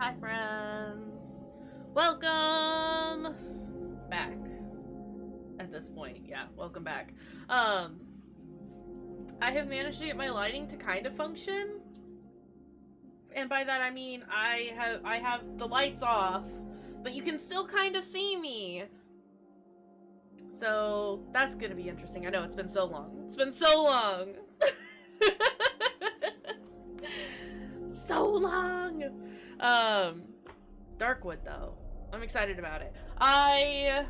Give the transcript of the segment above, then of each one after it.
Hi friends! Welcome back. At this point, yeah, welcome back. I have managed to get my lighting to kind of function. And by that I mean I have the lights off, but you can still kind of see me. So that's gonna be interesting. I know it's been so long. It's been so long. So long. Darkwood though. I'm excited about it. I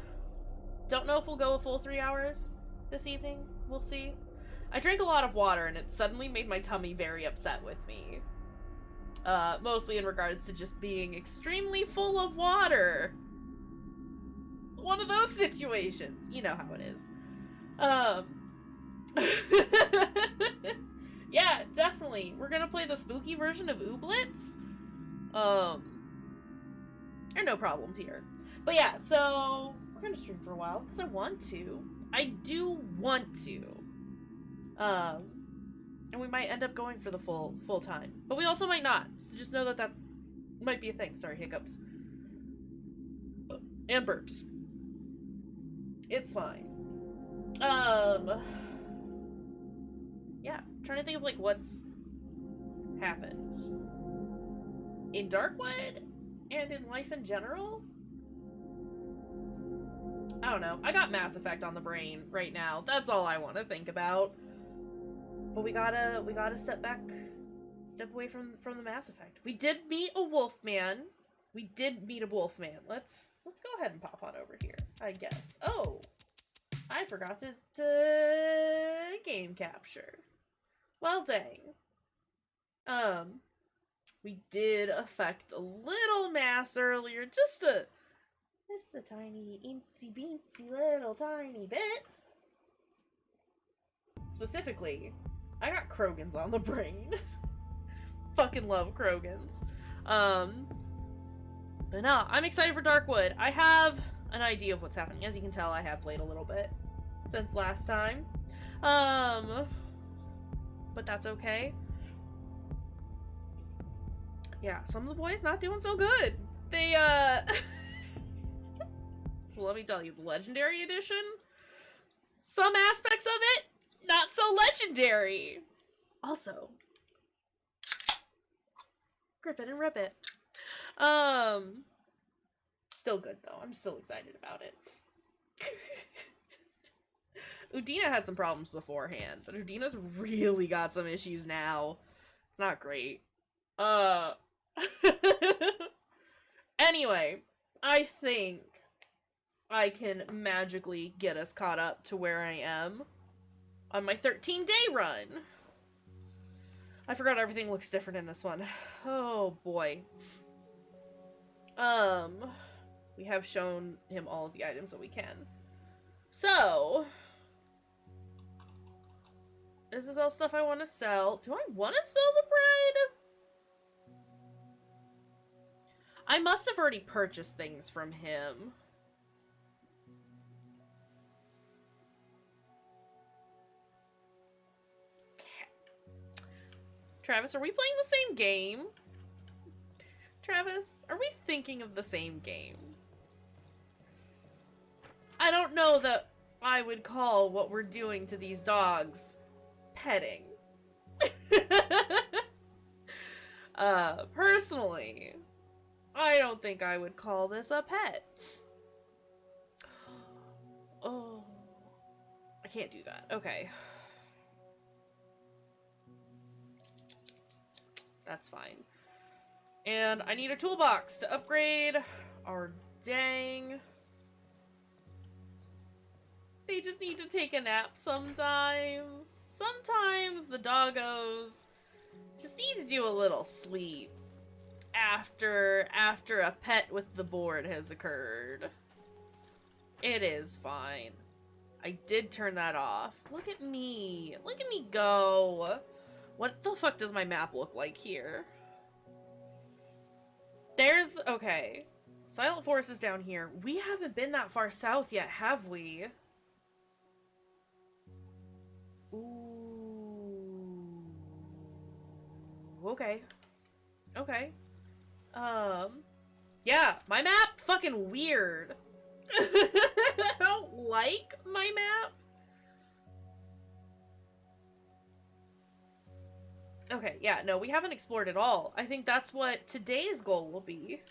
don't know if we'll go a full 3 hours this evening. We'll see. I drank a lot of water and it suddenly made my tummy very upset with me. Mostly in regards to just being extremely full of water. One of those situations. You know how it is. Yeah, definitely. We're gonna play the spooky version of Ooblets. There are no problems here. But yeah, so we're gonna stream for a while because I want to. I do want to. And we might end up going for the full time, but we also might not. So just know that that might be a thing. Sorry, hiccups and burps. It's fine. Yeah, I'm trying to think of like what's happened in Darkwood and in life in general. I don't know. I got Mass Effect on the brain right now. That's all I want to think about. But we gotta step away from the Mass Effect. We did meet a Wolfman. Let's go ahead and pop on over here, I guess. Oh, I forgot to game capture. Well, dang. We did affect a little mass earlier, just a tiny, incy beansy little tiny bit. Specifically, I got Krogans on the brain. Fucking love Krogans. But no, I'm excited for Darkwood. I have an idea of what's happening. As you can tell, I have played a little bit since last time. But that's okay. Yeah, some of the boys not doing so good. They, so let me tell you, the Legendary Edition, some aspects of it, not so legendary. Also, grip it and rip it. Still good though. I'm still excited about it. Udina had some problems beforehand, but Udina's really got some issues now. It's not great. Anyway, I think I can magically get us caught up to where I am on my 13-day run. I forgot everything looks different in this one. Oh boy. We have shown him all of the items that we can. So, this is all stuff I want to sell. Do I want to sell the bread? I must have already purchased things from him. Travis, are we playing the same game? Travis, are we thinking of the same game? I don't know that I would call what we're doing to these dogs petting. Personally, I don't think I would call this a pet. Oh, I can't do that. Okay. That's fine. And I need a toolbox to upgrade our dang. They just need to take a nap sometimes. Sometimes the doggos just need to do a little sleep after a pet with the board has occurred. It is fine. I did turn that off. Look at me. Look at me go. What the fuck does my map look like here? There's... Okay. Silent Forest is down here. We haven't been that far south yet, have we? Ooh. Okay. Okay. Yeah, my map fucking weird. I don't like my map. Okay, yeah, no, we haven't explored at all. I think that's what today's goal will be.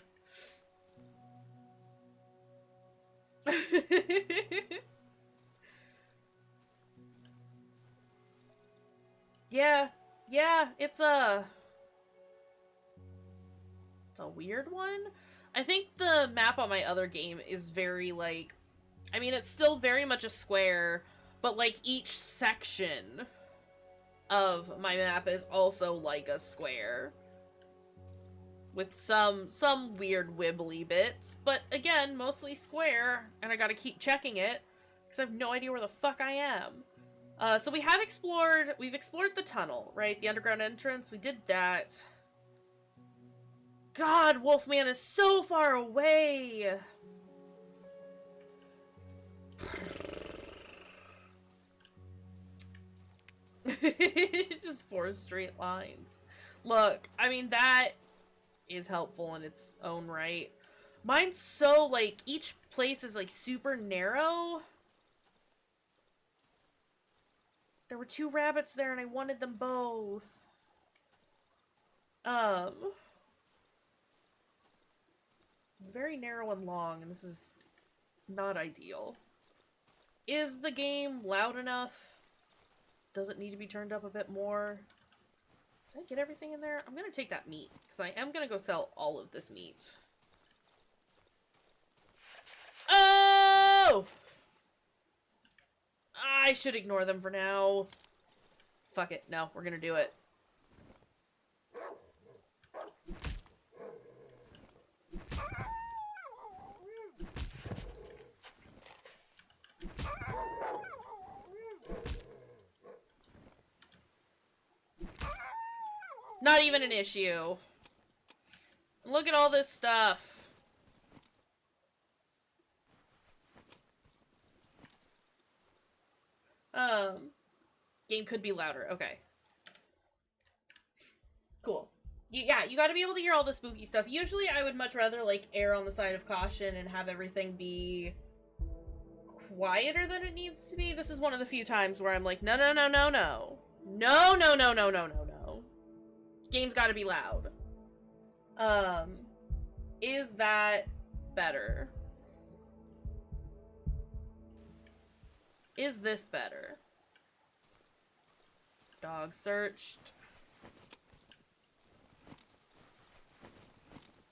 Yeah, it's a weird one. I think the map on my other game is very, like, I mean, it's still very much a square, but, like, each section of my map is also like a square. With some weird wibbly bits, but again, mostly square, and I gotta keep checking it, because I have no idea where the fuck I am. So we've explored the tunnel, right? The underground entrance, we did that. God, Wolfman is so far away! It's just 4 straight lines. Look, I mean, that is helpful in its own right. Mine's so, like, each place is, like, super narrow. There were 2 rabbits there and I wanted them both. It's very narrow and long, and this is not ideal. Is the game loud enough? Does it need to be turned up a bit more? Did I get everything in there? I'm gonna take that meat, because I am gonna go sell all of this meat. Oh! I should ignore them for now. Fuck it. No, we're gonna do it. Not even an issue. Look at all this stuff. Game could be louder. Okay. Cool. Yeah, you gotta be able to hear all the spooky stuff. Usually I would much rather, like, err on the side of caution and have everything be quieter than it needs to be. This is one of the few times where I'm like, no, no, no, no, no. No, no, no, no, no, no, no. Game's gotta be loud. Is that better? Is this better? Dog searched.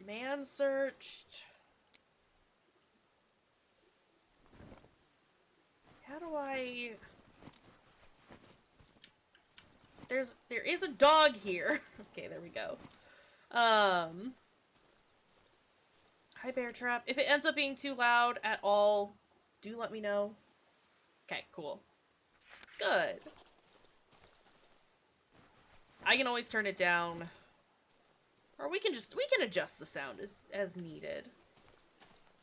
Man searched. How do I... There is a dog here. Okay, there we go. Hi, bear trap. If it ends up being too loud at all, do let me know. Okay, cool. Good. I can always turn it down. Or we can adjust the sound as needed.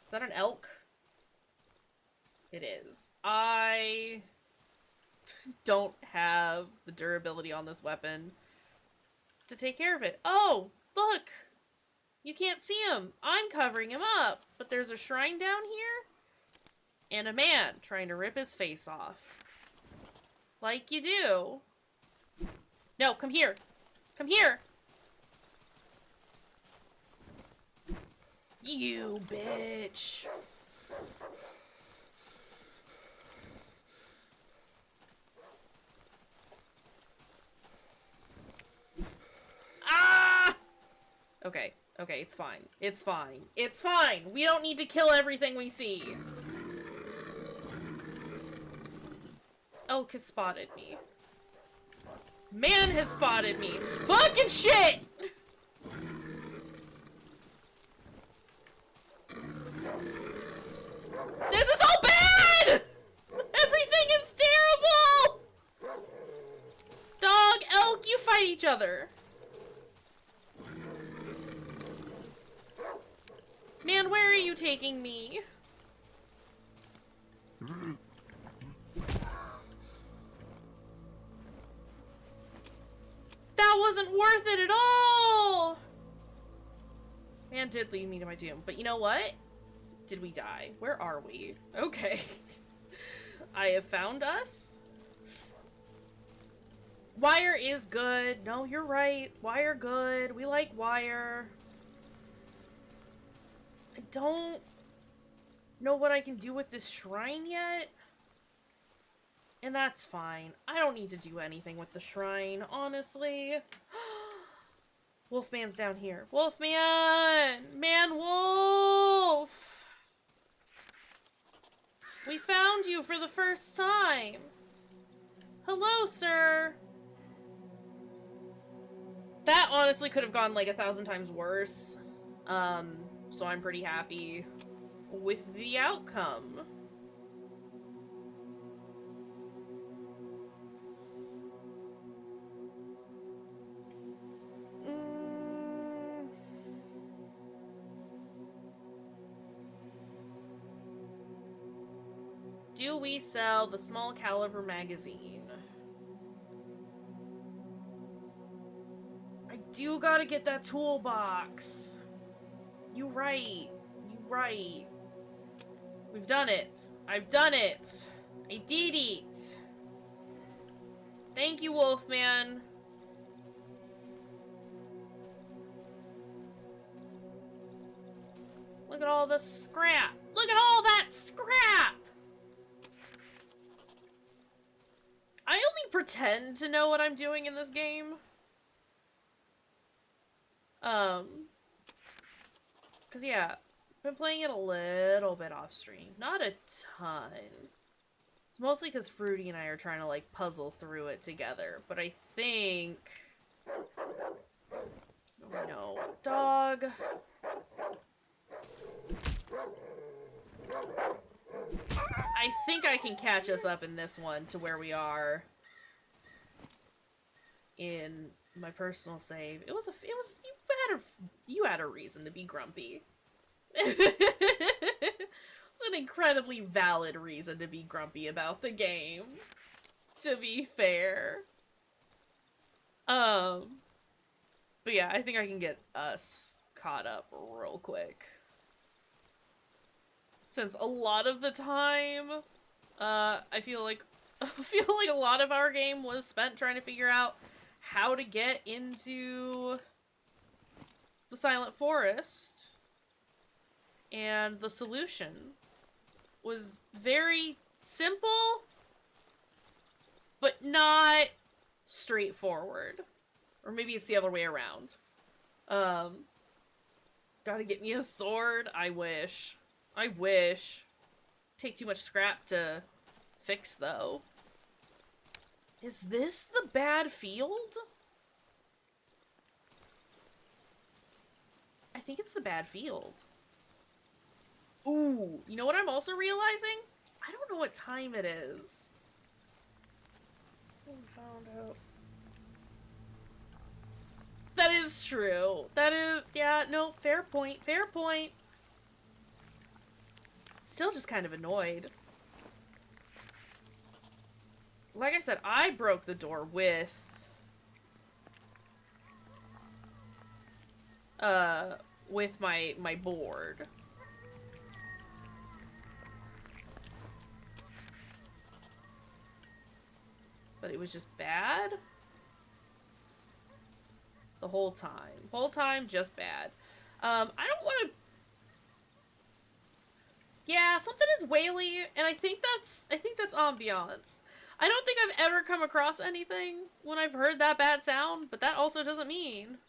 Is that an elk? It is. I don't have the durability on this weapon to take care of it. Oh, look! You can't see him. I'm covering him up. But there's a shrine down here. And a man trying to rip his face off. Like you do. No, come here. Come here. You bitch. Ah! Okay, okay, it's fine. It's fine. It's fine. We don't need to kill everything we see. Elk has spotted me. Man has spotted me. Fucking shit! This is all bad! Everything is terrible! Dog, elk, you fight each other. Man, where are you taking me? That wasn't worth it at all! Man did lead me to my doom. But you know what? Did we die? Where are we? Okay. I have found us. Wire is good. No, you're right. Wire good. We like wire. I don't know what I can do with this shrine yet. And that's fine. I don't need to do anything with the shrine, honestly. Wolfman's down here. Wolfman! Man wolf! We found you for the first time. Hello, sir. That honestly could have gone like 1,000 times worse. So I'm pretty happy with the outcome. Do we sell the small caliber magazine? I do gotta get that toolbox. You right. You right. We've done it. I've done it. I did it. Thank you, Wolfman. Look at all the scrap. Look at all that scrap! I only pretend to know what I'm doing in this game. Cause yeah, I've been playing it a little bit off stream. Not a ton. It's mostly because Fruity and I are trying to like puzzle through it together. But I think... Oh no. Dog. I think I can catch us up in this one to where we are in my personal save. You had a reason to be grumpy. It's an incredibly valid reason to be grumpy about the game, to be fair. But yeah, I think I can get us caught up real quick. Since a lot of the time, I feel like a lot of our game was spent trying to figure out how to get into the Silent Forest. And the solution was very simple, but not straightforward. Or maybe it's the other way around. Gotta get me a sword? I wish. I wish. Take too much scrap to fix, though. Is this the bad field? I think it's the bad field. Ooh, you know what I'm also realizing? I don't know what time it is. I found out. That is true. That is, yeah, no, fair point, fair point. Still just kind of annoyed. Like I said, I broke the door with my board. But it was just bad the whole time. Whole time, just bad. I don't want to... Yeah, something is whaley, and I think that's ambiance. I don't think I've ever come across anything when I've heard that bad sound, but that also doesn't mean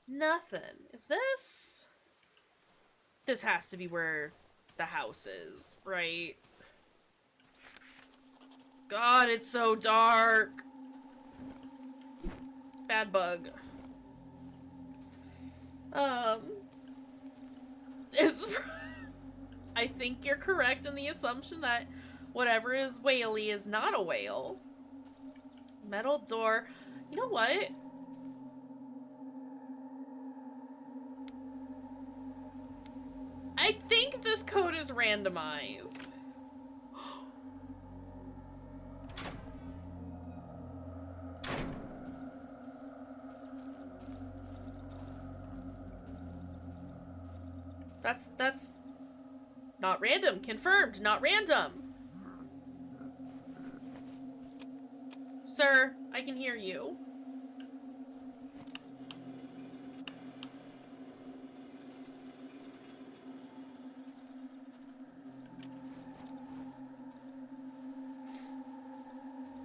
nothing. Is this? This has to be where the house is, right? God, it's so dark. Bad bug. It's... I think you're correct in the assumption that whatever is whaley is not a whale. Metal door. You know what? I think this code is randomized. That's not random. Confirmed, not random. Sir, I can hear you.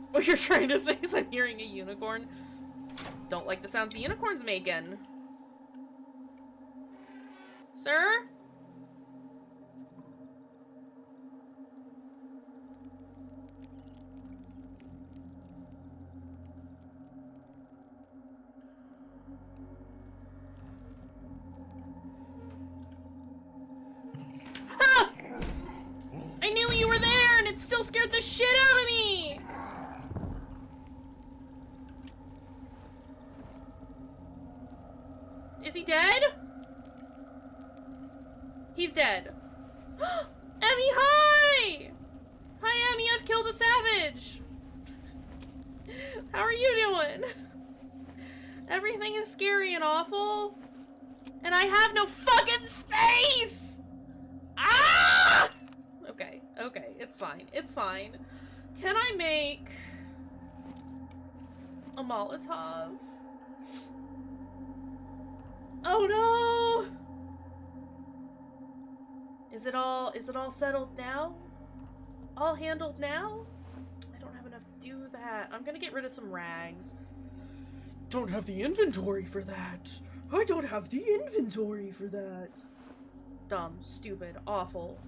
What you're trying to say is I'm hearing a unicorn. Don't like the sounds the unicorn's making. Sir? Ah! I knew you were there and it still scared the shit out of me! Is he dead? He's dead. Emmy, hi! Hi, Emmy, I've killed a savage. How are you doing? Everything is scary and awful. And I have no fucking space! Ah! Okay, okay, it's fine, it's fine. Can I make a Molotov? Oh no! Is it all settled now? All handled now? I don't have enough to do that. I'm gonna get rid of some rags. Don't have the inventory for that. I don't have the inventory for that. Dumb, stupid, awful,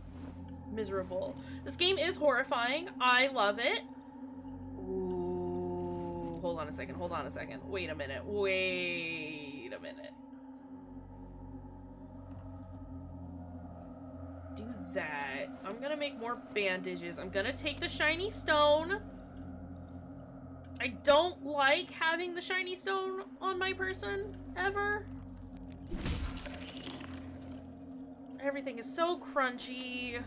miserable. This game is horrifying. I love it. Ooh, hold on a second, hold on a second. Wait a minute, wait a minute. Do that. I'm gonna make more bandages. I'm gonna take the shiny stone. I don't like having the shiny stone on my person, ever. Everything is so crunchy.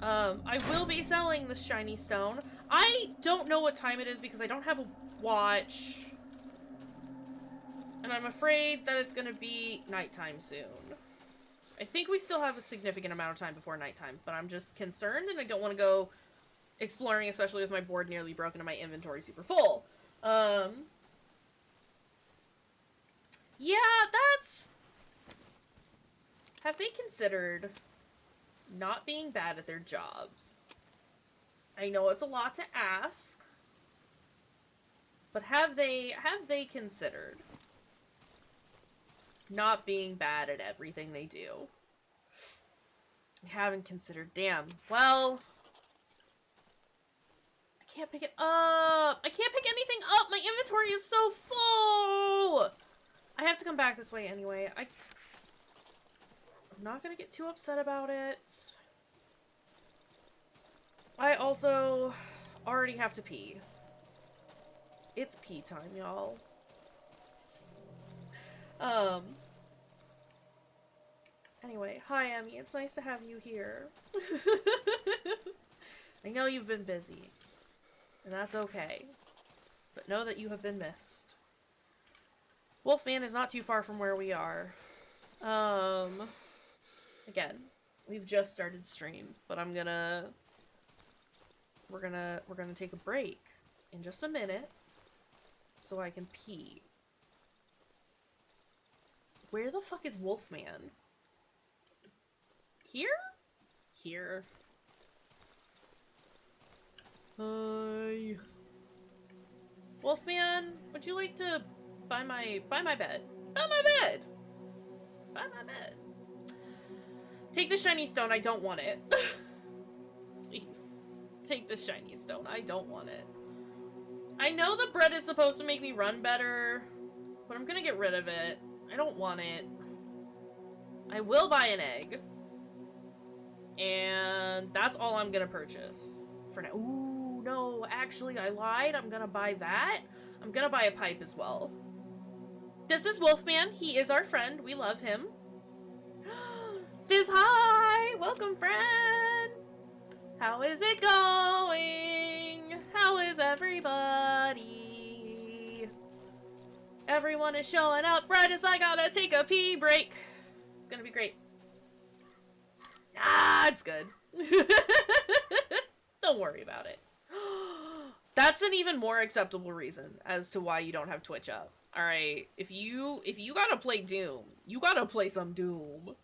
I will be selling the shiny stone. I don't know what time it is because I don't have a watch. And I'm afraid that it's gonna be nighttime soon. I think we still have a significant amount of time before nighttime, but I'm just concerned and I don't want to go exploring, especially with my board nearly broken and my inventory super full. Yeah, that's... Have they considered not being bad at their jobs? I know it's a lot to ask, but have they considered not being bad at everything they do? I haven't considered. Damn. Well, I can't pick it up. I can't pick anything up. My inventory is so full. I have to come back this way anyway. I'm not gonna get too upset about it. I also already have to pee. It's pee time, y'all. Anyway, hi, Emmy. It's nice to have you here. I know you've been busy, and that's okay. But know that you have been missed. Wolfman is not too far from where we are. Again, we've just started stream, but we're gonna take a break in just a minute so I can pee. Where the fuck is Wolfman? Here? Here. Hi. Wolfman, would you like to buy my bed? Buy my bed! Buy my bed. Take the shiny stone, I don't want it. Please. Take the shiny stone, I don't want it. I know the bread is supposed to make me run better, but I'm gonna get rid of it. I don't want it. I will buy an egg. And that's all I'm gonna purchase for now. Ooh, no, actually, I lied. I'm gonna buy that. I'm gonna buy a pipe as well. This is Wolfman. He is our friend. We love him. Fizz, hi! Welcome, friend! How is it going? How is everybody? Everyone is showing up right as I gotta take a pee break. It's gonna be great. That's good. Don't worry about it. That's an even more acceptable reason as to why you don't have Twitch up. Alright, if you gotta play Doom, you gotta play some Doom.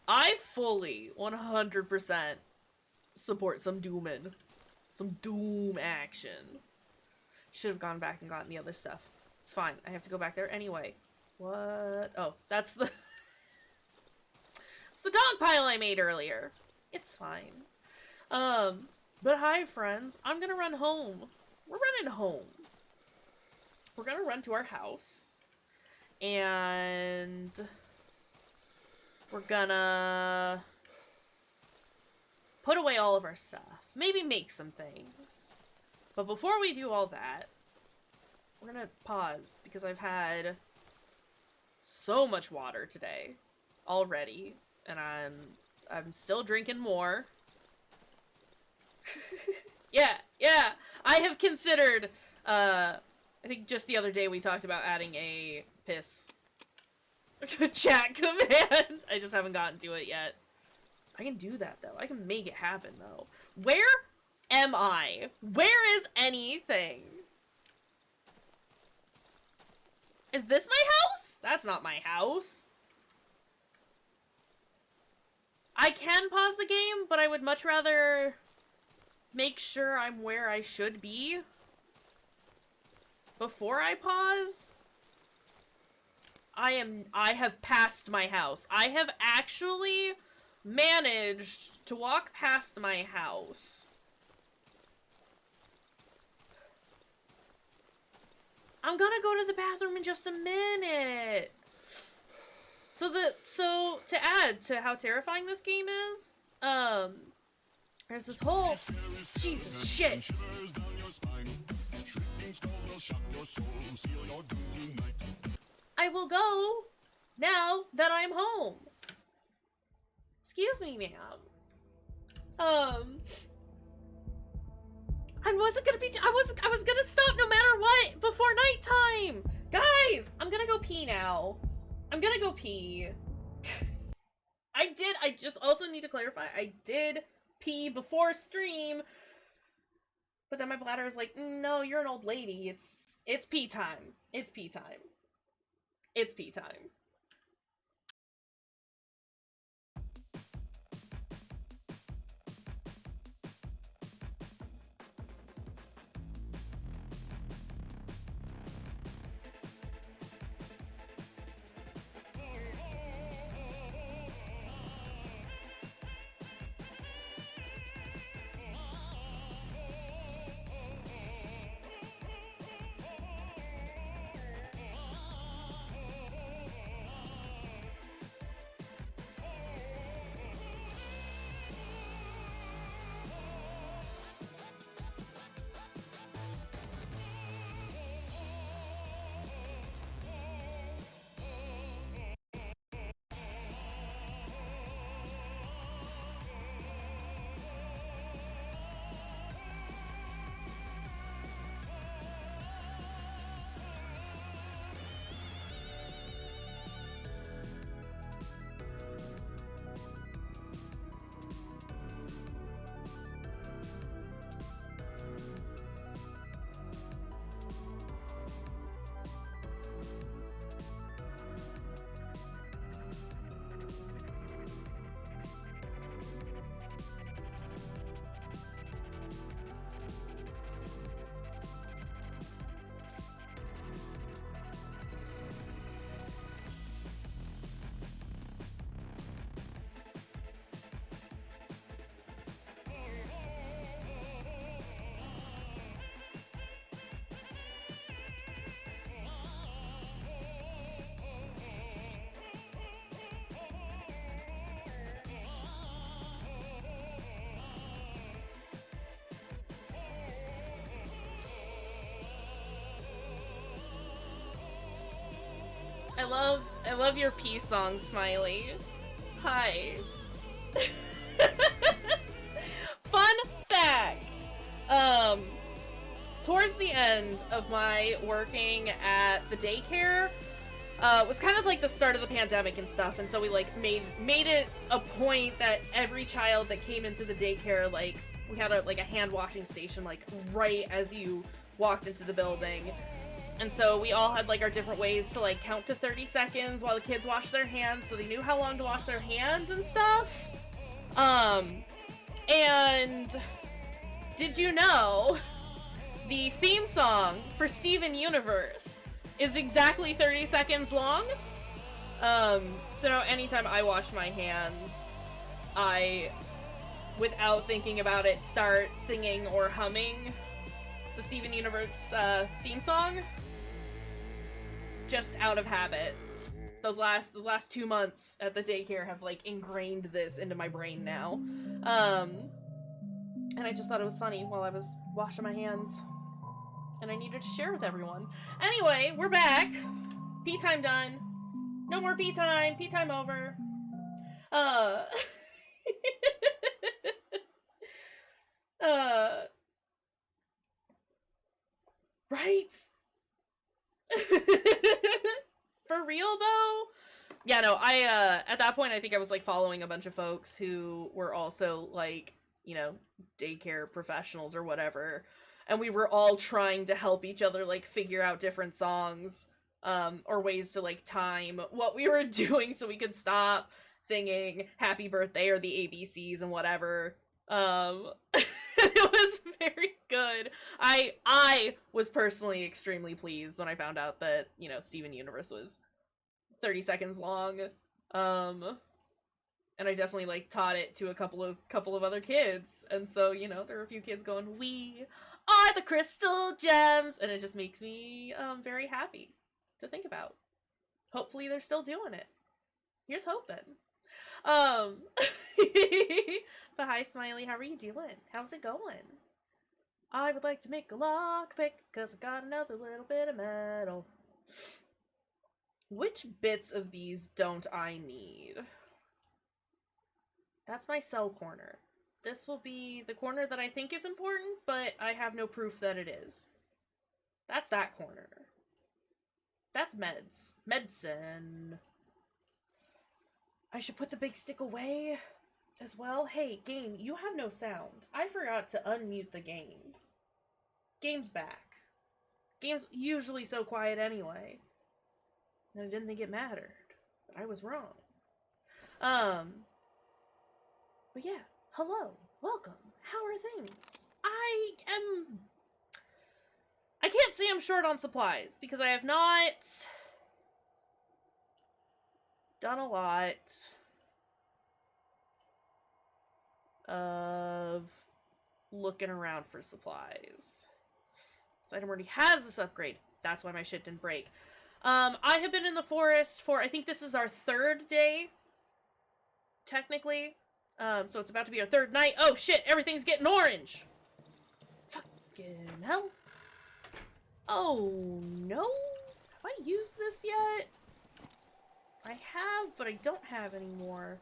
I fully 100% support some Doomin'. Some Doom action. Should have gone back and gotten the other stuff. It's fine. I have to go back there anyway. What? Oh, that's the... it's the dog pile I made earlier. It's fine. But hi, friends. I'm gonna run home. We're running home. We're gonna run to our house. And... we're gonna... put away all of our stuff. Maybe make some things. But before we do all that, we're gonna pause because I've had so much water today already, and I'm still drinking more. yeah. I have considered, I think just the other day we talked about adding a piss chat command. I just haven't gotten to it yet. I can do that, though. I can make it happen, though. Where am I? Where is anything? Is this my house? That's not my house. I can pause the game, but I would much rather make sure I'm where I should be before I pause. I have passed my house. I have actually managed to walk past my house. I'm gonna go to the bathroom in just a minute. So to add to how terrifying this game is, there's this whole Jesus shit. I will go now that I'm home. Excuse me, ma'am. I was gonna stop no matter what before nighttime. Guys, I'm gonna go pee now. I'm gonna go pee. I just also need to clarify, I did pee before stream, but then my bladder is like, no, you're an old lady. It's pee time. It's pee time. It's pee time. I love your peace song, Smiley. Hi. Fun fact. Towards the end of my working at the daycare, was kind of like the start of the pandemic and stuff, and so we like made it a point that every child that came into the daycare, like, we had a hand washing station like right as you walked into the building. And so we all had like our different ways to like count to 30 seconds while the kids washed their hands, so they knew how long to wash their hands and stuff. And did you know the theme song for Steven Universe is exactly 30 seconds long? So anytime I wash my hands, I, without thinking about it, start singing or humming the Steven Universe theme song, just out of habit. Those last 2 months at the daycare have like ingrained this into my brain now. And I just thought it was funny while I was washing my hands, and I needed to share with everyone. Anyway, we're back. Pee time done. No more pee time. Pee time over. Right? For real though? Yeah, no, I at that point I think I was like following a bunch of folks who were also like, you know, daycare professionals or whatever, and we were all trying to help each other like figure out different songs or ways to like time what we were doing so we could stop singing happy birthday or the ABCs and whatever. It was very good. I was personally extremely pleased when I found out that, you know, Steven Universe was 30 seconds long. And I definitely like taught it to a couple of other kids. And so, you know, there were a few kids going, "We are the crystal gems," and it just makes me very happy to think about. Hopefully they're still doing it. Here's hoping. But hi, Smiley, how are you doing? How's it going? I would like to make a lockpick, because I got another little bit of metal. Which bits of these don't I need? That's my cell corner. This will be the corner that I think is important, but I have no proof that it is. That's that corner. That's meds. Medicine. I should put the big stick away as well. Hey, game, you have no sound. I forgot to unmute the game. Game's back. Game's usually so quiet anyway. And I didn't think it mattered. But I was wrong. But yeah, hello. Welcome. How are things? I can't say I'm short on supplies, because I have not done a lot of looking around for supplies. This item already has this upgrade. That's why my shit didn't break. I have been in the forest for, I think this is our 3rd day, technically. So it's about to be our 3rd night. Oh shit, everything's getting orange! Fucking hell. Oh no? Have I used this yet? I have, but I don't have anymore.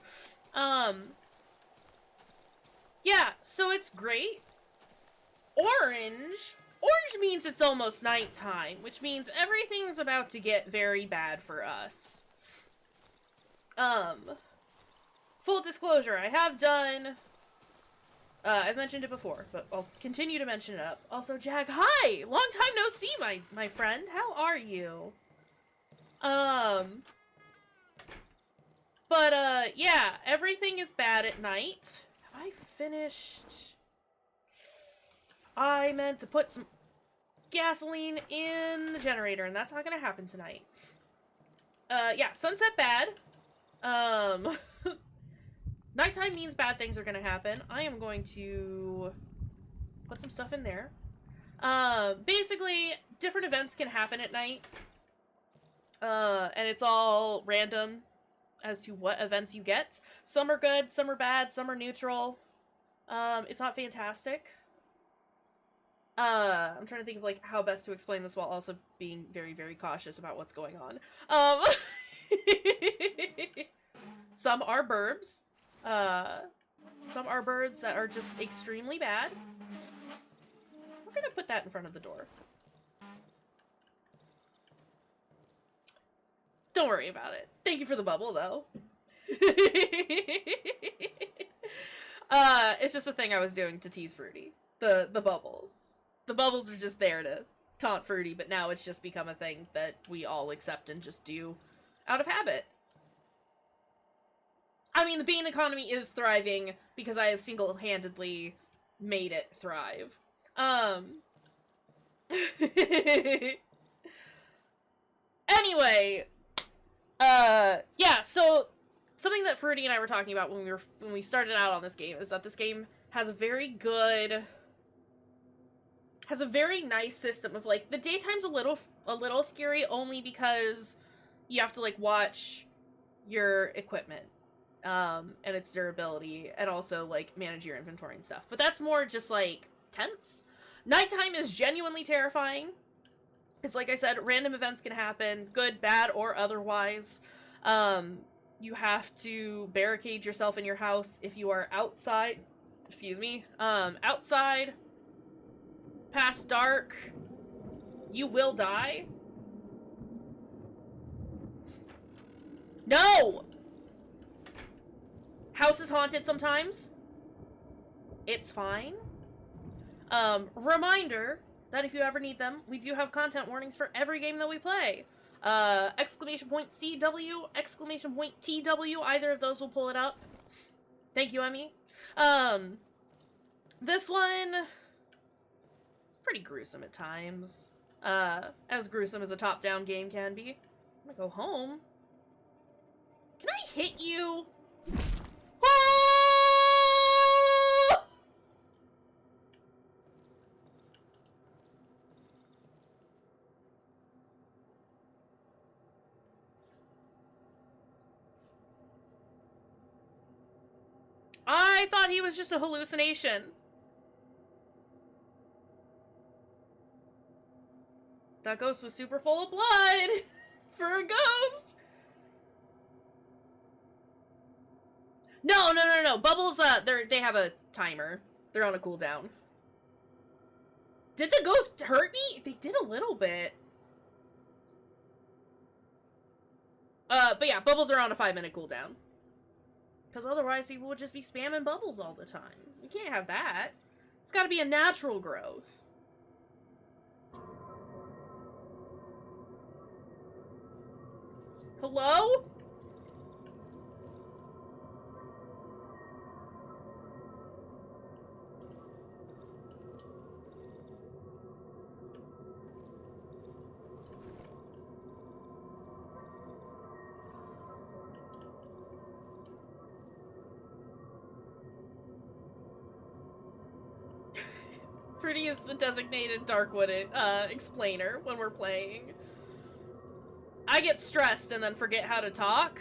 Yeah, so it's great. Orange means it's almost nighttime, which means everything's about to get very bad for us. Full disclosure, I have done, I've mentioned it before, but I'll continue to mention it up. Also, Jag, hi! Long time no see, my friend. How are you? Yeah, everything is bad at night. Have I finished? I meant to put some gasoline in the generator, and that's not gonna happen tonight. Yeah, sunset bad. Nighttime means bad things are gonna happen. I am going to put some stuff in there. Basically, different events can happen at night. And it's all random as to what events you get. Some are good, some are bad, some are neutral. It's not fantastic. I'm trying to think of, like, how best to explain this while also being very, very cautious about what's going on. Some are burbs. Some are birds that are just extremely bad. We're gonna put that in front of the door. Don't worry about it. Thank you for the bubble, though. It's just a thing I was doing to tease Fruity. The bubbles. The bubbles are just there to taunt Fruity, but now it's just become a thing that we all accept and just do out of habit. I mean, the bean economy is thriving because I have single-handedly made it thrive. Anyway, yeah, so something that Fruity and I were talking about when we started out on this game is that this game has a very nice system of, like, the daytime's a little scary only because you have to, like, watch your equipment. And its durability, and also, like, manage your inventory and stuff. But that's more just, like, tense. Nighttime is genuinely terrifying. It's like I said, random events can happen, good, bad, or otherwise. You have to barricade yourself in your house if you are outside. Excuse me. Outside, past dark, you will die. No! House is haunted sometimes. It's fine. Reminder that if you ever need them, we do have content warnings for every game that we play. Exclamation point CW, exclamation point TW, either of those will pull it up. Thank you, Emmy. This one is pretty gruesome at times. As gruesome as a top-down game can be. I'm gonna go home. Can I hit you? I thought he was just a hallucination. That ghost was super full of blood for a ghost. No. Bubbles, they have a timer. They're on a cooldown. Did the ghost hurt me? They did a little bit. But yeah, bubbles are on a 5-minute cooldown. Because otherwise people would just be spamming bubbles all the time. You can't have that. It's gotta be a natural growth. Hello? Fruity is the designated Darkwood explainer when we're playing. I get stressed and then forget how to talk.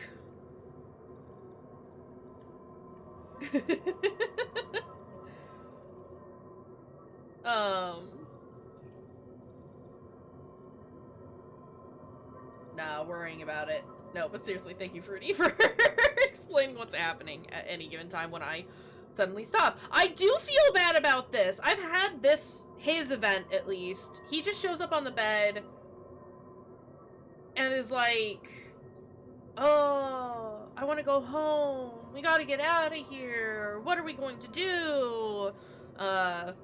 Nah, worrying about it. No, but seriously, thank you, Fruity, for explaining what's happening at any given time when I suddenly stop. I do feel bad about this. I've had his event at least. He just shows up on the bed and is like, oh, I want to go home. We gotta get out of here. What are we going to do? But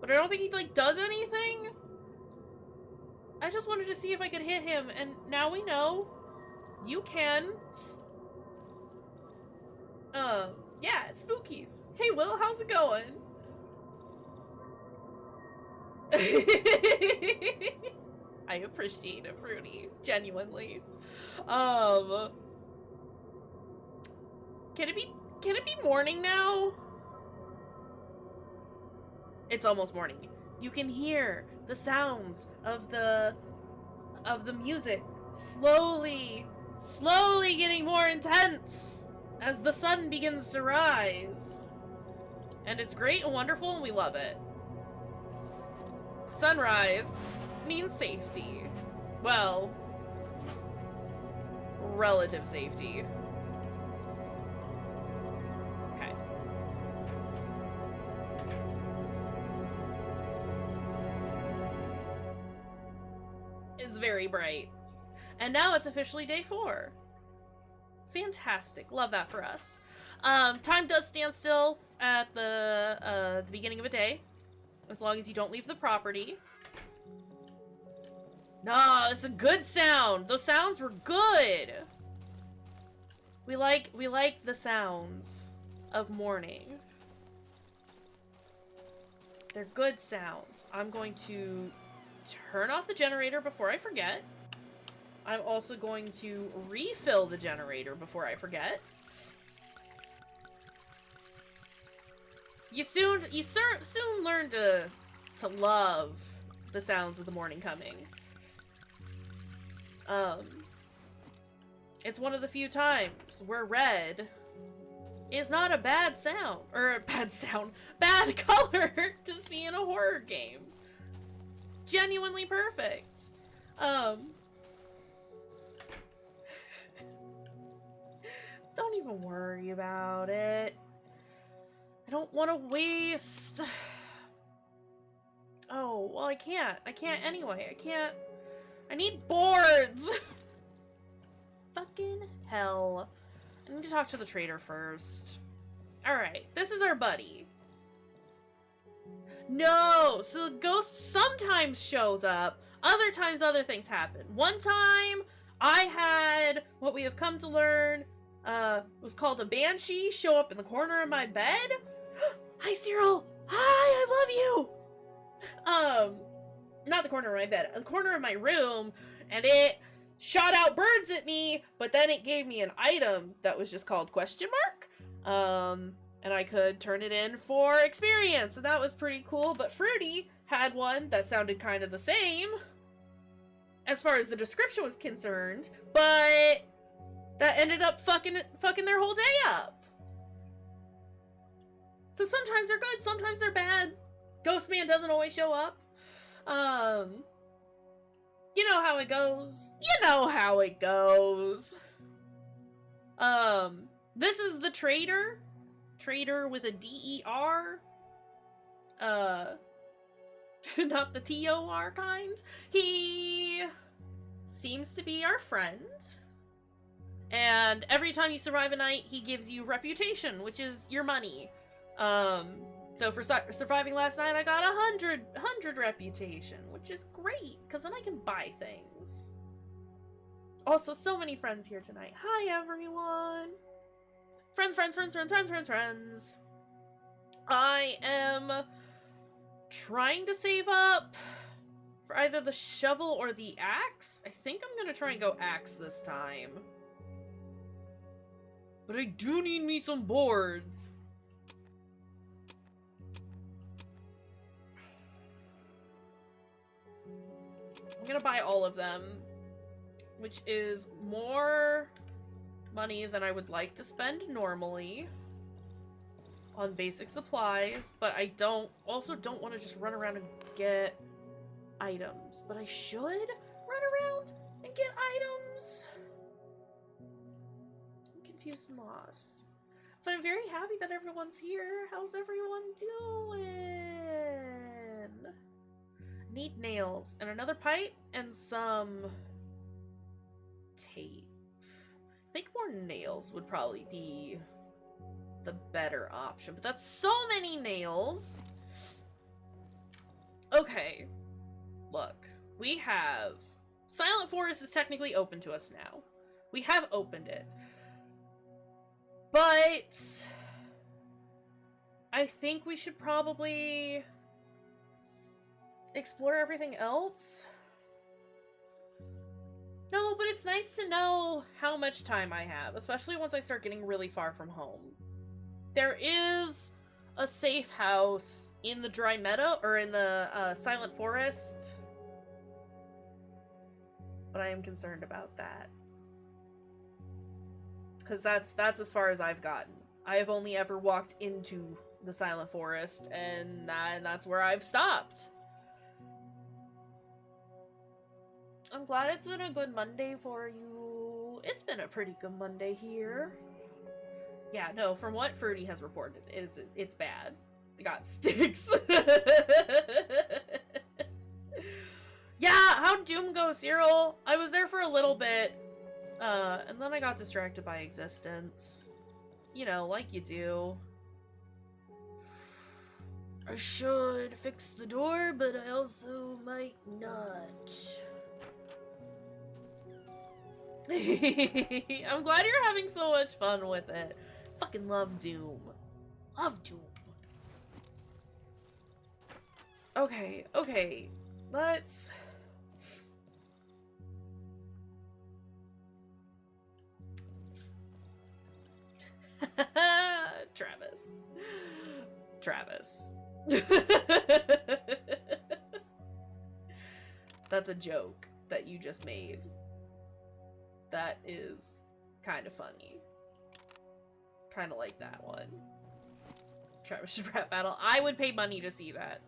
I don't think he, like, does anything. I just wanted to see if I could hit him, and now we know you can. Yeah, it's Spookies. Hey, Will, how's it going? I appreciate it, Fruity. Genuinely. Can it be morning now? It's almost morning. You can hear the sounds of the music slowly getting more intense as the sun begins to rise. And it's great and wonderful, and we love it. Sunrise means safety. Well, relative safety. Okay. It's very bright. And now it's officially day 4. Fantastic. Love that for us. Time does stand still at the beginning of a day, as long as you don't leave the property. No, it's a good sound. Those sounds were good. We like the sounds of morning. They're good sounds. I'm going to turn off the generator before I forget. I'm also going to refill the generator before I forget. You soon learn to love the sounds of the morning coming. It's one of the few times where red is not a bad sound, or a bad color to see in a horror game. Genuinely perfect. Don't even worry about it. I don't want to waste... Oh, well I can't. I can't anyway. I need boards! Fucking hell. I need to talk to the trader first. Alright, this is our buddy. No! So the ghost sometimes shows up, other times other things happen. One time, I had what we have come to learn was called a banshee show up in the corner of my bed. Hi, Cyril! Hi, I love you! Not the corner of my bed, the corner of my room, and it shot out birds at me, but then it gave me an item that was just called question mark. And I could turn it in for experience, and that was pretty cool, but Fruity had one that sounded kind of the same, as far as the description was concerned, but that ended up fucking their whole day up. So sometimes they're good, sometimes they're bad. Ghostman doesn't always show up. You know how it goes. You know how it goes. This is the trader. Trader with a D-E-R. Not the T-O-R kind. He seems to be our friend. And every time you survive a night, he gives you reputation, which is your money. So for surviving last night, I got 100 reputation, which is great, because then I can buy things. Also, so many friends here tonight. Hi, everyone! Friends. I am trying to save up for either the shovel or the axe. I think I'm gonna try and go axe this time. But I do need me some boards. I'm gonna buy all of them, which is more money than I would like to spend normally on basic supplies, but I also don't want to just run around and get items, but I should run around and get items. I'm confused and lost. But I'm very happy that everyone's here. How's everyone doing? Need nails and another pipe and some tape. I think more nails would probably be the better option, but that's so many nails. Okay, look, we have Silent Forest is technically open to us now. We have opened it, but I think we should probably explore everything else. No, but it's nice to know how much time I have, especially once I start getting really far from home. There is a safe house in the Dry Meadow, or in the Silent Forest, but I am concerned about that. Because that's as far as I've gotten. I have only ever walked into the Silent Forest, and that's where I've stopped. I'm glad it's been a good Monday for you. It's been a pretty good Monday here. Yeah, no, from what Fruity has reported, it's bad. They got sticks. Yeah, how'd Doom go, Cyril? I was there for a little bit, and then I got distracted by existence. You know, like you do. I should fix the door, but I also might not. I'm glad you're having so much fun with it. Fucking love Doom. Love Doom. Okay, okay. Let's... Travis. Travis. That's a joke that you just made. That is kind of funny. Kind of like that one. Travis should rap battle. I would pay money to see that.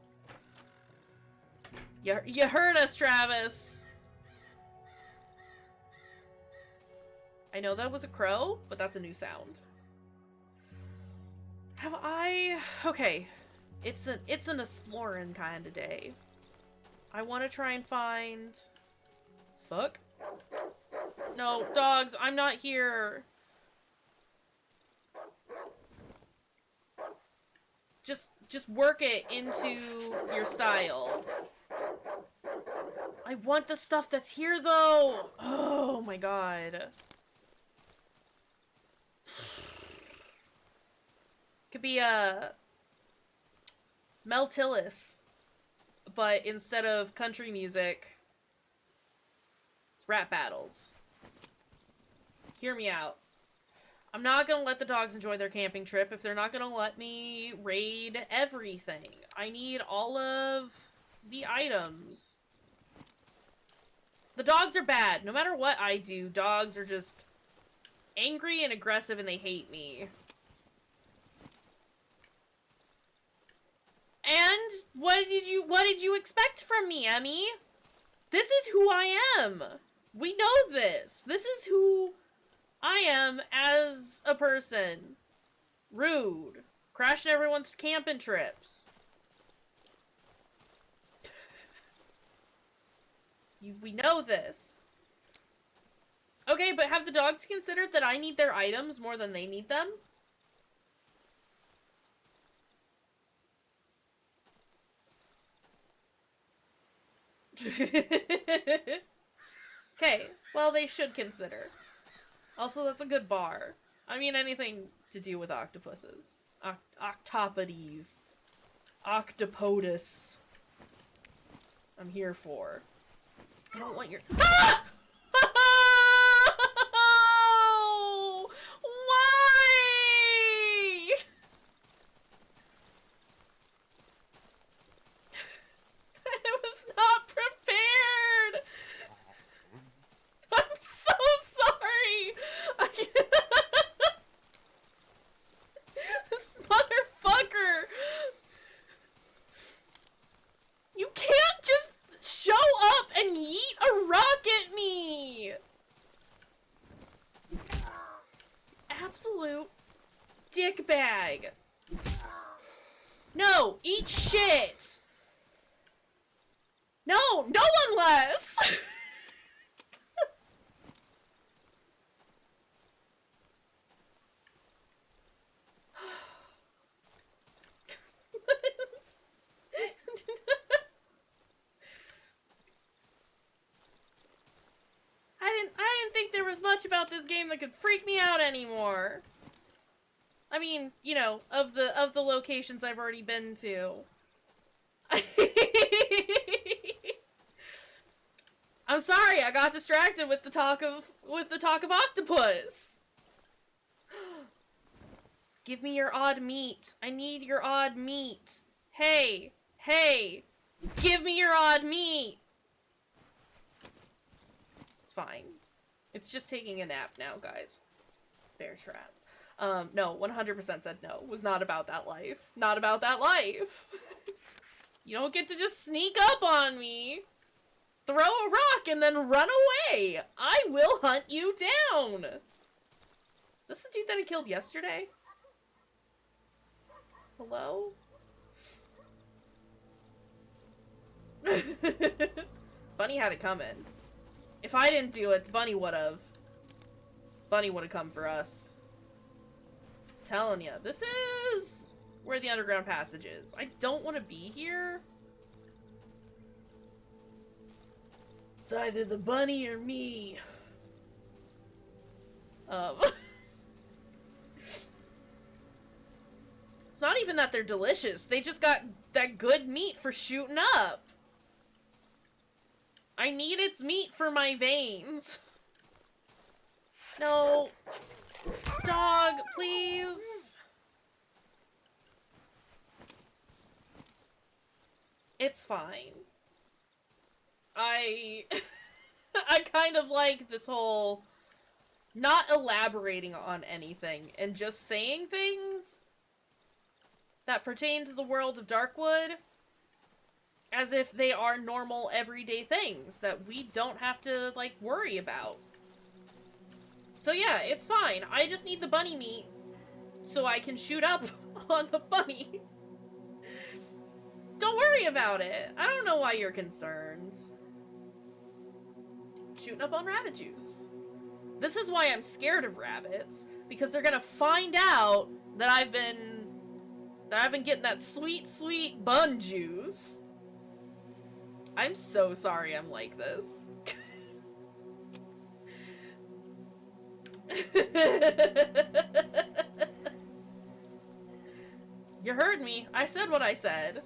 You heard us, Travis. I know that was a crow, but that's a new sound. Have I... Okay. It's an exploring kind of day. I want to try and find... Fuck. No, dogs, I'm not here. Just work it into your style. I want the stuff that's here, though. Oh my god. Could be a Meltillis, but instead of country music, it's rap battles. Hear me out. I'm not gonna let the dogs enjoy their camping trip if they're not gonna let me raid everything. I need all of the items. The dogs are bad. No matter what I do, dogs are just angry and aggressive and they hate me. And what did you expect from me, Emmy? This is who I am. We know this. This is who I am as a person. Rude. Crashing everyone's camping trips. We know this. Okay, but have the dogs considered that I need their items more than they need them? Okay, well, they should consider. Also, that's a good bar. I mean, anything to do with octopuses. Octopodes. Octopodus. I'm here for. I don't want your- Ah! Why? I was not prepared. I'm so sorry. This motherfucker. You can't just show up and yeet a rock at me. Absolute dickbag. No, eat shit. No, no unless. I didn't think there was much about this game that could freak me out anymore. I mean, you know, of the locations I've already been to. I'm sorry, I got distracted with the talk of octopus. Give me your odd meat. I need your odd meat. Hey, hey, give me your odd meat. It's fine. It's just taking a nap now, guys. Bear trap. No, 100% said no. Was not about that life. Not about that life. You don't get to just sneak up on me, throw a rock, and then run away. I will hunt you down. Is this the dude that I killed yesterday? Hello? Bunny had it coming. If I didn't do it, Bunny would've. Bunny would've come for us. I'm telling ya, this is where the underground passage is. I don't want to be here. It's either the bunny or me. It's not even that they're delicious. They just got that good meat for shooting up. I need its meat for my veins. No. Dog, please. It's fine. I kind of like this whole not elaborating on anything and just saying things that pertain to the world of Darkwood as if they are normal everyday things that we don't have to, like, worry about. So yeah, it's fine. I just need the bunny meat so I can shoot up on the bunny. Don't worry about it. I don't know why you're concerned. Shooting up on rabbit juice. This is why I'm scared of rabbits, because they're gonna find out that I've been getting that sweet, sweet bun juice. I'm so sorry I'm like this. You heard me. I said what I said.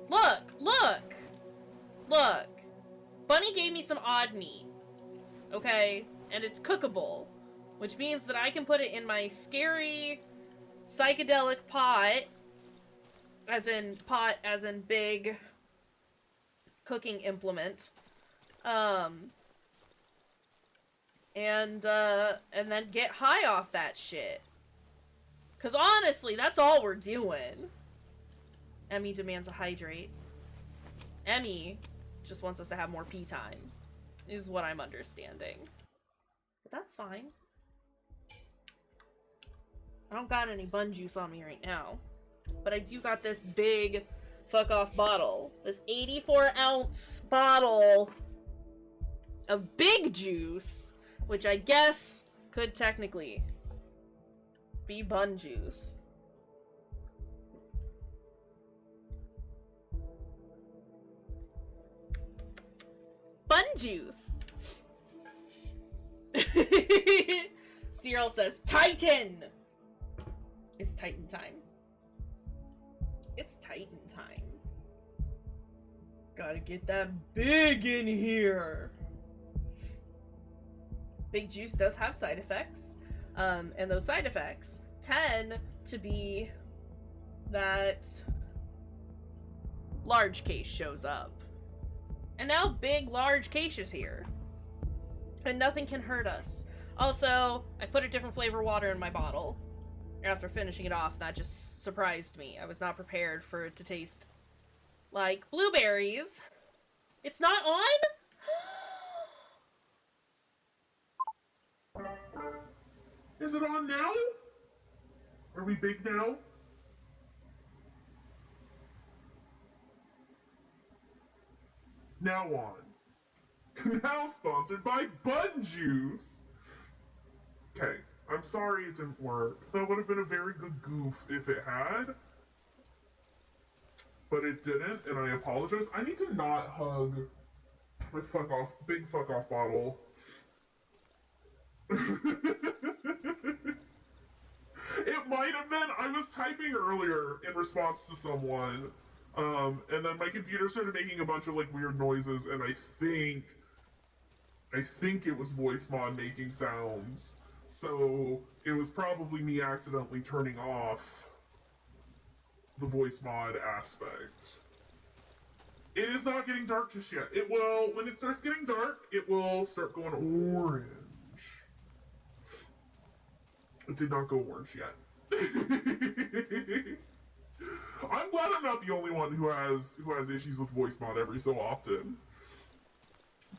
Look, look, look. Bunny gave me some odd meat, okay? And it's cookable, which means that I can put it in my scary psychedelic pot, as in big cooking implement, and then get high off that shit. 'Cause honestly, that's all we're doing. Emmy demands a hydrate. Emmy just wants us to have more pee time, is what I'm understanding. But that's fine. I don't got any bun juice on me right now. But I do got this big fuck off bottle. This 84-ounce bottle of big juice, which I guess could technically be bun juice. Bun juice! Cyril says, Titan! It's Titan time. It's Titan time. Gotta get that big in here. Big juice does have side effects. And those side effects tend to be that large case shows up. And now big, large case is here. And nothing can hurt us. Also, I put a different flavor water in my bottle. After finishing it off, that just surprised me. I was not prepared for it to taste like blueberries. It's not on? Is it on now? Are we big now? Now on. Now sponsored by Bun Juice. Okay, I'm sorry it didn't work. That would have been a very good goof if it had. But it didn't, and I apologize. I need to not hug my big fuck off bottle. It might have been. I was typing earlier in response to someone, and then my computer started making a bunch of like weird noises, and I think it was voice mod making sounds. So it was probably me accidentally turning off the voice mod aspect. It is not getting dark just yet. It will, when it starts getting dark, it will start going orange. It did not go orange yet. I'm glad I'm not the only one who has issues with voice mod every so often.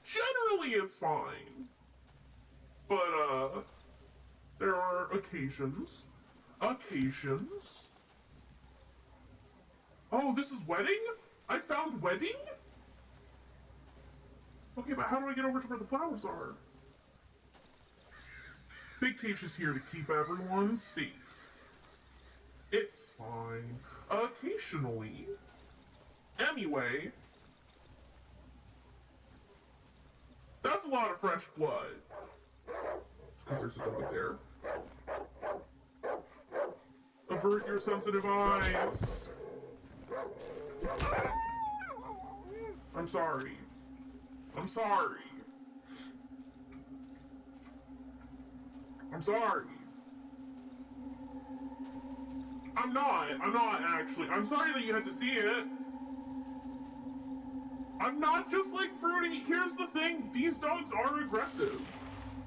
Generally, it's fine. But, there are occasions. Oh, this is wedding? I found wedding? Okay, but how do I get over to where the flowers are? Big Kaysh is here to keep everyone safe. It's fine. Occasionally. Anyway. That's a lot of fresh blood. It's because there's a dog there. Avert your sensitive eyes. I'm sorry. I'm sorry. I'm sorry. I'm not actually. I'm sorry that you had to see it. I'm not just like Fruity. Here's the thing, these dogs are aggressive.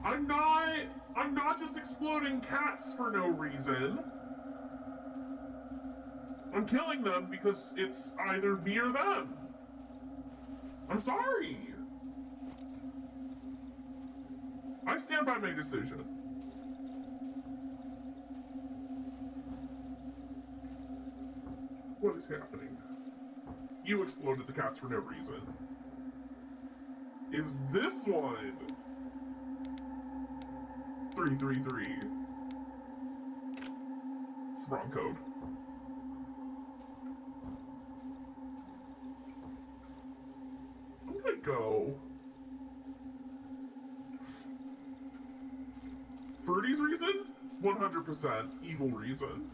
I'm not just exploding cats for no reason. I'm killing them because it's either me or them. I'm sorry. I stand by my decision. What is happening? You exploded the cats for no reason. Is this one 333? It's the wrong code. I'm gonna go. Fruity's reason? 100% evil reason.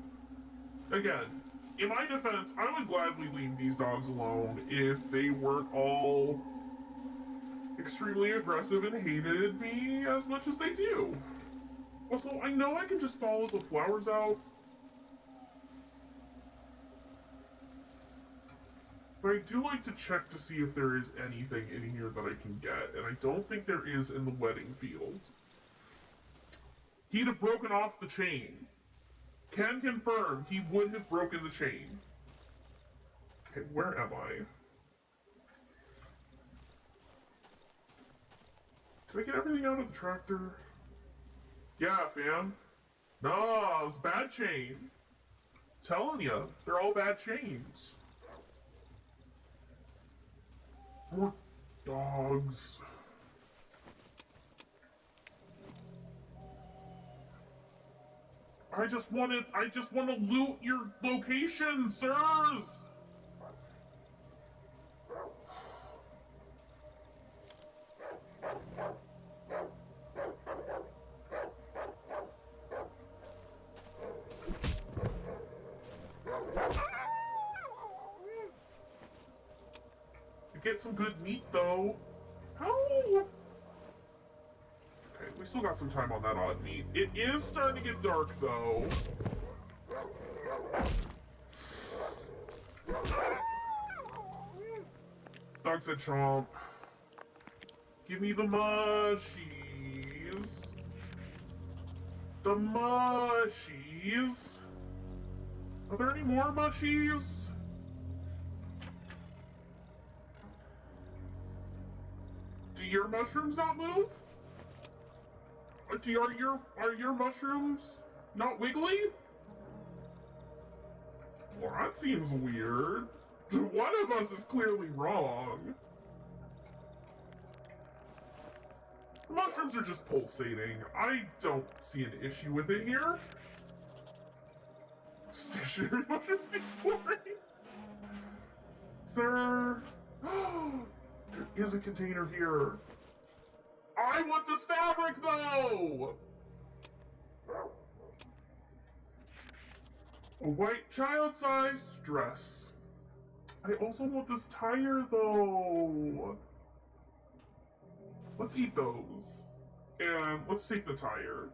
Again, in my defense, I would gladly leave these dogs alone if they weren't all extremely aggressive and hated me as much as they do. Also, I know I can just follow the flowers out. But I do like to check to see if there is anything in here that I can get, and I don't think there is in the wedding field. He'd have broken off the chain. Can confirm he would have broken the chain. Okay, where am I? Did I get everything out of the tractor? Yeah, fam. No, it's bad chain. Telling you, they're all bad chains. More dogs. I just want to loot your location, sirs! Get some good meat, though. How? Okay, we still got some time on that odd meat. It is starting to get dark, though. Dog said chomp. Give me the mushies. The mushies. Are there any more mushies? Do your mushrooms not move? Are your mushrooms not wiggly? Well, that seems weird. One of us is clearly wrong. The mushrooms are just pulsating. I don't see an issue with it here. Stationary mushrooms seem boring. Is there... There is a container here. I want this fabric, though! A white child-sized dress. I also want this tire, though. Let's eat those. And let's take the tire.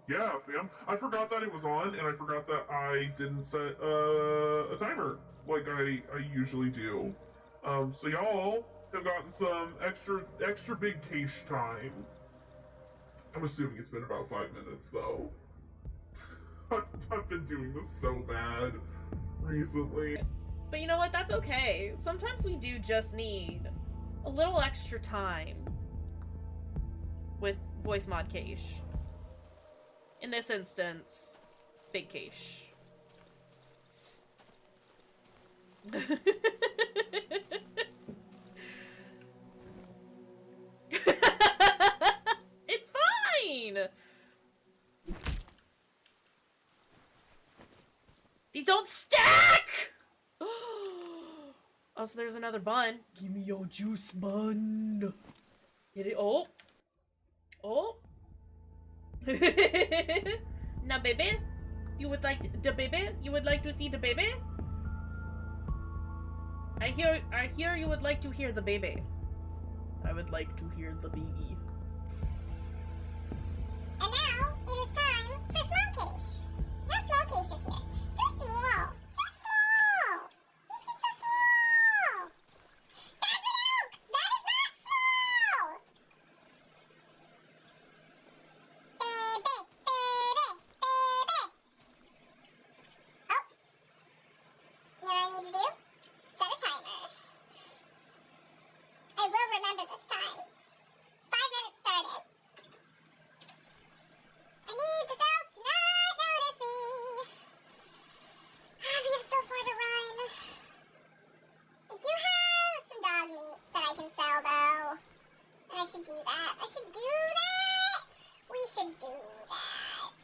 Yeah, fam. I forgot that it was on, and I forgot that I didn't set a timer like I usually do. So y'all have gotten some extra big Kaysh time. I'm assuming it's been about 5 minutes, though. I've been doing this so bad recently. But you know what? That's okay. Sometimes we do just need a little extra time with voice mod Kaysh. In this instance, Big Kaysh. It's fine! These don't stack! Oh, so there's another bun. Give me your juice bun. Get it? Oh. Oh. Now, baby, you would like the baby? You would like to see the baby? I hear you would like to hear the baby. I would like to hear the baby. And now, it is time for Small Kaysh. Now Small Kaysh is here. So small. So small. He's just so small. That's an elk! That is not small! Baby, baby, baby. Oh. You know what I need to do? Set a timer. I will remember this time. 5 minutes started. I need the dog to not notice me. We have so far to run. I do have some dog meat that I can sell, though. And I should do that. I should do that. We should do that.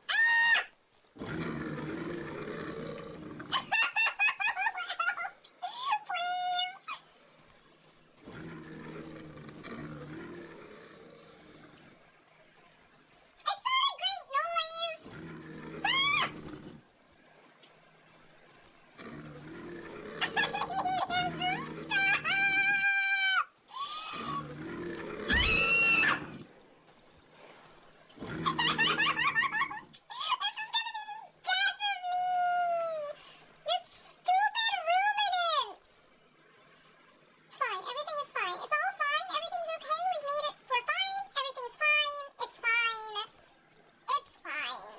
Ah! Please. It's not a great noise! Ah! I need him to stop! Ah! This is gonna make me death of me! This stupid ruminant! It's fine. Everything is fine. It's all fine. Everything's okay. We've made it. We're fine. Everything's fine. It's fine. It's fine.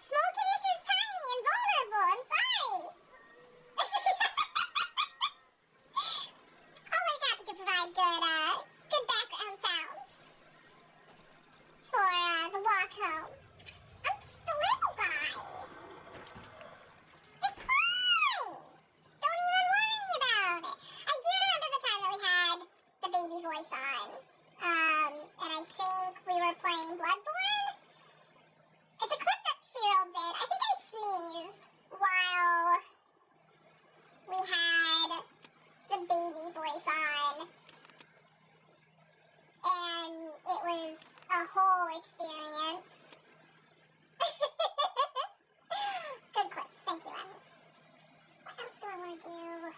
Small Kaysh is tiny and vulnerable. I'm sorry. Always happy to provide good background sounds for the walk home. I'm just a little guy. It's fine. Don't even worry about it. I do remember the time that we had the baby voice on. And I think we were playing Bloodborne. It's a clip that Cyril did. I think I sneezed while we had the baby voice on. And it was a whole experience. Good clips. Thank you, Emmy. What else do I want to do?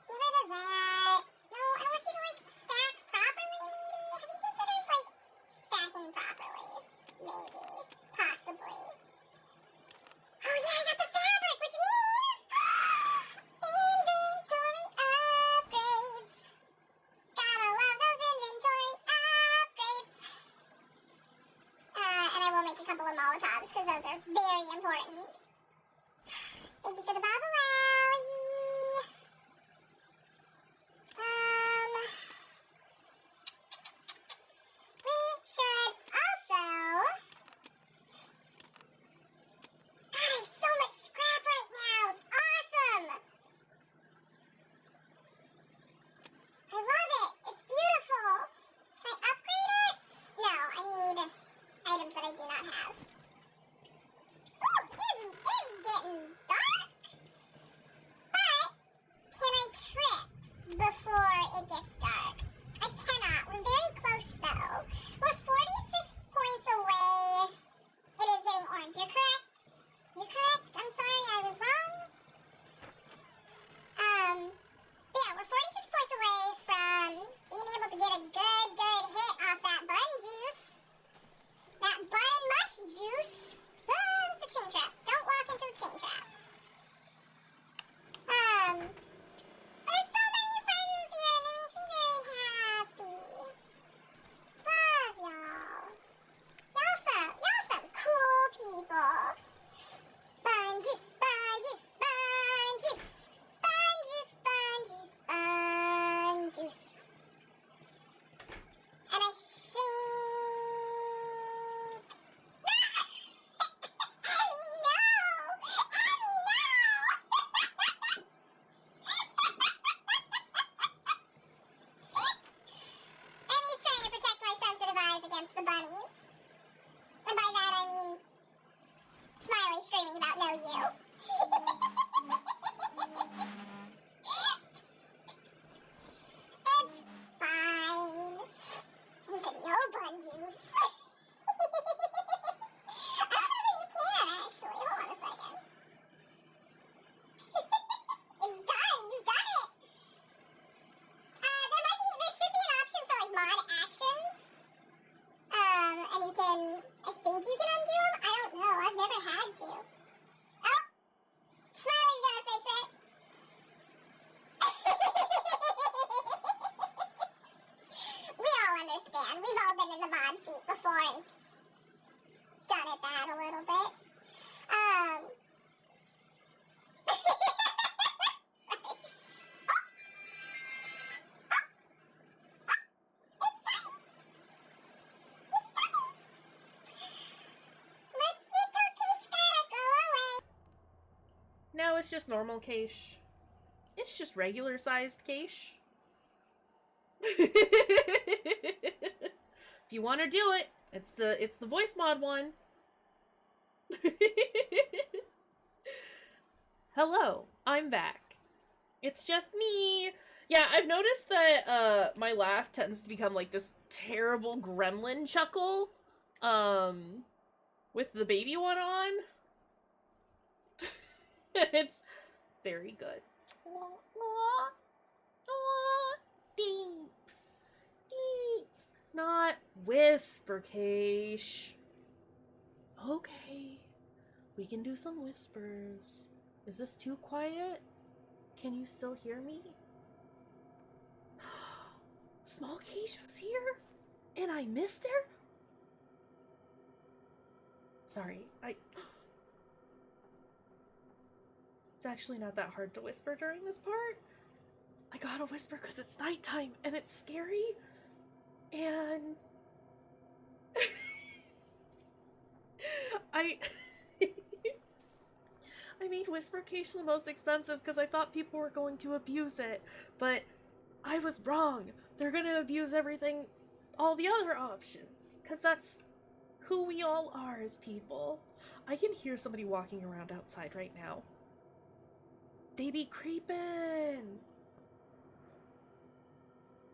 Get rid of that. No, I want you to, like, stack properly, maybe? Have you considered, like, stacking properly? Maybe. Possibly. Oh, yeah, I got the fabric, which means inventory upgrades. Gotta love those inventory upgrades. And I will make a couple of Molotovs, because those are very important. Thank you for the bubble, Allie. We should also... God, I have so much scrap right now. It's awesome. I love it. It's beautiful. Can I upgrade it? No, I need items that I do not have. Ooh, it's getting dark. it's just normal Kaysh. It's just regular sized Kaysh. If you want to do it, it's the voice mod one. Hello, I'm back. It's just me. Yeah, I've noticed that my laugh tends to become like this terrible gremlin chuckle with the baby one on. It's very good. Thanks. Thanks. Not whisper, Kaysh. Okay. We can do some whispers. Is this too quiet? Can you still hear me? Small Kaysh was here? And I missed her? Sorry, It's actually not that hard to whisper during this part. I gotta whisper because it's nighttime and it's scary. And I made Whisper Kaysh the most expensive because I thought people were going to abuse it, but I was wrong. They're gonna abuse everything, all the other options, because that's who we all are as people. I can hear somebody walking around outside right now. They be creeping.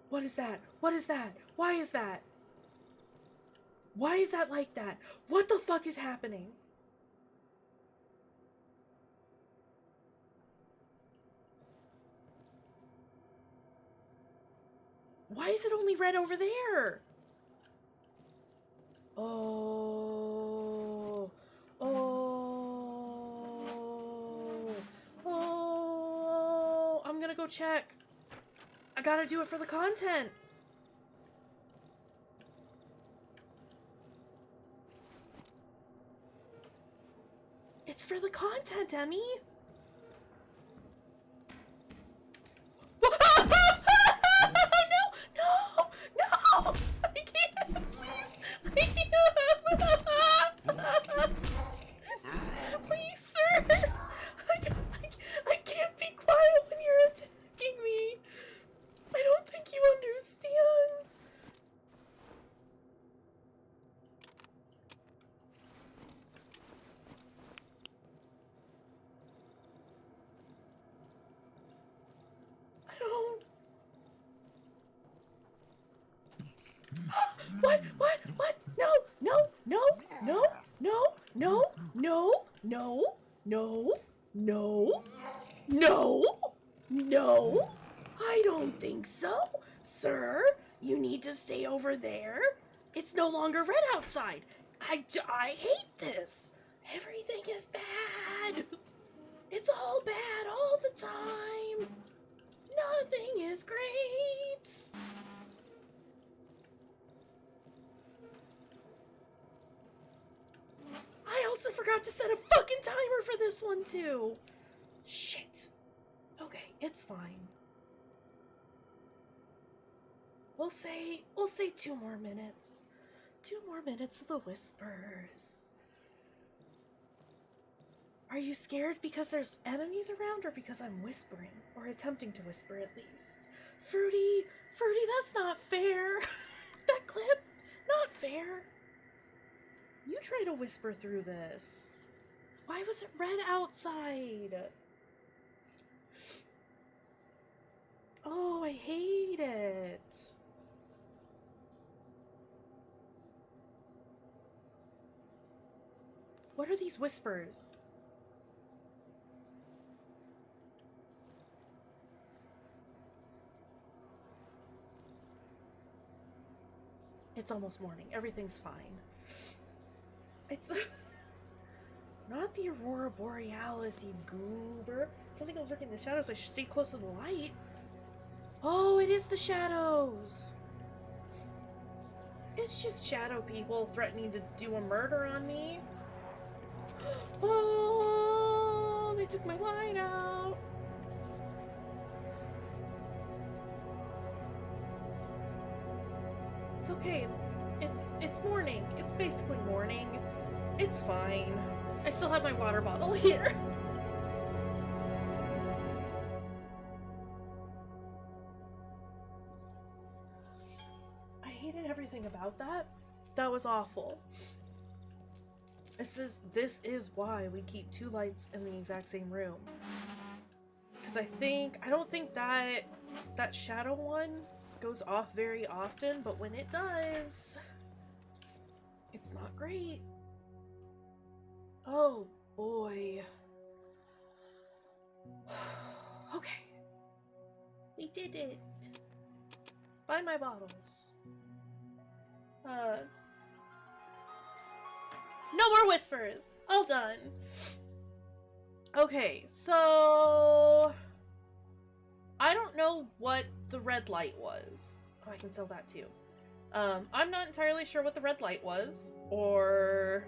What is that? What is that? Why is that? Why is that like that? What the fuck is happening? Why is it only red over there? Oh. Oh. Oh. I'm gonna go check. I gotta do it for the content. It's for the content, Emmy. No! I can't, please. Please, sir. I can't be quiet when you're attacking me. I don't think you understand. I don't. What? No. I don't think so. Sir, you need to stay over there. It's no longer red outside. I hate this. Everything is bad. It's all bad all the time. Nothing is great. I also forgot to set a fucking timer for this one too. Shit. Okay, it's fine. We'll say 2 more minutes. 2 more minutes of the whispers. Are you scared because there's enemies around or because I'm whispering? Or attempting to whisper at least? Fruity, that's not fair. That clip, not fair. You try to whisper through this. Why was it red outside? Oh, I hate it. What are these whispers? It's almost morning. Everything's fine. It's not the Aurora Borealis, you goober. Something else lurking in the shadows. I should stay close to the light. Oh, it is the shadows. It's just shadow people threatening to do a murder on me. Oh, they took my light out. It's okay. It's morning. It's basically morning. It's fine. I still have my water bottle here. about that. That was awful. This is why we keep 2 lights in the exact same room. Because I don't think that shadow one goes off very often, but when it does, it's not great. Oh boy. Okay. We did it. Find my bottles. No more whispers. All done. Okay, so I don't know what the red light was. Oh, I can sell that too. I'm not entirely sure what the red light was, or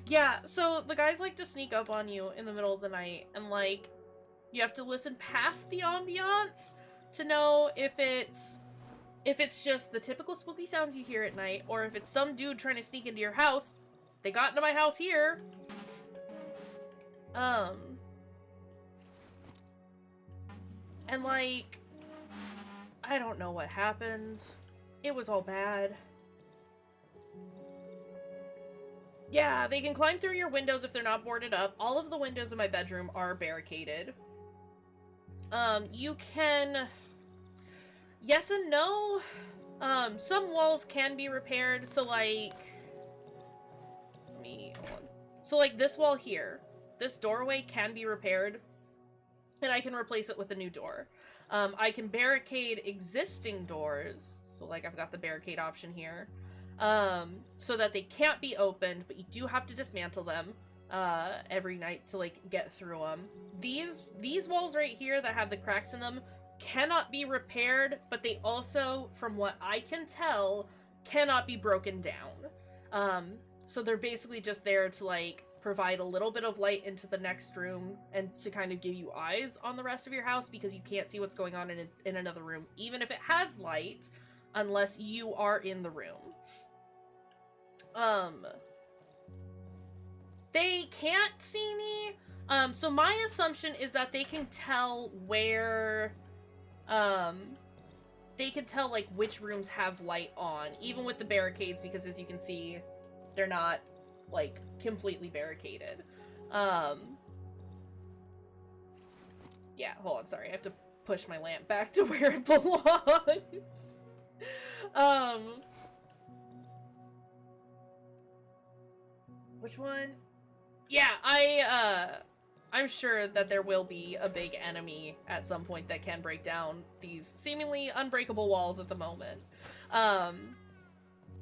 yeah, so the guys like to sneak up on you in the middle of the night, and like you have to listen past the ambiance to know if it's just the typical spooky sounds you hear at night, or if it's some dude trying to sneak into your house. They got into my house here. And like, I don't know what happened. It was all bad. Yeah, they can climb through your windows if they're not boarded up. All of the windows in my bedroom are barricaded. You can... Yes and no. Some walls can be repaired, so like... hold on. So like this wall here, this doorway can be repaired, and I can replace it with a new door. I can barricade existing doors, so like I've got the barricade option here, so that they can't be opened, but you do have to dismantle them every night to like get through them. These walls right here that have the cracks in them cannot be repaired, but they also, from what I can tell, cannot be broken down. So they're basically just there to like provide a little bit of light into the next room and to kind of give you eyes on the rest of your house, because you can't see what's going on in another room, even if it has light, unless you are in the room. They can't see me, so my assumption is that they can tell where, they can tell like which rooms have light on, even with the barricades, because as you can see, they're not like completely barricaded. Yeah, hold on, sorry, I have to push my lamp back to where it belongs. Which one? Yeah, I'm sure that there will be a big enemy at some point that can break down these seemingly unbreakable walls at the moment.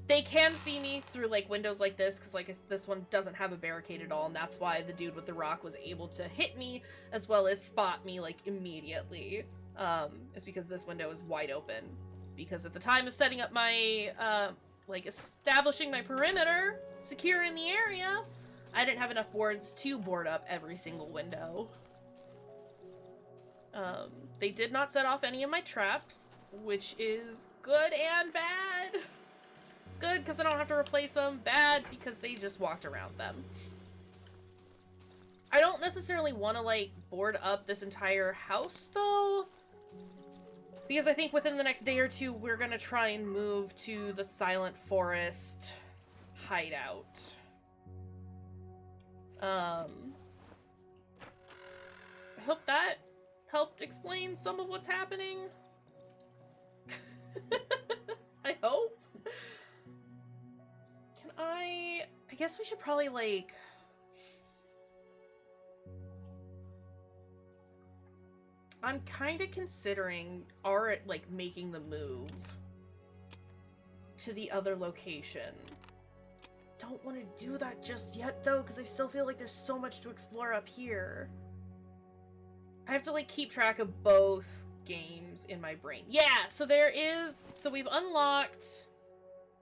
They can see me through like windows like this, because like this one doesn't have a barricade at all, and that's why the dude with the rock was able to hit me as well as spot me like immediately. It's because this window is wide open. Because at the time of setting up my like establishing my perimeter, secure in the area, I didn't have enough boards to board up every single window. They did not set off any of my traps, which is good and bad. It's good because I don't have to replace them. Bad because they just walked around them. I don't necessarily want to, like, board up this entire house, though. Because I think within the next day or two, we're going to try and move to the Silent Forest hideout. I hope that helped explain some of what's happening. I hope. I guess we should probably, like... I'm kind of considering making the move to the other location. Don't want to do that just yet, though, because I still feel like there's so much to explore up here. I have to, like, keep track of both games in my brain. Yeah, so we've unlocked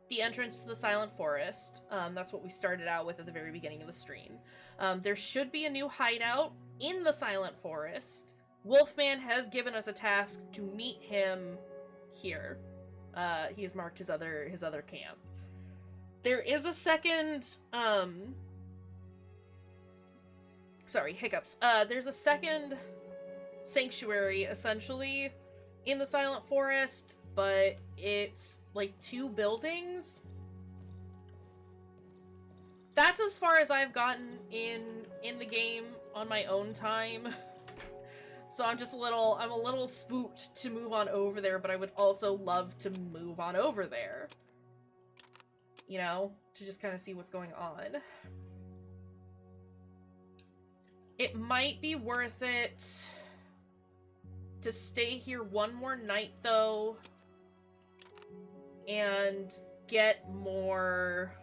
the entrance to the Silent Forest. That's what we started out with at the very beginning of the stream. There should be a new hideout in the Silent Forest. Wolfman has given us a task to meet him here. He has marked his other camp. There is a second, sorry, hiccups. There's a second sanctuary, essentially, in the Silent Forest, but it's like 2 buildings. That's as far as I've gotten in the game on my own time. So I'm a little spooked to move on over there, but I would also love to move on over there. You know, to just kind of see what's going on. It might be worth it to stay here one more night, though, and get more...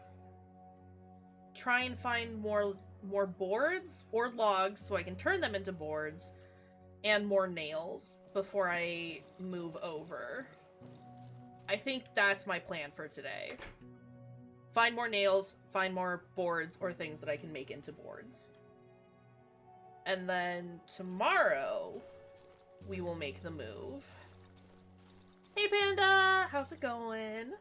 Try and find more boards or logs so I can turn them into boards, and more nails before I move over. I think that's my plan for today. Find more nails, find more boards or things that I can make into boards. And then tomorrow, we will make the move. Hey Panda! How's it going?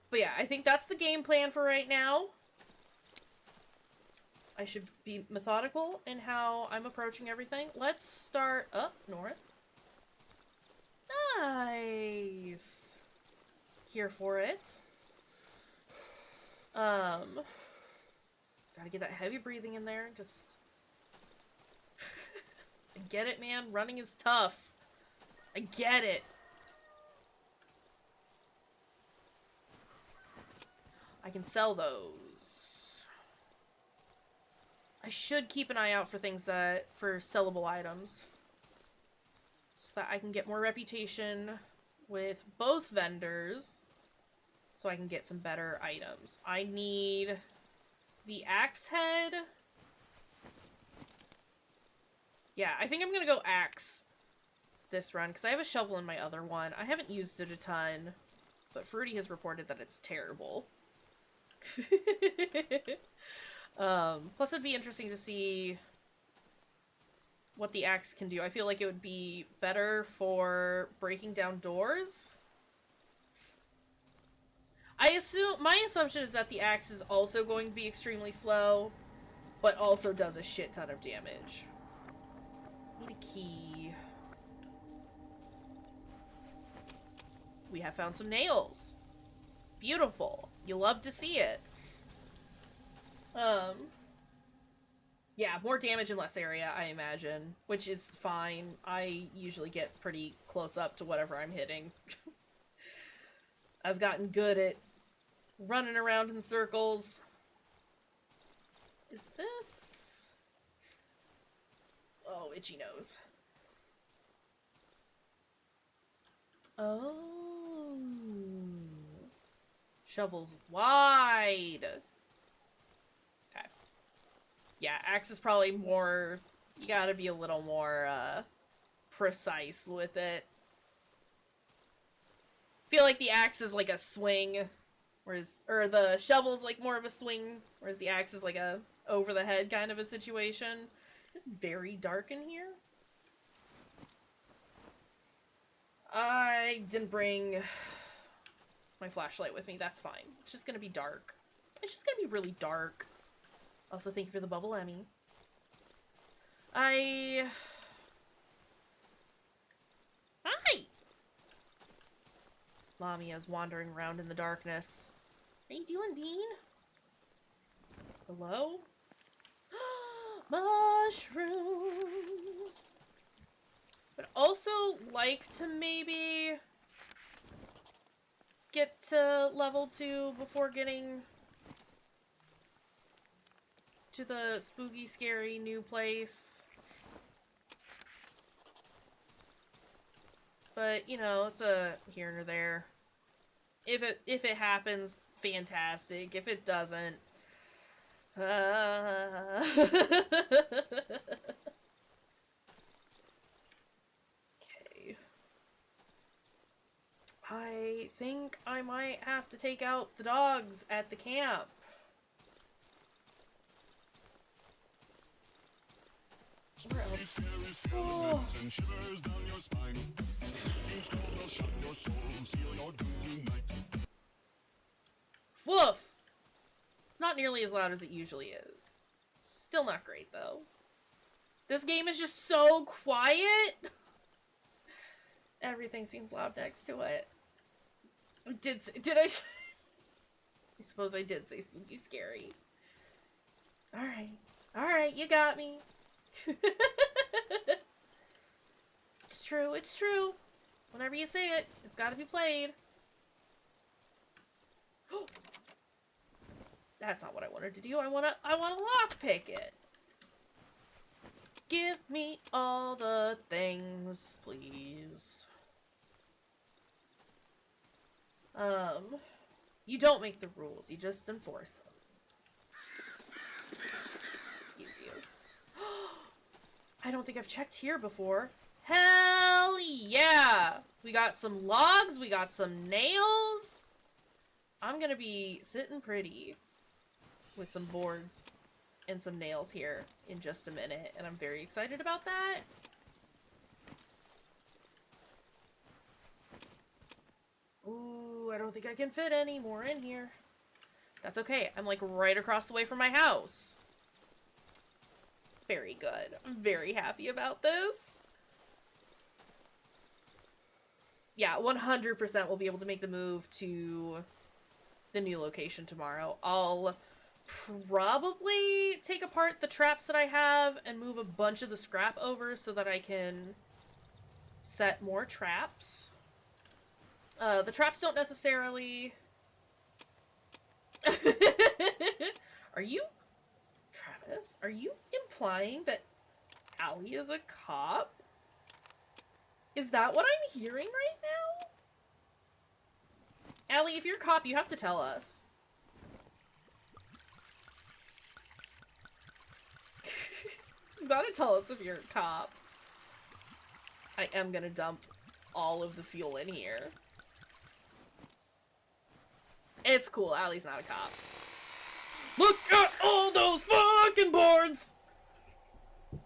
But yeah, I think that's the game plan for right now. I should be methodical in how I'm approaching everything. Let's start up north. Nice. Here for it. Gotta get that heavy breathing in there. Just... I get it, man. Running is tough. I get it. I can sell those. I should keep an eye out for things for sellable items. So that I can get more reputation with both vendors. So I can get some better items. I need the axe head. Yeah, I think I'm gonna go axe this run, because I have a shovel in my other one. I haven't used it a ton, but Fruity has reported that it's terrible. Plus it'd be interesting to see what the axe can do. I feel like it would be better for breaking down doors. My assumption is that the axe is also going to be extremely slow, but also does a shit ton of damage. Need a key. We have found some nails. Beautiful. You love to see it. Yeah, more damage in less area, I imagine, which is fine. I usually get pretty close up to whatever I'm hitting. I've gotten good at running around in circles. Is this... Oh, itchy nose. Oh. Shovels wide. Okay. Yeah, axe is probably more... You gotta be a little more, precise with it. Feel like the axe is like a swing, or the shovel's like more of a swing, whereas the axe is like a over the head kind of a situation. It's very dark in here. I didn't bring my flashlight with me. That's fine. It's just gonna be dark. It's just gonna be really dark. Also, thank you for the bubble, Emmy. Hi! Lamia's wandering around in the darkness. How you doing, Bean? Hello? Mushrooms! Would also like to maybe get to level 2 before getting to the spooky, scary new place. But, you know, it's a here or there. If it happens, fantastic. If it doesn't, Okay. I think I might have to take out the dogs at the camp. Where else? Oh. Woof! Not nearly as loud as it usually is. Still not great, though. This game is just so quiet. Everything seems loud next to it. Did I? I suppose I did say spooky scary. Alright, you got me. It's true. Whenever you say it, it's gotta be played. That's not what I wanted to do. I wanna lockpick it. Give me all the things, please. You don't make the rules, you just enforce them. Excuse you. I don't think I've checked here before. Hell yeah! We got some logs, we got some nails. I'm gonna be sitting pretty with some boards and some nails here in just a minute, and I'm very excited about that. Ooh, I don't think I can fit any more in here. That's okay. I'm like right across the way from my house. Very good. I'm very happy about this. Yeah, 100% we'll be able to make the move to the new location tomorrow. I'll probably take apart the traps that I have and move a bunch of the scrap over so that I can set more traps. The traps don't necessarily... Are you... Travis, are you implying that Allie is a cop? Is that what I'm hearing right now? Allie, if you're a cop, you have to tell us. You gotta tell us if you're a cop. I am gonna dump all of the fuel in here. It's cool, Allie's not a cop. Look at all those fucking boards!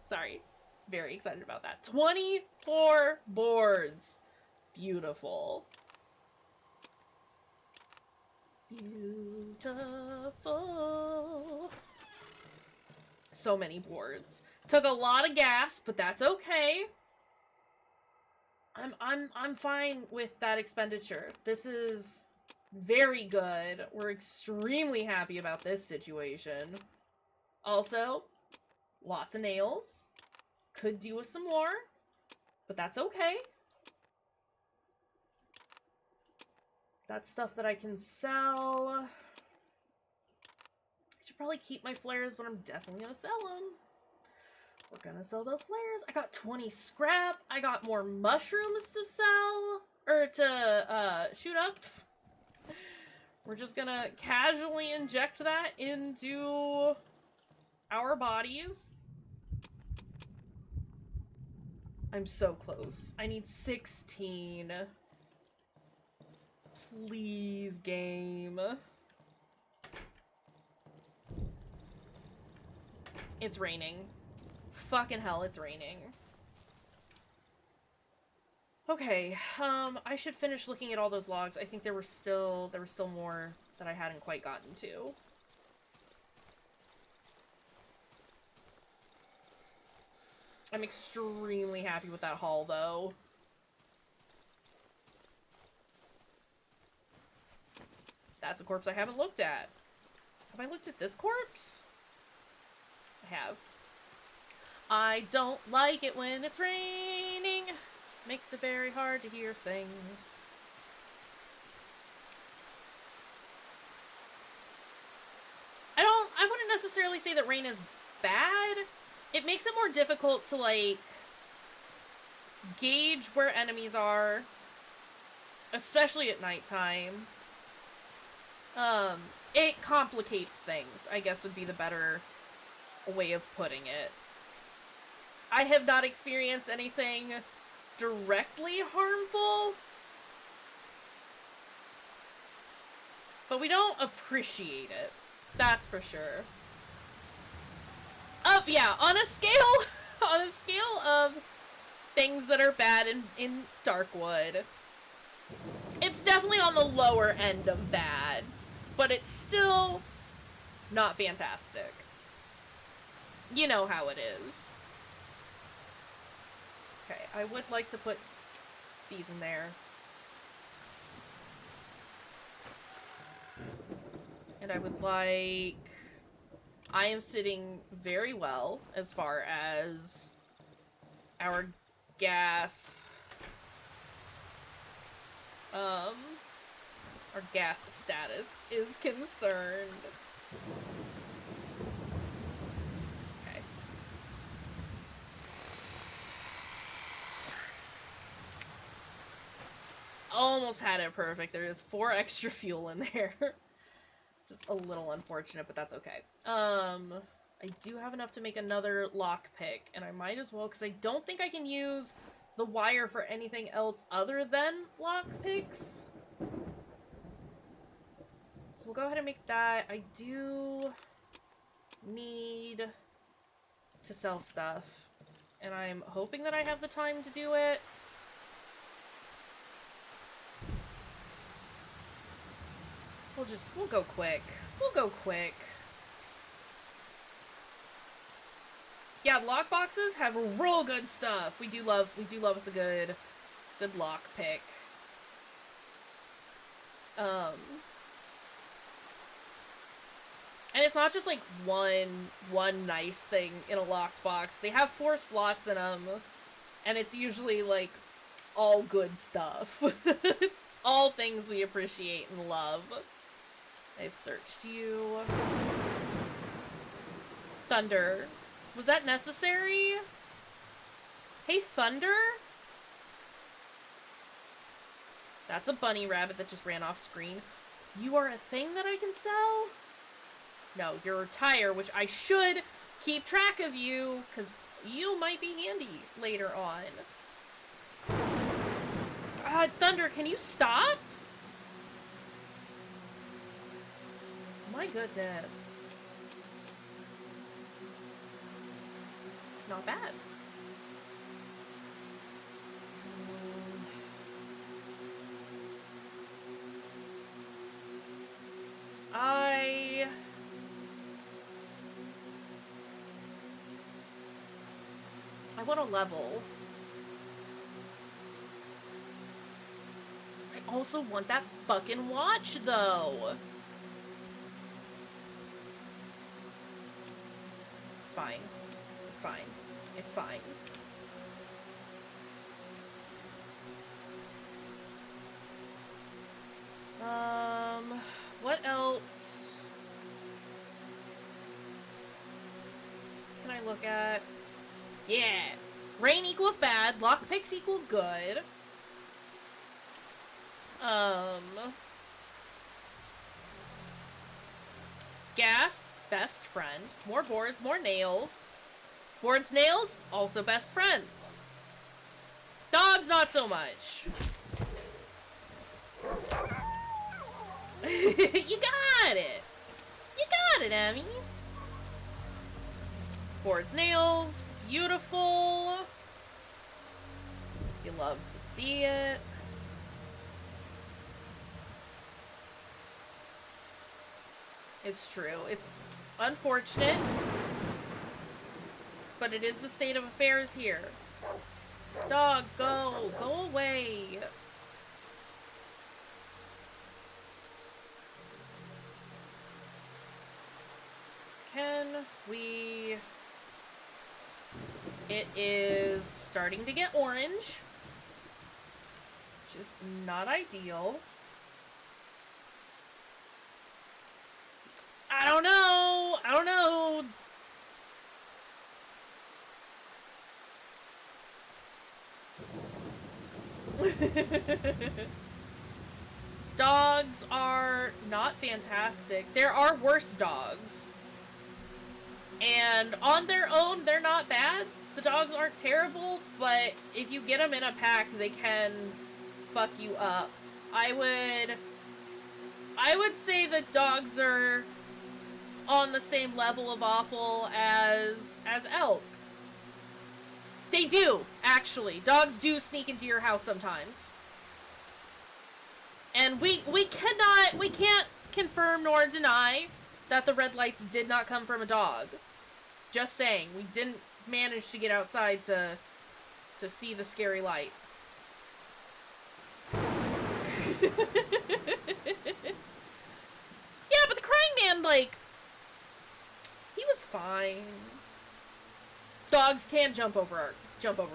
Sorry. Very excited about that. 24 boards. Beautiful. Beautiful. So many boards. Took a lot of gas, but that's okay. I'm fine with that expenditure. This is very good. We're extremely happy about this situation. Also, lots of nails. Could do with some more, but that's okay. That's stuff that I can sell. I should probably keep my flares, but I'm definitely gonna sell them. We're gonna sell those flares. I got 20 scrap. I got more mushrooms to sell, or to shoot up. We're just gonna casually inject that into our bodies. I'm so close. I need 16. Please, game. It's raining. Fucking hell, it's raining. Okay, I should finish looking at all those logs. I think there were still more that I hadn't quite gotten to. I'm extremely happy with that haul, though. That's a corpse I haven't looked at. Have I looked at this corpse? I have. I don't like it when it's raining. Makes it very hard to hear things. I wouldn't necessarily say that rain is bad. It makes it more difficult to, like, gauge where enemies are, especially at nighttime. It complicates things, I guess would be the better way of putting it. I have not experienced anything directly harmful, but we don't appreciate it. That's for sure. Yeah, on a scale of things that are bad in Darkwood, it's definitely on the lower end of bad, but it's still not fantastic. You know how it is. Okay, I would like to put these in there. And I would like... I am sitting very well as far as our gas... our gas status is concerned. Okay. Almost had it perfect. There is 4 extra fuel in there. Just a little unfortunate, but that's okay. I do have enough to make another lockpick, and I might as well, because I don't think I can use the wire for anything else other than lockpicks. So we'll go ahead and make that. I do need to sell stuff, and I'm hoping that I have the time to do it. We'll go quick. We'll go quick. Yeah, lockboxes have real good stuff. We do love us a good lock pick. And it's not just like one nice thing in a locked box. They have 4 slots in them, and it's usually like all good stuff. It's all things we appreciate and love. I've searched you. Thunder. Was that necessary? Hey, Thunder? That's a bunny rabbit that just ran off screen. You are a thing that I can sell? No, you're a tire, which I should keep track of you, because you might be handy later on. Thunder, can you stop? My goodness. Not bad. I want a level. I also want that fucking watch, though. It's fine. It's fine. It's fine. What else can I look at? Yeah. Rain equals bad. Lockpicks equal good. Gas, best friend. More boards, more nails. Boards, nails, also best friends. Dogs, not so much. You got it. You got it, Emmy. Boards, nails, beautiful. You love to see it. It's true. It's unfortunate, but it is the state of affairs here. Dog, go. Go away. Can we... It is starting to get orange, which is not ideal. I don't know. I don't know. Dogs are not fantastic. There are worse dogs. And on their own, they're not bad. The dogs aren't terrible, but if you get them in a pack, they can fuck you up. I would say that dogs are on the same level of awful as elk. They do, actually. Dogs do sneak into your house sometimes. And we can't confirm nor deny that the red lights did not come from a dog. Just saying, we didn't manage to get outside to to see the scary lights. Yeah, but the crying man, like, he was fine. Dogs can jump over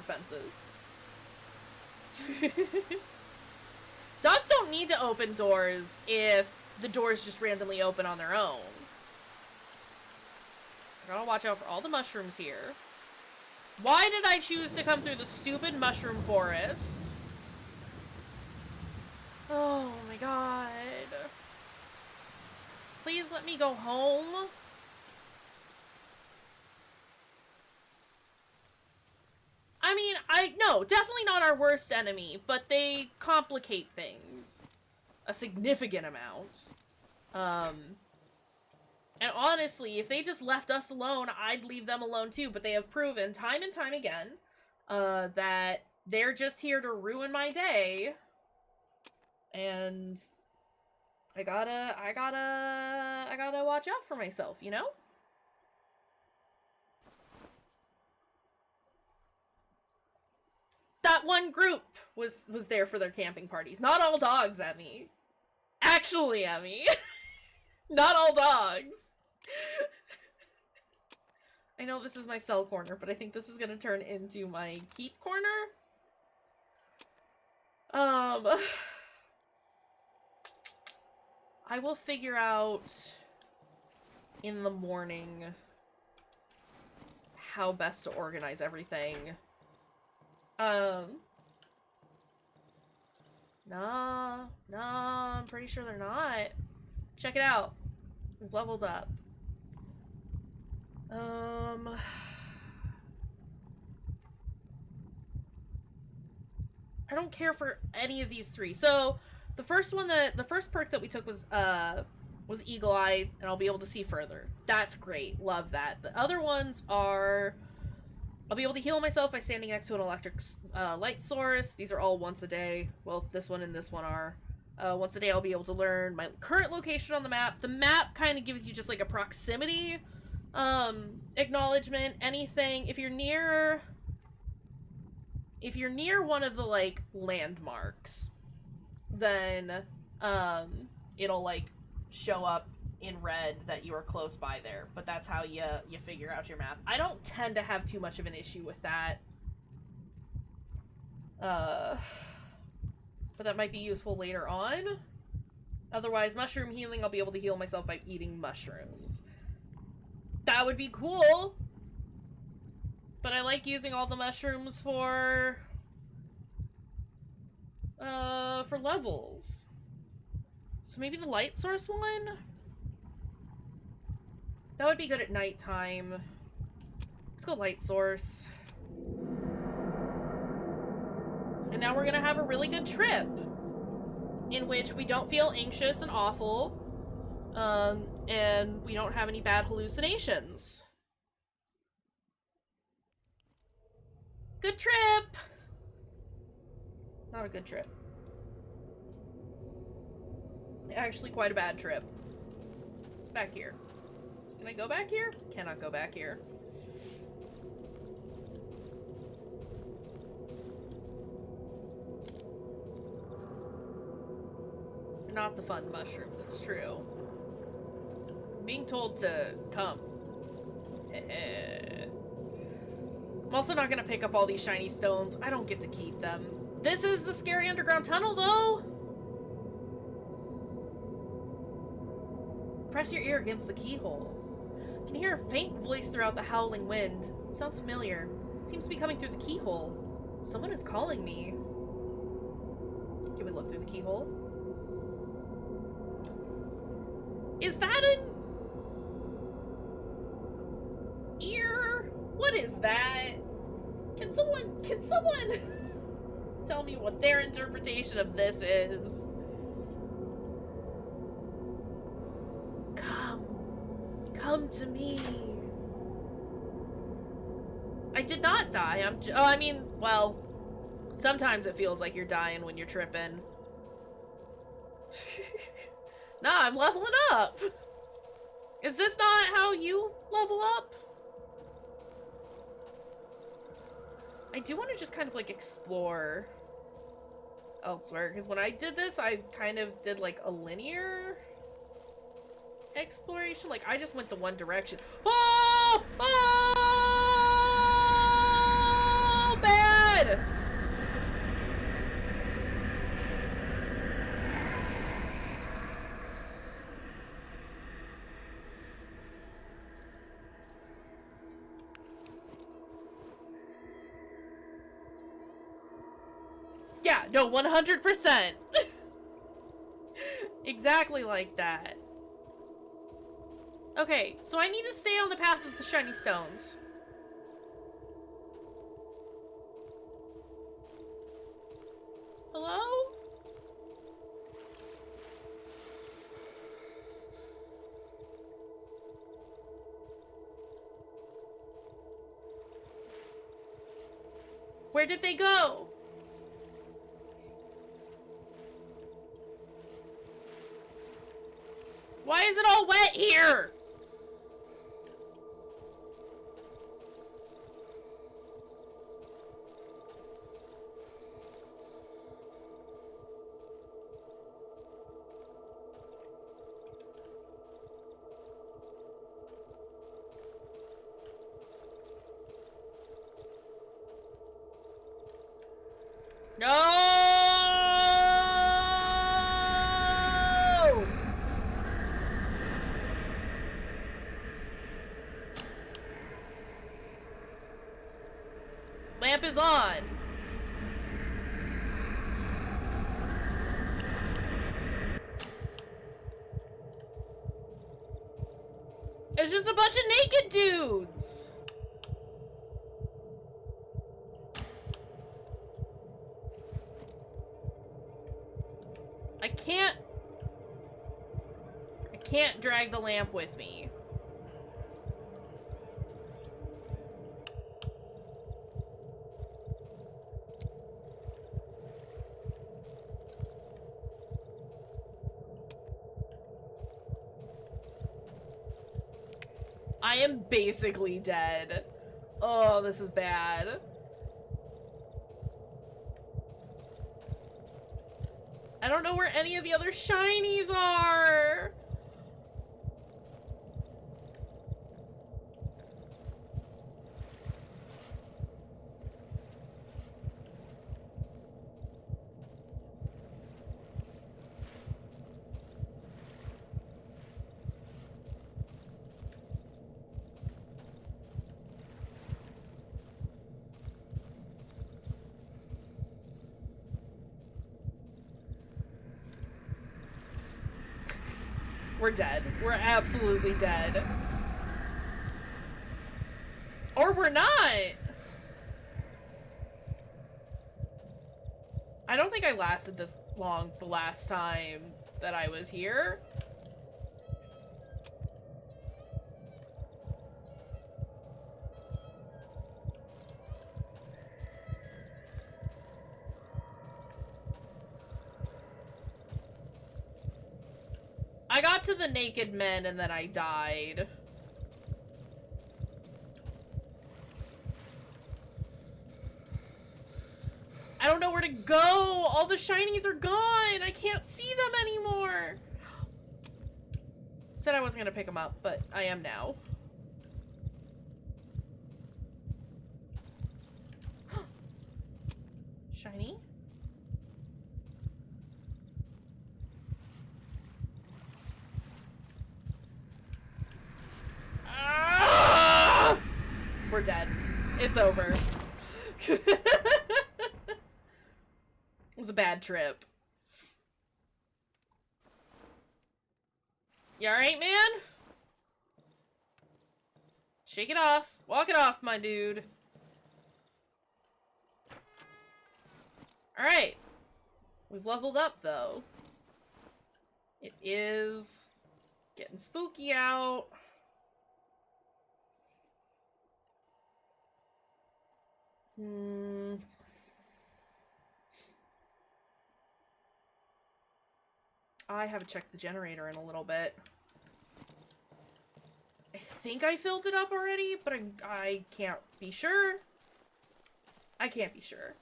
fences. Dogs don't need to open doors if the doors just randomly open on their own. I gotta watch out for all the mushrooms here. Why did I choose to come through the stupid mushroom forest? Oh my god. Please let me go home. I mean, no, definitely not our worst enemy, but they complicate things a significant amount. And honestly, if they just left us alone, I'd leave them alone too, but they have proven time and time again that they're just here to ruin my day. And I gotta watch out for myself, you know? That one group was there for their camping parties. Not all dogs, Emmy. Actually, Emmy. Not all dogs. I know this is my sell corner, but I think this is gonna turn into my keep corner. I will figure out in the morning how best to organize everything. Nah, I'm pretty sure they're not. Check it out. We've leveled up. I don't care for any of these three. So, the first perk that we took was Eagle Eye, and I'll be able to see further. That's great. Love that. The other ones are, I'll be able to heal myself by standing next to an electric light source. These are all once a day. Well, this one and this one are. Once a day I'll be able to learn my current location on the map. The map kind of gives you just like a proximity acknowledgement. Anything, if you're near one of the like landmarks, then it'll like show up in red that you are close by there. But that's how you figure out your map. I don't tend to have too much of an issue with that. But that might be useful later on. Otherwise, mushroom healing, I'll be able to heal myself by eating mushrooms. That would be cool. But I like using all the mushrooms for levels. So maybe the light source one? That would be good at nighttime. Let's go light source. And now we're gonna have a really good trip in which we don't feel anxious and awful, and we don't have any bad hallucinations. Good trip! Not a good trip. Actually, quite a bad trip. It's back here. Can I go back here? Cannot go back here. Not the fun mushrooms, it's true. I'm being told to come. I'm also not gonna pick up all these shiny stones. I don't get to keep them. This is the scary underground tunnel, though! Press your ear against the keyhole. I can hear a faint voice throughout the howling wind. It sounds familiar. It seems to be coming through the keyhole. Someone is calling me. Can we look through the keyhole? Is that an ear? What is that? Can someone tell me what their interpretation of this is? Come to me. I did not die. I mean, well, sometimes it feels like you're dying when you're tripping. Nah, I'm leveling up. Is this not how you level up? I do want to just kind of, like, explore elsewhere, because when I did this, I kind of did, like, a linear exploration. Like, I just went the one direction. Oh! Oh! Bad! Yeah, no, 100%. Exactly like that. Okay, so I need to stay on the path of the shiny stones. Hello? Where did they go? Why is it all wet here? No! Lamp is on. It's just a bunch of naked dudes. I can't drag the lamp with me. I am basically dead. Oh, this is bad. I don't know where any of the other shinies are. We're dead. We're absolutely dead. Or we're not! I don't think I lasted this long the last time that I was here. I got to the naked men and then I died. I don't know where to go! All the shinies are gone! I can't see them anymore! Said I wasn't gonna pick them up, but I am now. Shiny? Ah! We're dead. It's over. It was a bad trip. You alright, man? Shake it off. Walk it off, my dude. Alright. We've leveled up, though. It is getting spooky out. I haven't checked the generator in a little bit. I think I filled it up already, but I can't be sure. I can't be sure.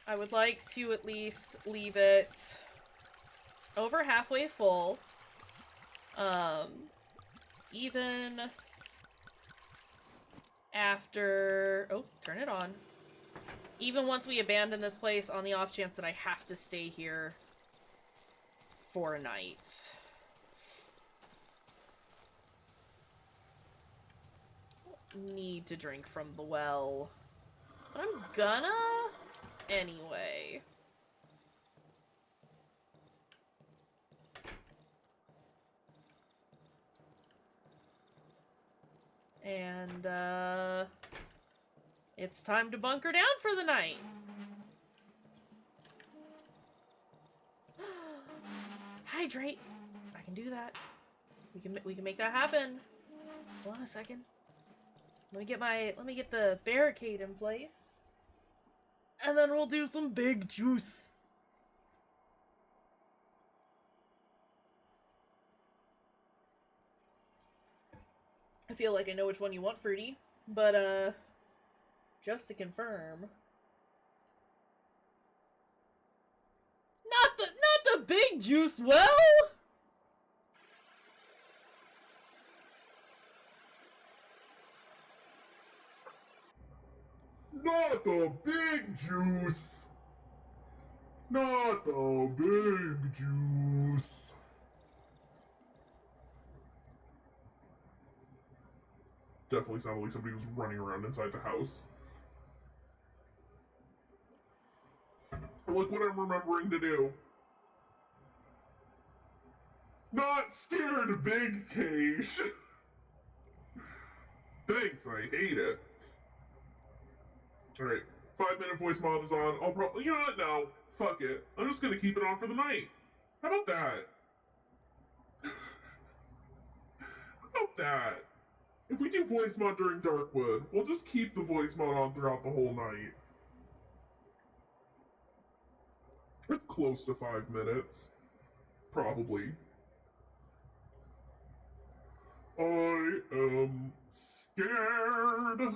I would like to at least leave it over halfway full. Even after... Oh, turn it on. Even once we abandon this place on the off chance that I have to stay here for a night. Need to drink from the well. But I'm gonna... anyway. And, it's time to bunker down for the night. Hydrate. I can do that. We can make that happen. Hold on a second. Let me get the barricade in place. And then we'll do some big juice. I feel like I know which one you want, Fruity. But, just to confirm. Not the big juice well? Not the big juice! Not the big juice! Definitely sounded like somebody was running around inside the house. Look what I'm remembering to do. Not scared of big Kaysh! Thanks, I hate it. Alright, 5-minute voice mod is on. I'll probably... You know what? No. Fuck it. I'm just gonna keep it on for the night. How about that? How about that? If we do voice mod during Darkwood, we'll just keep the voice mod on throughout the whole night. It's close to 5 minutes. Probably. I am scared.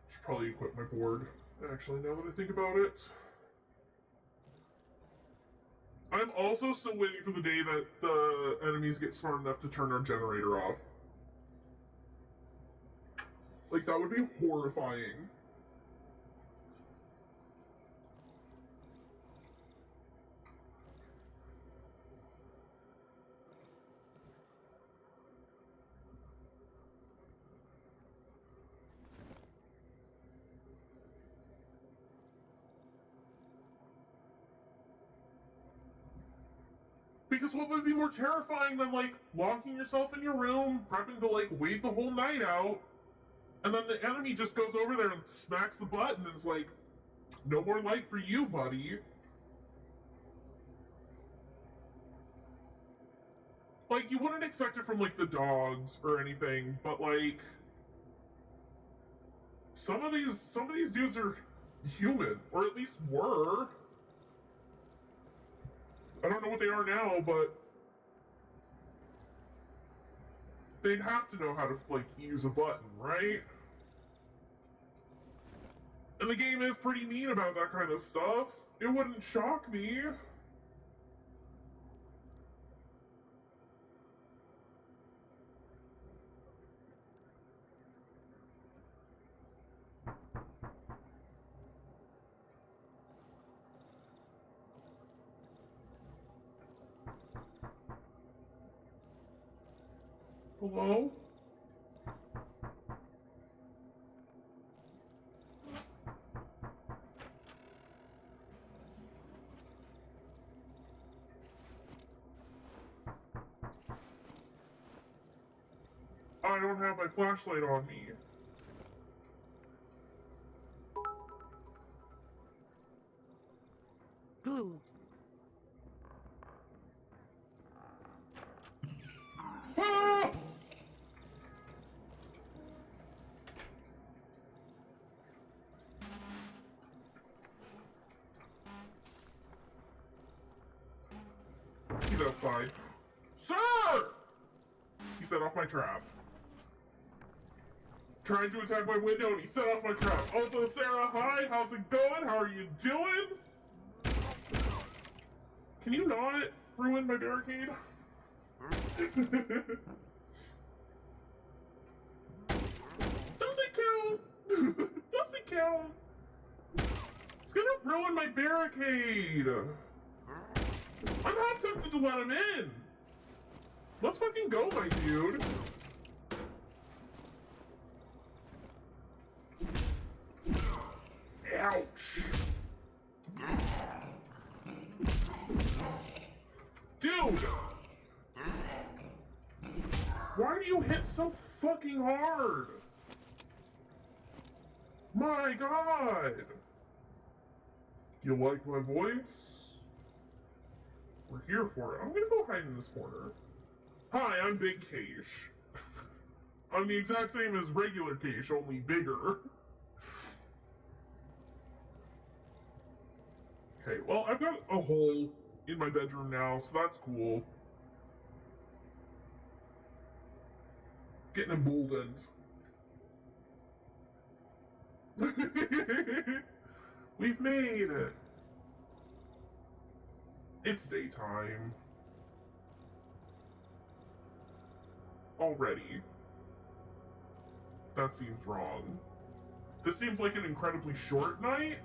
Should probably equip my board, actually, now that I think about it. I'm also still waiting for the day that the enemies get smart enough to turn our generator off. Like, that would be horrifying. Because what would be more terrifying than, like, locking yourself in your room, prepping to, like, wait the whole night out, and then the enemy just goes over there and smacks the button and is like, no more light for you, buddy. Like, you wouldn't expect it from, like, the dogs or anything, but, like, some of these dudes are human, or at least were. I don't know what they are now, but they'd have to know how to, like, use a button, right? And the game is pretty mean about that kind of stuff. It wouldn't shock me. Hello? I don't have my flashlight on me. Ooh. Ah! outside. Sir! He set off my trap. Trying to attack my window and he set off my trap. Also, Sarah, hi, how's it going? How are you doing? Can you not ruin my barricade? Doesn't count. Doesn't count. It's gonna ruin my barricade. I'm half tempted to let him in. Let's fucking go, my dude. Ouch. Dude! Why do you hit so fucking hard? My god! You like my voice? We're here for it. I'm gonna go hide in this corner. Hi, I'm Big Kaysh. I'm the exact same as regular Kaysh, only bigger. Okay, well, I've got a hole in my bedroom now, so that's cool. Getting emboldened. We've made it. It's daytime. Already. That seems wrong. This seems like an incredibly short night.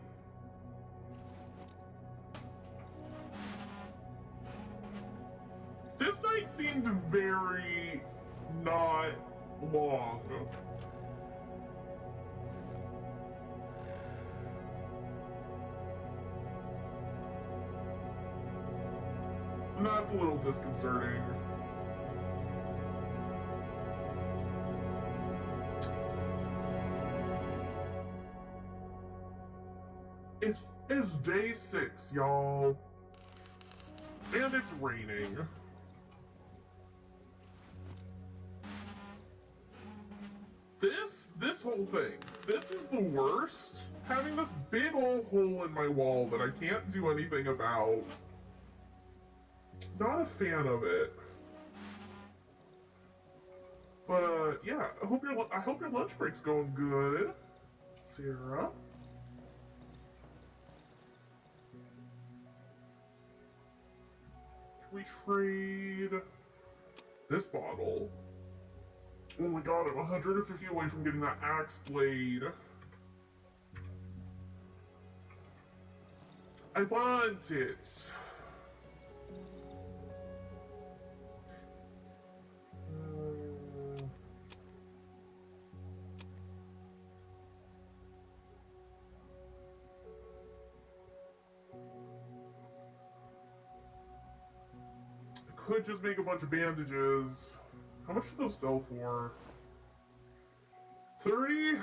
This night seemed very not long. And that's a little disconcerting. It's day 6, y'all. And it's raining. This whole thing, this is the worst. Having this big old hole in my wall that I can't do anything about. Not a fan of it. But yeah, I hope your lunch break's going good, Sarah. Can we trade this bottle? Oh my god, I'm 150 away from getting that axe blade. I want it. I could just make a bunch of bandages. How much do those sell for? 30?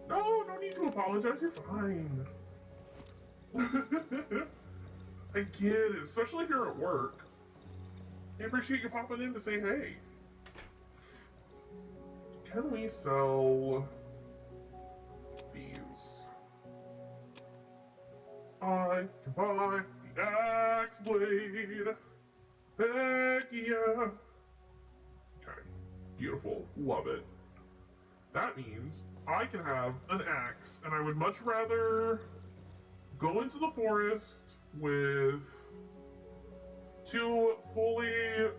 No need to apologize, you're fine. I get it, especially if you're at work. I appreciate you popping in to say hey. Can we sell these? I can buy the axe blade. Heck yeah. Okay, beautiful, love it. That means I can have an axe, and I would much rather go into the forest with 2 fully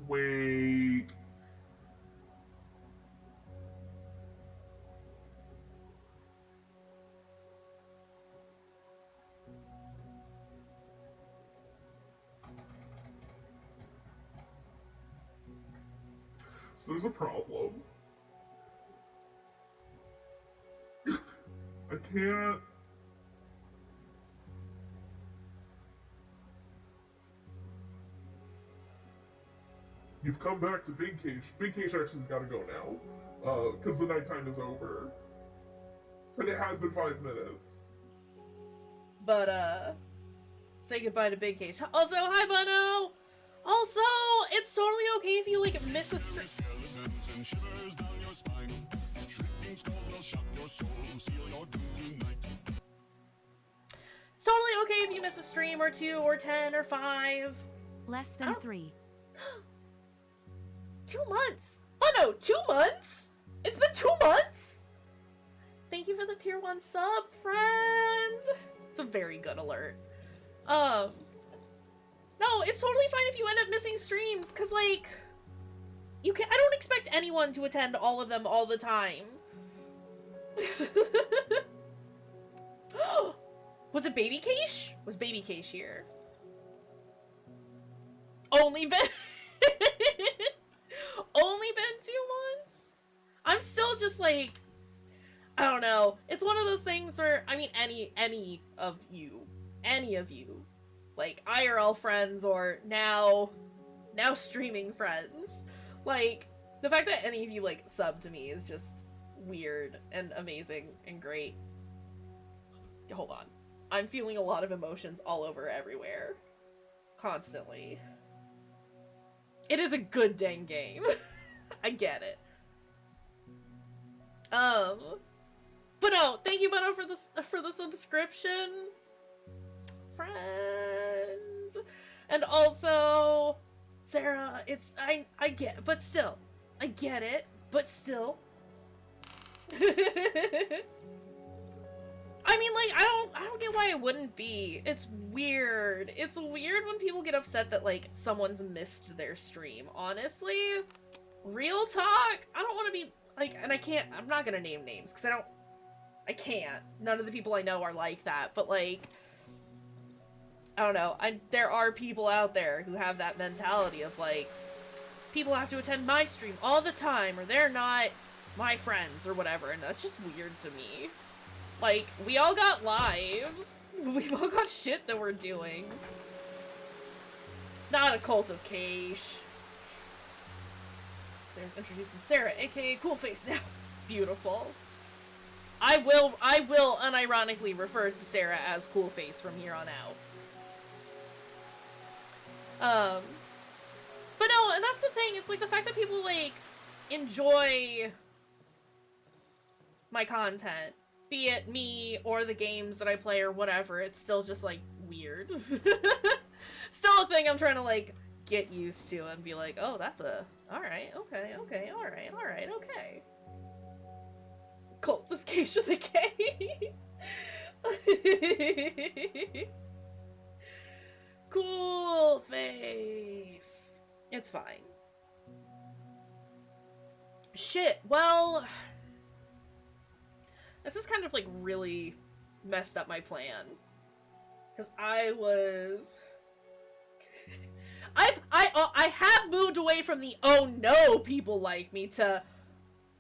wait. So there's a problem. I can't. You've come back to Big Kaysh. Big Kaysh actually gotta go now. Because the nighttime is over. And it has been 5 minutes. But, say goodbye to Big Kaysh. Also, hi, Bono! Also, it's totally okay if you, like, miss a stream. It's totally okay if you miss a stream or 2 or 10 or 5. Less than 3. 2 months. Oh no, 2 months? It's been 2 months? Thank you for the tier 1 sub, friend. It's a very good alert. No, it's totally fine if you end up missing streams, cause like, I don't expect anyone to attend all of them all the time. Was it Baby Kaysh? Was Baby Kaysh here? Only been only been 2 months? I'm still just like, I don't know. It's one of those things where, I mean, any of you, like IRL friends or now streaming friends, like the fact that any of you like sub to me is just weird and amazing and great. Hold on. I'm feeling a lot of emotions all over everywhere. Constantly. It is a good dang game. I get it. But no, thank you, Bono, for the subscription. Friends. And also, Sarah, I get, but still. I get it, but still. I mean, like, I don't get why it wouldn't be. It's weird. It's weird when people get upset that, like, someone's missed their stream. Honestly, real talk, I don't want to be, like, and I'm not gonna name names, because I can't. None of the people I know are like that, but, like, I don't know. There are people out there who have that mentality of, like, people have to attend my stream all the time, or they're not my friends, or whatever, and that's just weird to me. Like, we all got lives. We've all got shit that we're doing. Not a cult of Kaysh. Sarah's introducing Sarah, aka Coolface now. Beautiful. I will unironically refer to Sarah as Coolface from here on out. But no, and that's the thing, it's like the fact that people, like, enjoy my content, be it me or the games that I play or whatever, it's still just, like, weird. Still a thing I'm trying to, like, get used to and be like, oh, that's alright, okay, alright, okay. Cults of Kayshurrr the K. Cool face. It's fine. Shit, well, this is kind of like really messed up my plan. Because I was... I have moved away from the oh no people like me to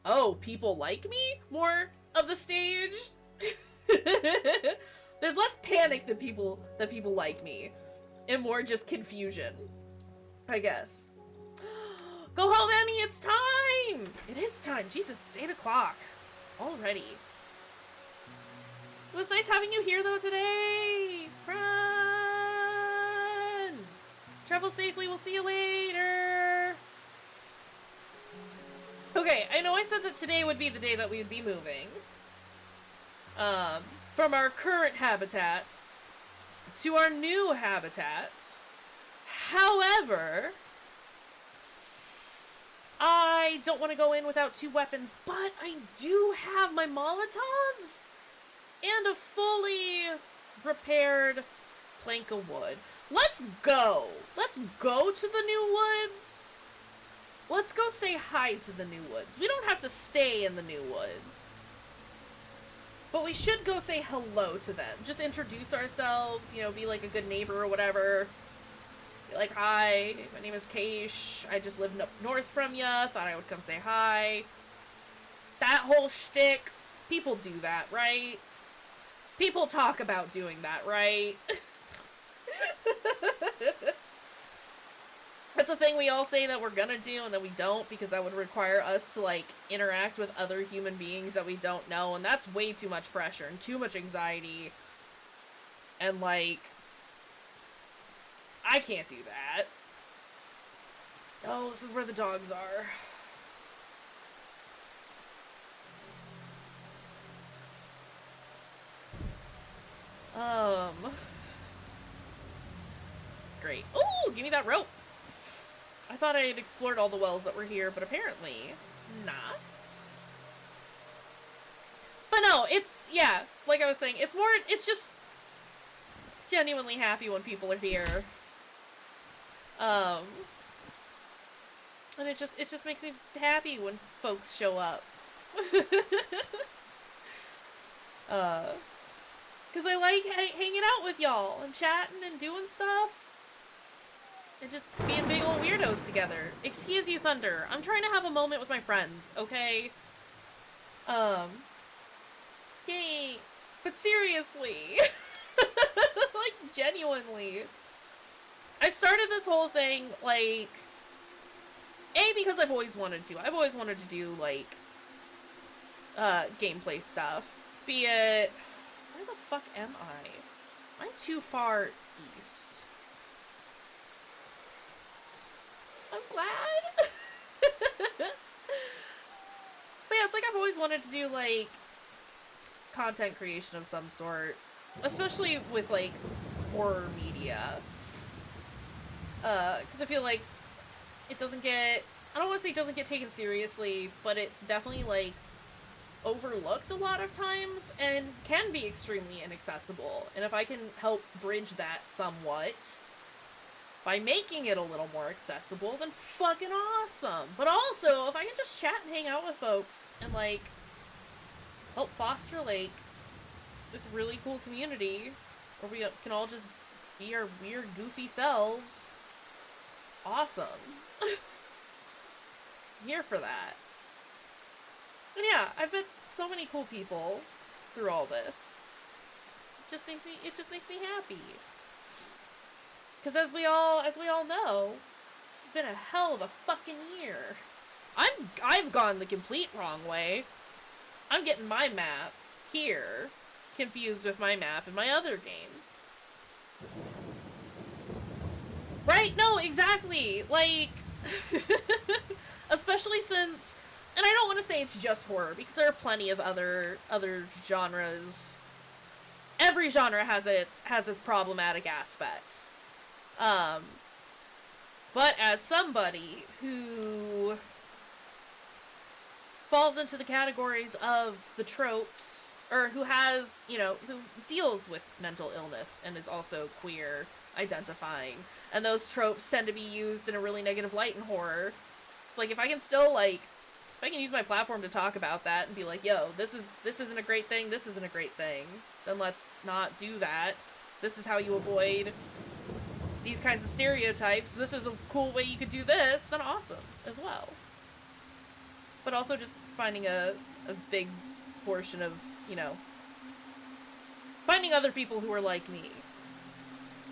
oh people like me more of the stage. There's less panic that people like me and more just confusion, I guess. Go home, Emmy, it's time! It is time. Jesus, it's 8 o'clock already. It was nice having you here though today, friend. Travel safely, we'll see you later. Okay, I know I said that today would be the day that we would be moving. From our current habitat to our new habitat. However, I don't want to go in without 2 weapons, but I do have my Molotovs and a fully repaired plank of wood. Let's go. Let's go to the new woods. Let's go say hi to the new woods. We don't have to stay in the new woods. But we should go say hello to them. Just introduce ourselves, you know, be like a good neighbor or whatever. Be like, hi, my name is Kaysh. I just lived up north from ya. Thought I would come say hi. That whole shtick. People do that, right? People talk about doing that, right? That's a thing we all say that we're gonna do and that we don't, because that would require us to, like, interact with other human beings that we don't know, and that's way too much pressure and too much anxiety. And, like, I can't do that. Oh, this is where the dogs are. It's great. Oh, give me that rope. I thought I had explored all the wells that were here, but apparently not. But no, it's, yeah, like I was saying, it's just genuinely happy when people are here. And it just makes me happy when folks show up. Cause I like hanging out with y'all and chatting and doing stuff. And just being big old weirdos together. Excuse you, Thunder. I'm trying to have a moment with my friends, okay? Thanks. But seriously. Like, genuinely. I started this whole thing, like, A, because I've always wanted to. I've always wanted to do, like, gameplay stuff. Be it... Where the fuck am I? I'm too far east. I'm glad. But yeah, it's like I've always wanted to do, like, content creation of some sort. Especially with, like, horror media. Because I feel like it doesn't get... I don't want to say it doesn't get taken seriously, but it's definitely, like, overlooked a lot of times and can be extremely inaccessible. And if I can help bridge that somewhat by making it a little more accessible, then fucking awesome. But also, if I can just chat and hang out with folks and, like, help foster, like, this really cool community where we can all just be our weird, goofy selves. Awesome. I'm here for that. And yeah, I've met so many cool people through all this. It just makes me happy. Because as we all know, this has been a hell of a fucking year. I've gone the complete wrong way. I'm getting my map here confused with my map in my other game. Right? No, exactly. Like, especially since, and I don't want to say it's just horror, because there are plenty of other genres. Every genre has its problematic aspects. But as somebody who falls into the categories of the tropes, or who has, you know, who deals with mental illness and is also queer identifying, and those tropes tend to be used in a really negative light in horror. It's like, if I can still, like, if I can use my platform to talk about that and be like, yo, this isn't a great thing, this isn't a great thing, then let's not do that. This is how you avoid these kinds of stereotypes. This is a cool way you could do this, then awesome as well. But also just finding a big portion of, you know, finding other people who are like me,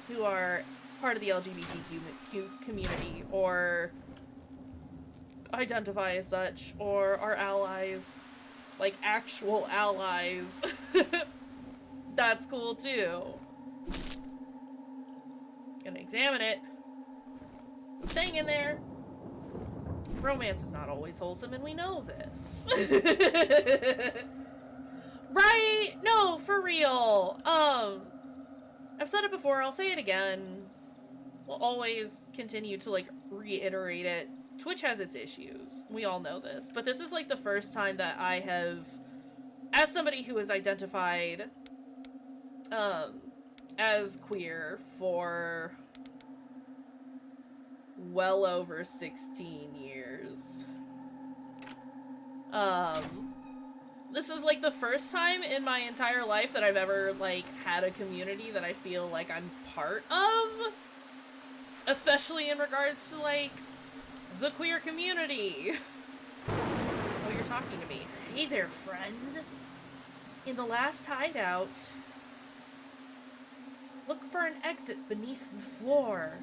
who are part of the LGBTQ community, or identify as such, or are allies, like actual allies. That's cool too. Gonna examine it. Thing in there. Romance is not always wholesome, and we know this. Right? No, for real. I've said it before, I'll say it again. We'll always continue to, like, reiterate it. Twitch has its issues. We all know this. But this is, like, the first time that I have, as somebody who is identified, as queer for well over 16 years. This is, like, the first time in my entire life that I've ever, like, had a community that I feel like I'm part of. Especially in regards to, like, the queer community. Oh, you're talking to me. Hey there, friend. In the last hideout, look for an exit beneath the floor.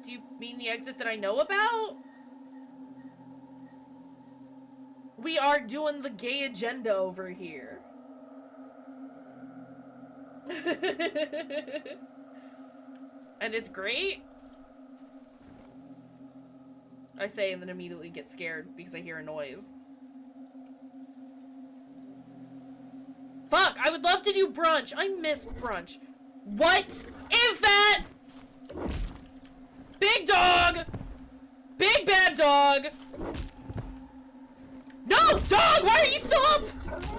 Do you mean the exit that I know about? We are doing the gay agenda over here. And it's great. I say and then immediately get scared because I hear a noise. Fuck, I would love to do brunch. I miss brunch. What is that? Big dog! Big bad dog! No! Dog! Why are you still up?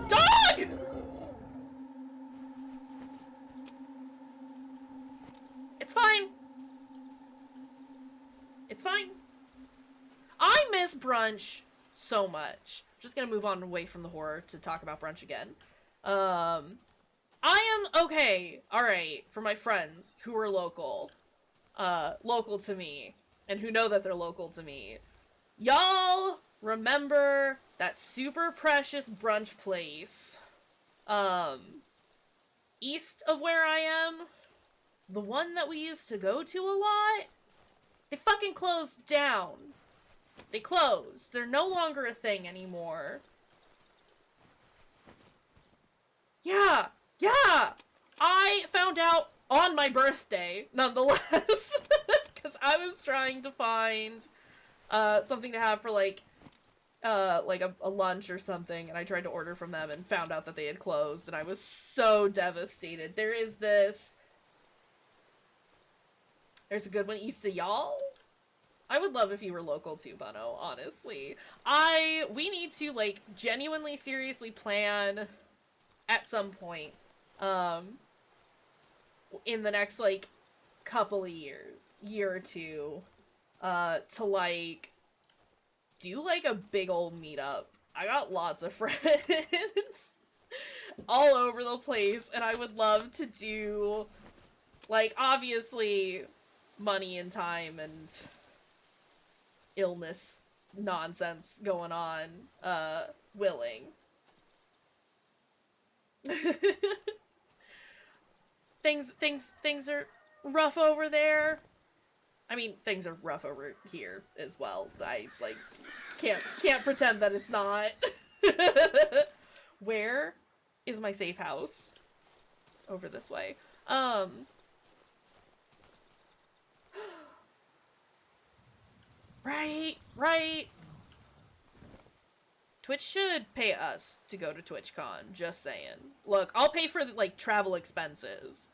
Dog! It's fine. It's fine. I miss brunch so much. Just gonna move on away from the horror to talk about brunch again. I am okay. Alright, for my friends who are local to me, and who know that they're local to me. Y'all remember that super precious brunch place, east of where I am? The one that we used to go to a lot? They fucking closed down. They closed. They're no longer a thing anymore. Yeah! Yeah! I found out on my birthday, nonetheless, because I was trying to find something to have for like a lunch or something, and I tried to order from them and found out that they had closed, and I was so devastated. There's a good one east of y'all. I would love if you were local too, Bunno, honestly. We need to, like, genuinely, seriously plan at some point, in the next, like, couple of years, year or two, to, like, do, like, a big old meetup. I got lots of friends all over the place, and I would love to do, like, obviously, money and time and illness nonsense going on, willing. Things are rough over there. I mean, things are rough over here as well. I, like, can't pretend that it's not. Where is my safe house? Over this way. Right. Twitch should pay us to go to TwitchCon, just saying. Look, I'll pay for, like, travel expenses.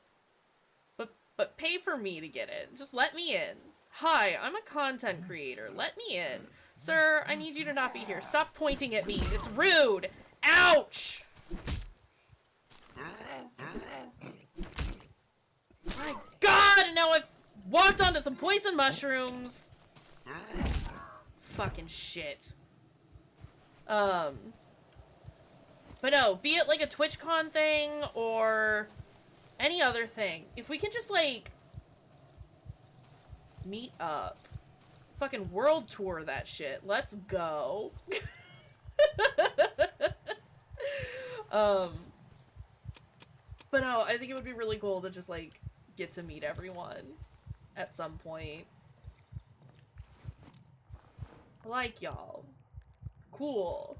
But pay for me to get in. Just let me in. Hi, I'm a content creator. Let me in. Sir, I need you to not be here. Stop pointing at me. It's rude. Ouch! My god, and now I've walked onto some poison mushrooms. Fucking shit. But no, be it like a TwitchCon thing or any other thing. If we can just, like, meet up. Fucking world tour that shit. Let's go. But no, I think it would be really cool to just, like, get to meet everyone at some point. I like y'all. Cool.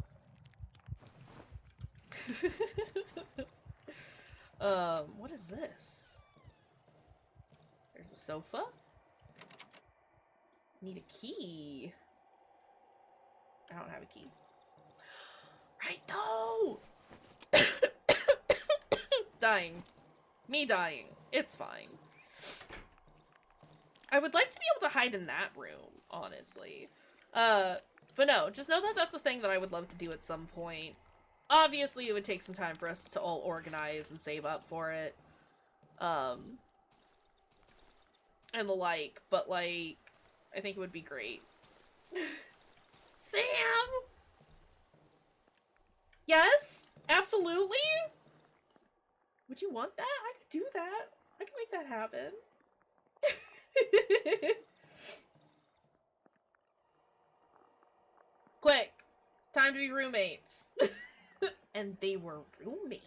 What is this? There's a sofa. Need a key. I don't have a key. Right, though! Dying. Me dying. It's fine. I would like to be able to hide in that room, honestly. But no, just know that that's a thing that I would love to do at some point. Obviously, it would take some time for us to all organize and save up for it. And the like, but, like, I think it would be great. Sam! Yes? Absolutely? Would you want that? I could do that. I can make that happen. Quick! Time to be roommates. And they were roommates.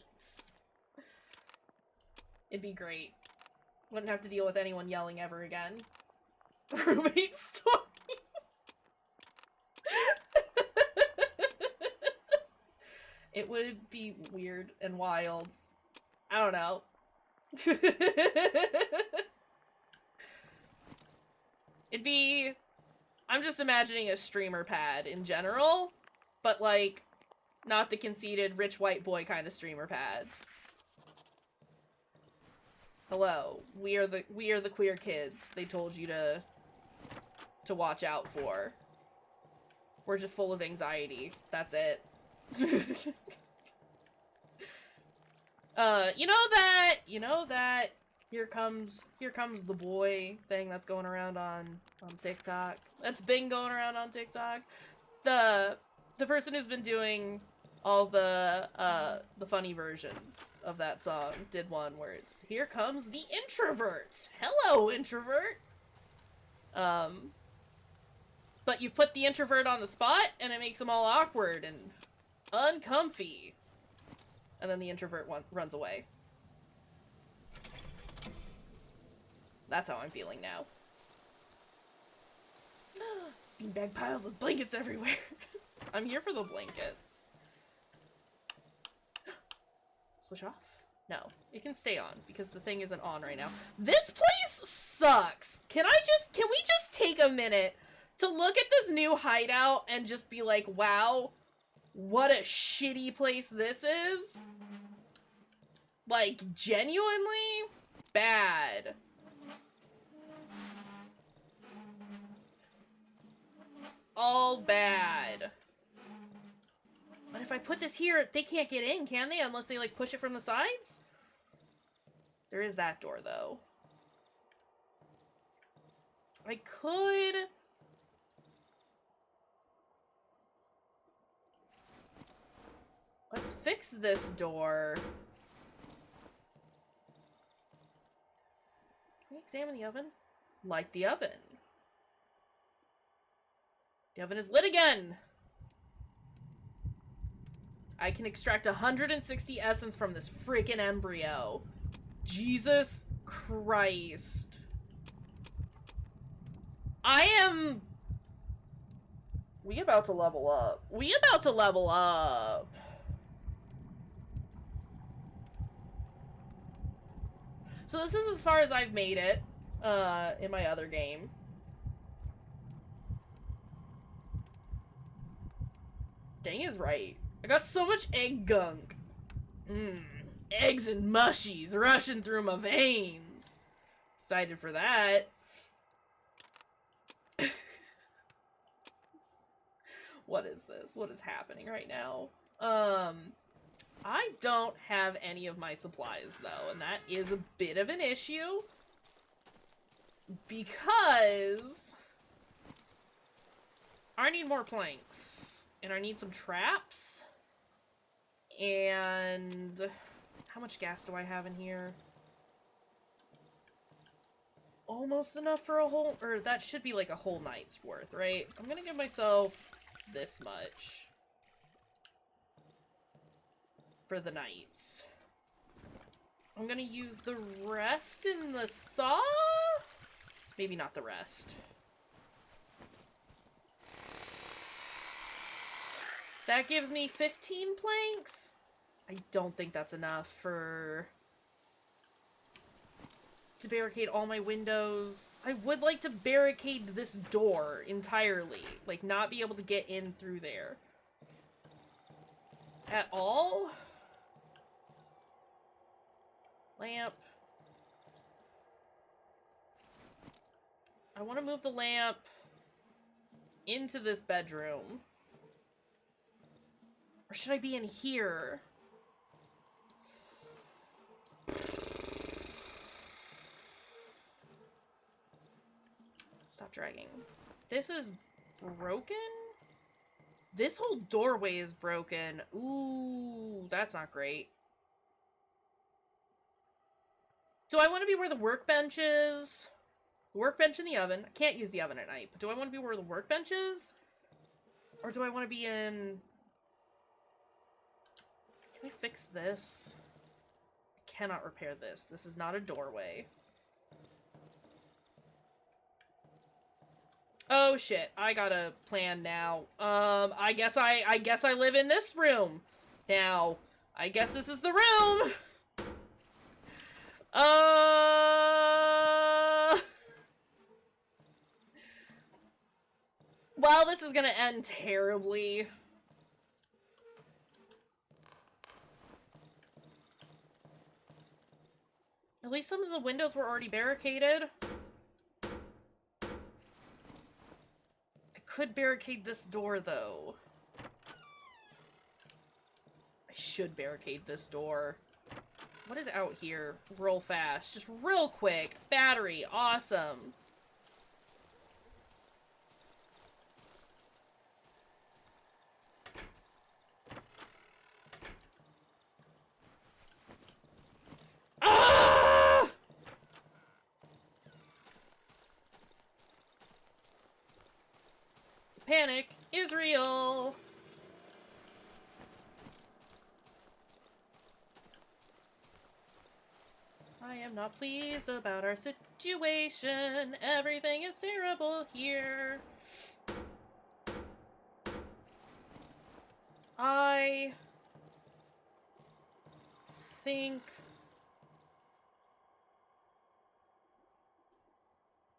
It'd be great. Wouldn't have to deal with anyone yelling ever again. Roommate stories. It would be weird and wild. I don't know. It'd be I'm just imagining a streamer pad in general, but like, not the conceited rich white boy kind of streamer pads. Hello, we are the queer kids they told you to watch out for. We're just full of anxiety. That's it. You know that here comes the boy thing that's going around on TikTok. That's been going around on TikTok. The person who's been doing all the funny versions of that song did one where it's here comes the introvert. Hello, introvert. But you put the introvert on the spot and it makes them all awkward and uncomfy. And then the introvert runs away. That's how I'm feeling now. Beanbag piles of blankets everywhere. I'm here for the blankets. Switch off? No, it can stay on because the thing isn't on right now. This place sucks. Can we just take a minute to look at this new hideout and just be like, wow, what a shitty place this is? Like, genuinely bad. All bad. But if I put this here, they can't get in, can they? Unless they, like, push it from the sides? There is that door, though. I could... Let's fix this door. Can we examine the oven? Light the oven. The oven is lit again! I can extract 160 essence from this freaking embryo. Jesus Christ. We about to level up. We about to level up. So this is as far as I've made it, in my other game. Dang is right. I got so much egg gunk. Eggs and mushies rushing through my veins. Excited for that. What is this? What is happening right now? I don't have any of my supplies, though, and that is a bit of an issue. Because I need more planks, and I need some traps, and how much gas do I have in here? Almost enough for a whole, or that should be like a whole night's worth, right? I'm gonna give myself this much for the night. I'm gonna use the rest in the saw? Maybe not the rest. That gives me 15 planks? I don't think that's enough to barricade all my windows. I would like to barricade this door entirely. Like, not be able to get in through there. At all? Lamp. I want to move the lamp into this bedroom. Or should I be in here? Stop dragging. This is broken? This whole doorway is broken. Ooh, that's not great. Do I want to be where the workbench is? The workbench in the oven. I can't use the oven at night, but do I want to be where the workbench is? Or do I want to be in... Can we fix this? I cannot repair this. This is not a doorway. Oh shit, I got a plan now. I guess I live in this room now. I guess this is the room. Well, this is gonna end terribly. At least some of the windows were already barricaded. I could barricade this door, though. I should barricade this door. What is out here? Real fast. Just real quick. Battery. Awesome. Ah! Panic is real. I am not pleased about our situation. Everything is terrible here. I think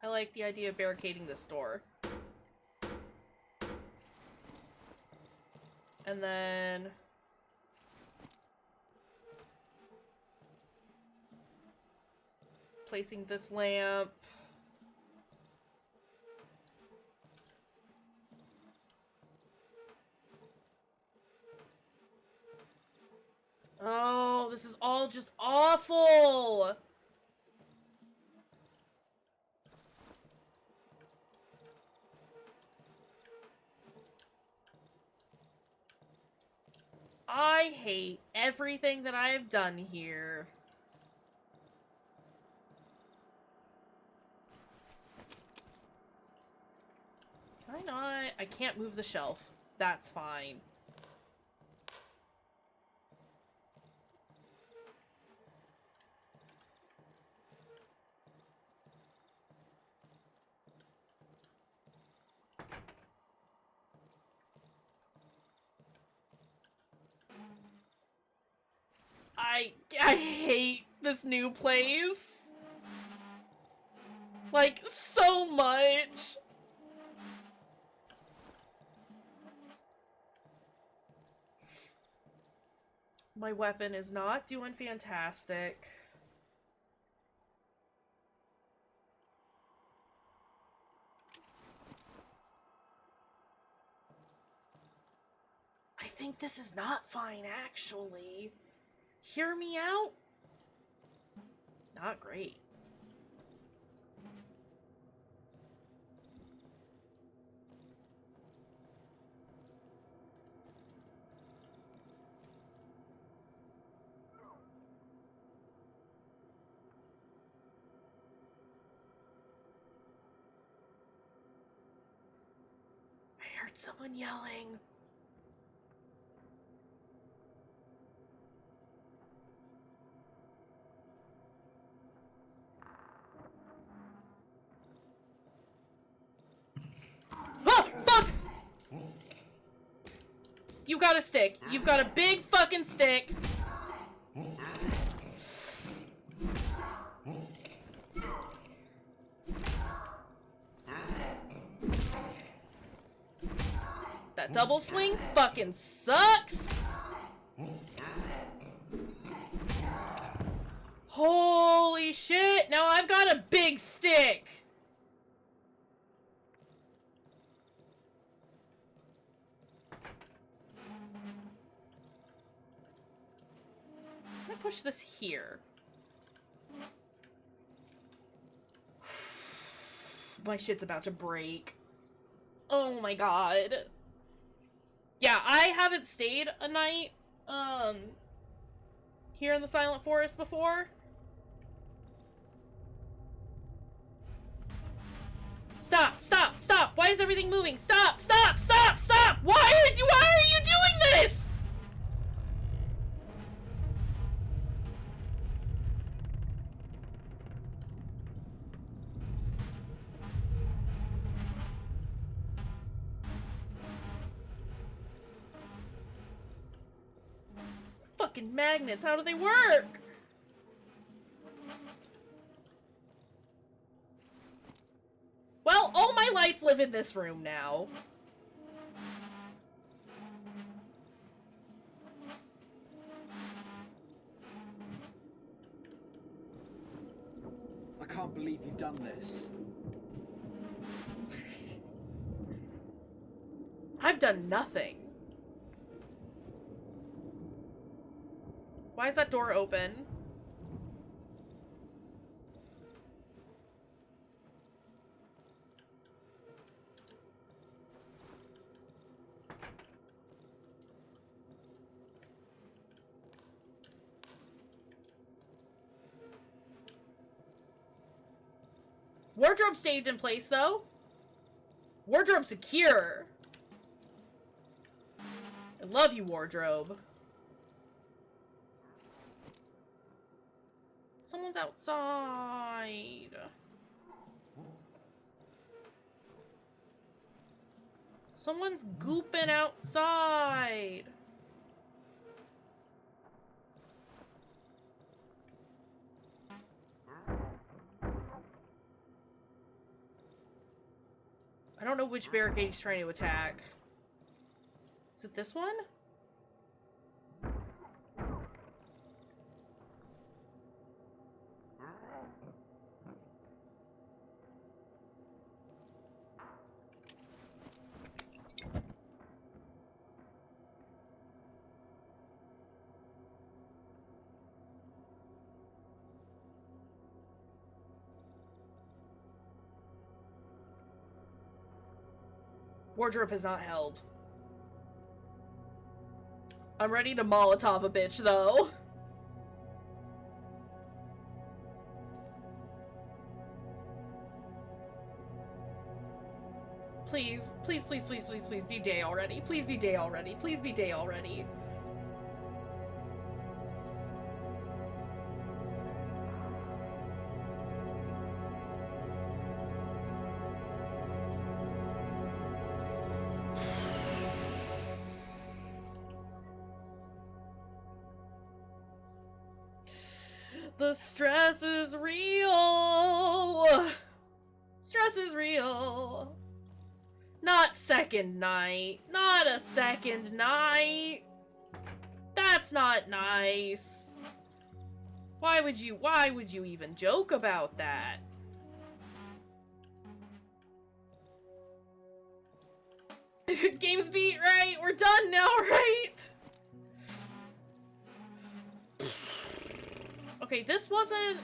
I like the idea of barricading this door. And then placing this lamp. Oh, this is all just awful! I hate everything that I have done here. Can I not? I can't move the shelf. That's fine. I hate this new place. Like, so much. My weapon is not doing fantastic. I think this is not fine, actually. Hear me out? Not great. I heard someone yelling. Oh, fuck! You got a stick. You've got a big fucking stick. That double swing fucking sucks. Holy shit, now I've got a big stick. I'm gonna push this here. My shit's about to break. Oh my god. Yeah, I haven't stayed a night, here in the Silent Forest before. Stop, stop, stop! Why is everything moving? Stop, stop, stop, stop! Why are you doing this? Fucking magnets, how do they work? Well, all my lights live in this room now. can't believe you've done this. I've done nothing. Why is that door open? Wardrobe stayed in place, though. Wardrobe secure. I love you, wardrobe. Someone's outside. Someone's gooping outside. I don't know which barricade he's trying to attack. Is it this one? Wardrobe has not held. I'm ready to Molotov a bitch, though. Please, please, please, please, please, please be day already. Please be day already. Please be day already. The stress is real. Stress is real. Not second night. Not a second night. That's not nice. Why would you even joke about that? Games beat, right? We're done now, right? Okay, this wasn't...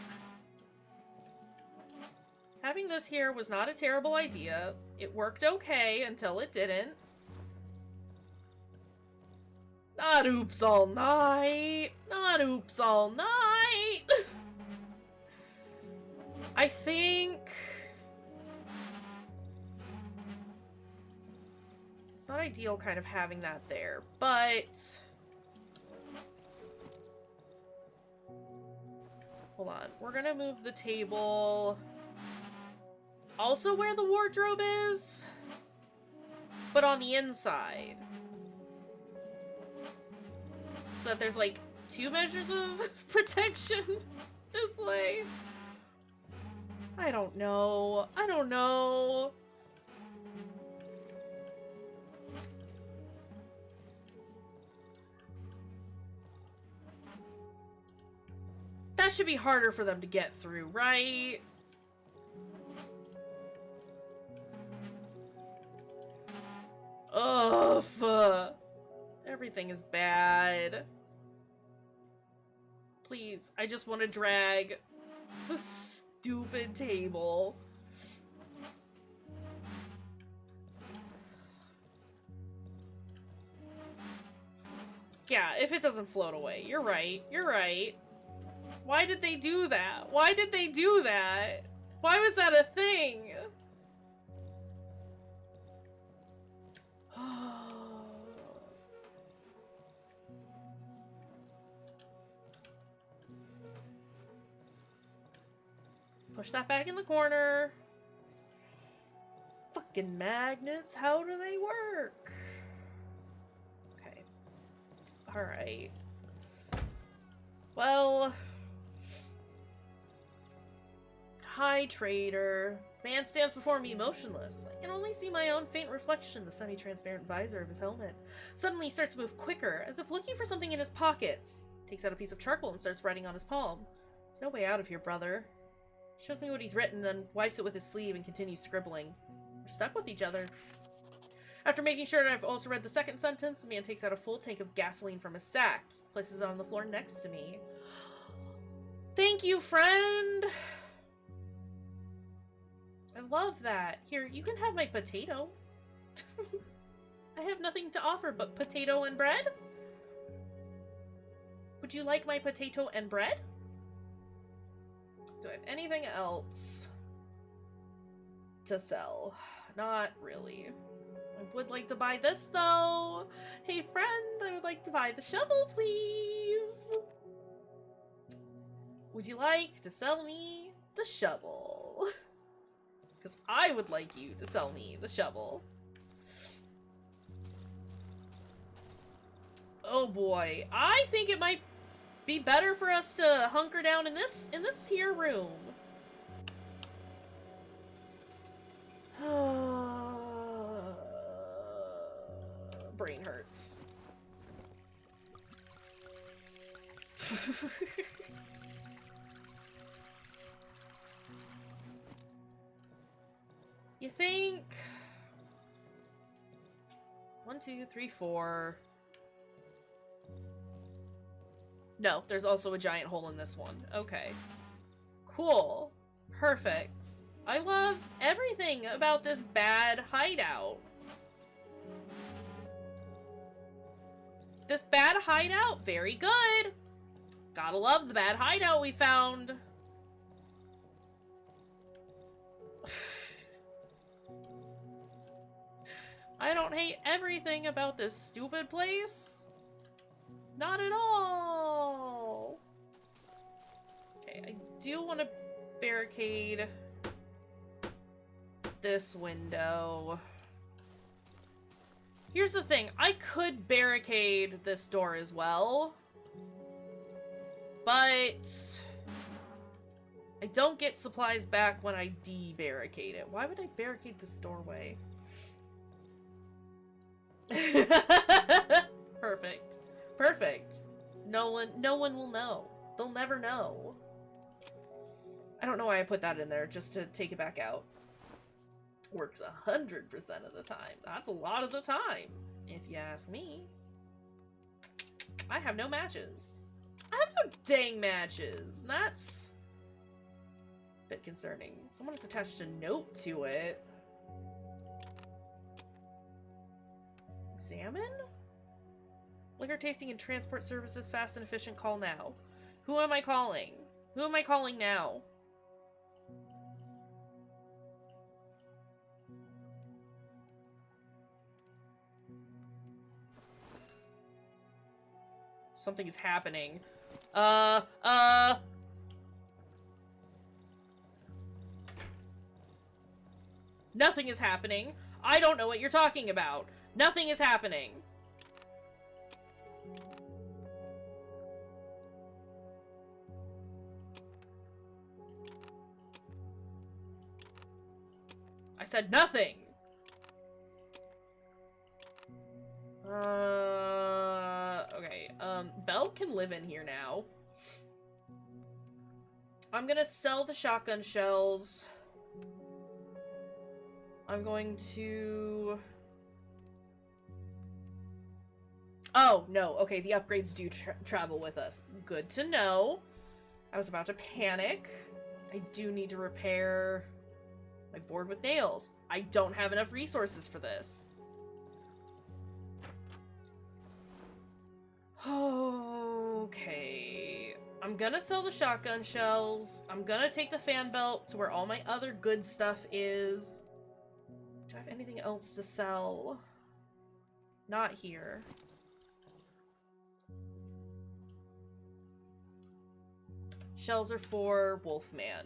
Having this here was not a terrible idea. It worked okay until it didn't. Not oops all night. Not oops all night. I think... It's not ideal kind of having that there, but... Hold on. We're gonna move the table... Also where the wardrobe is, but on the inside. So that there's like 2 measures of protection this way. I don't know. I don't know. That should be harder for them to get through, right? Ugh. Everything is bad. Please, I just want to drag the stupid table. Yeah, if it doesn't float away. You're right. You're right. Why did they do that? Why did they do that? Why was that a thing? Push that back in the corner. Fucking magnets, how do they work? Okay. Alright. Well... Hi, traitor. Man stands before me motionless. I can only see my own faint reflection in the semi-transparent visor of his helmet. Suddenly he starts to move quicker, as if looking for something in his pockets. Takes out a piece of charcoal and starts writing on his palm. There's no way out of here, brother. Shows me what he's written, then wipes it with his sleeve and continues scribbling. We're stuck with each other. After making sure that I've also read the second sentence, the man takes out a full tank of gasoline from his sack, places it on the floor next to me. Thank you, friend! I love that. Here, you can have my potato. I have nothing to offer but potato and bread? Would you like my potato and bread? Do I have anything else to sell? Not really. I would like to buy this, though. Hey, friend, I would like to buy the shovel, please. Would you like to sell me the shovel? Because I would like you to sell me the shovel. Oh boy, I think it might be better for us to hunker down in this here room. Brain hurts. You think? 1, 2, 3, 4. No, there's also a giant hole in this one. Okay. Cool. Perfect. I love everything about this bad hideout. This bad hideout, very good. Gotta love the bad hideout we found. I don't hate everything about this stupid place. Not at all. Okay, I do want to barricade this window. Here's the thing, I could barricade this door as well, but I don't get supplies back when I de-barricade it. Why would I barricade this doorway? Perfect. Perfect. No one will know. They'll never know. I don't know why I put that in there, just to take it back out. Works 100% of the time. That's a lot of the time, if you ask me. I have no matches. I have no dang matches. That's a bit concerning. Someone has attached a note to it. Examine? Liquor tasting and transport services, fast and efficient, call now. Who am I calling? Who am I calling now? Something is happening. Nothing is happening. I don't know what you're talking about. Nothing is happening. I said nothing. Okay, Belle can live in here now. I'm gonna sell the shotgun shells. I'm going to... Oh, no. Okay, the upgrades do travel with us. Good to know. I was about to panic. I do need to repair my board with nails. I don't have enough resources for this. Okay. I'm gonna sell the shotgun shells. I'm gonna take the fan belt to where all my other good stuff is. Do I have anything else to sell? Not here. Shells are for Wolfman.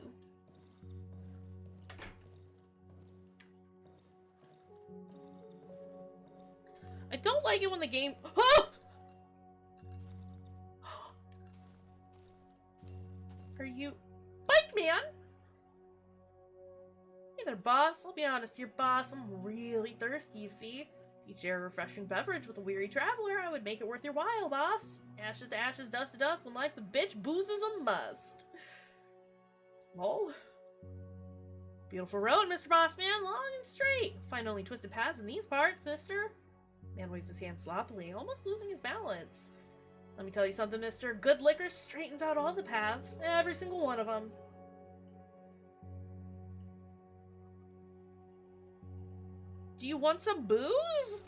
I don't like it when the game... Oh! Are you... Bike man! Hey there, boss. I'll be honest here, boss. I'm really thirsty, you see? If you share a refreshing beverage with a weary traveler, I would make it worth your while, boss. Ashes to ashes, dust to dust. When life's a bitch, booze is a must. Lol. Beautiful road, Mr. Bossman, long and straight. Find only twisted paths in these parts, mister. Man waves his hand sloppily, almost losing his balance. Let me tell you something, mister. Good liquor straightens out all the paths, every single one of them. Do you want some booze?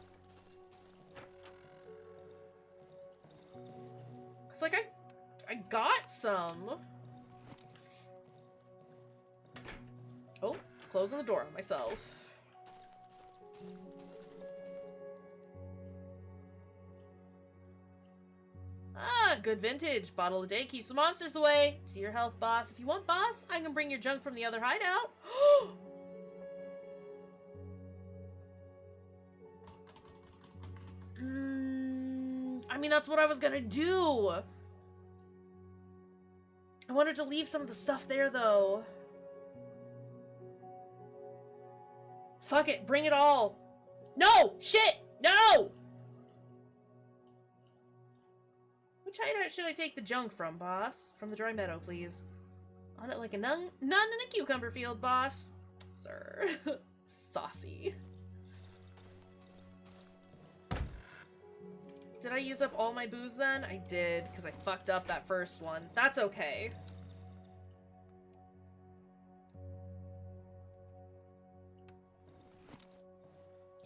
Cause like I got some. Oh, closing the door on myself. Ah, good vintage. Bottle a day keeps the monsters away. To your health, boss. If you want, boss, I can bring your junk from the other hideout. I mean, that's what I was gonna do. I wanted to leave some of the stuff there, though. Fuck it, bring it all. No! Shit! No! Which hideout should I take the junk from, boss? From the dry meadow, please. On it like a nun in a cucumber field, boss. Sir. Saucy. Did I use up all my booze then? I did, because I fucked up that first one. That's okay.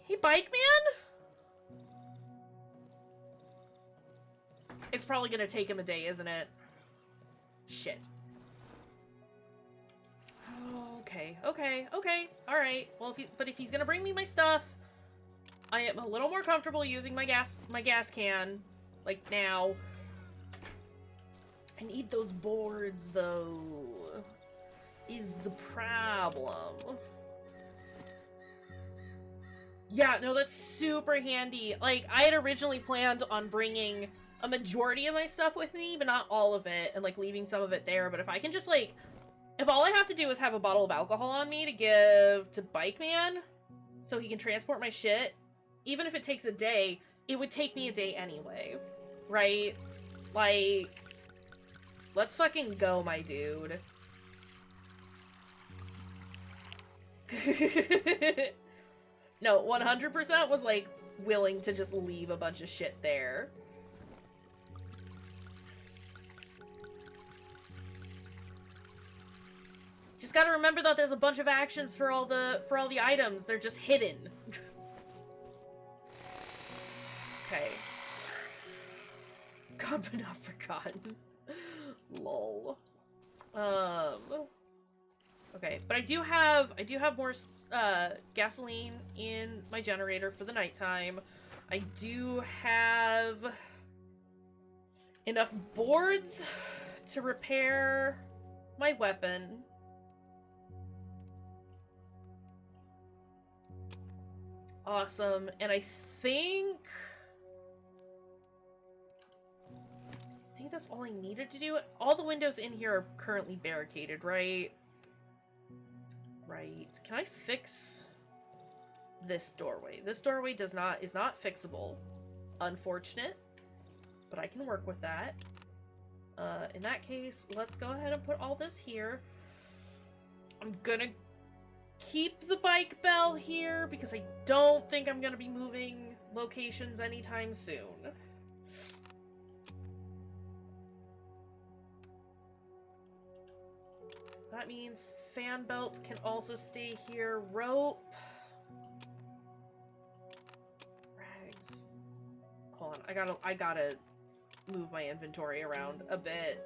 Hey, Bike Man? It's probably gonna take him a day, isn't it? Shit. Okay, okay, okay. Alright. Well, if he's gonna bring me my stuff, I am a little more comfortable using my gas can, like, now. I need those boards, though, is the problem. Yeah, no, that's super handy. Like, I had originally planned on bringing a majority of my stuff with me, but not all of it, and, like, leaving some of it there. But if I can just, like, if all I have to do is have a bottle of alcohol on me to give to Bike Man so he can transport my shit, even if it takes a day, it would take me a day anyway, right? Like, let's fucking go, my dude. No, 100% was, like, willing to just leave a bunch of shit there. Just gotta remember that there's a bunch of actions for all the items. They're just hidden. Okay. God, but not forgotten. Lol. Okay, but I do have more gasoline in my generator for the nighttime. I do have enough boards to repair my weapon. Awesome, and I think that's all I needed to do. All the windows in here are currently barricaded, right? Right. Can I fix this doorway? This doorway is not fixable. Unfortunate. But I can work with that. In that case, let's go ahead and put all this here. I'm gonna keep the bike bell here because I don't think I'm gonna be moving locations anytime soon. That means fan belt can also stay here. Rope. Rags. Hold on, I gotta move my inventory around a bit.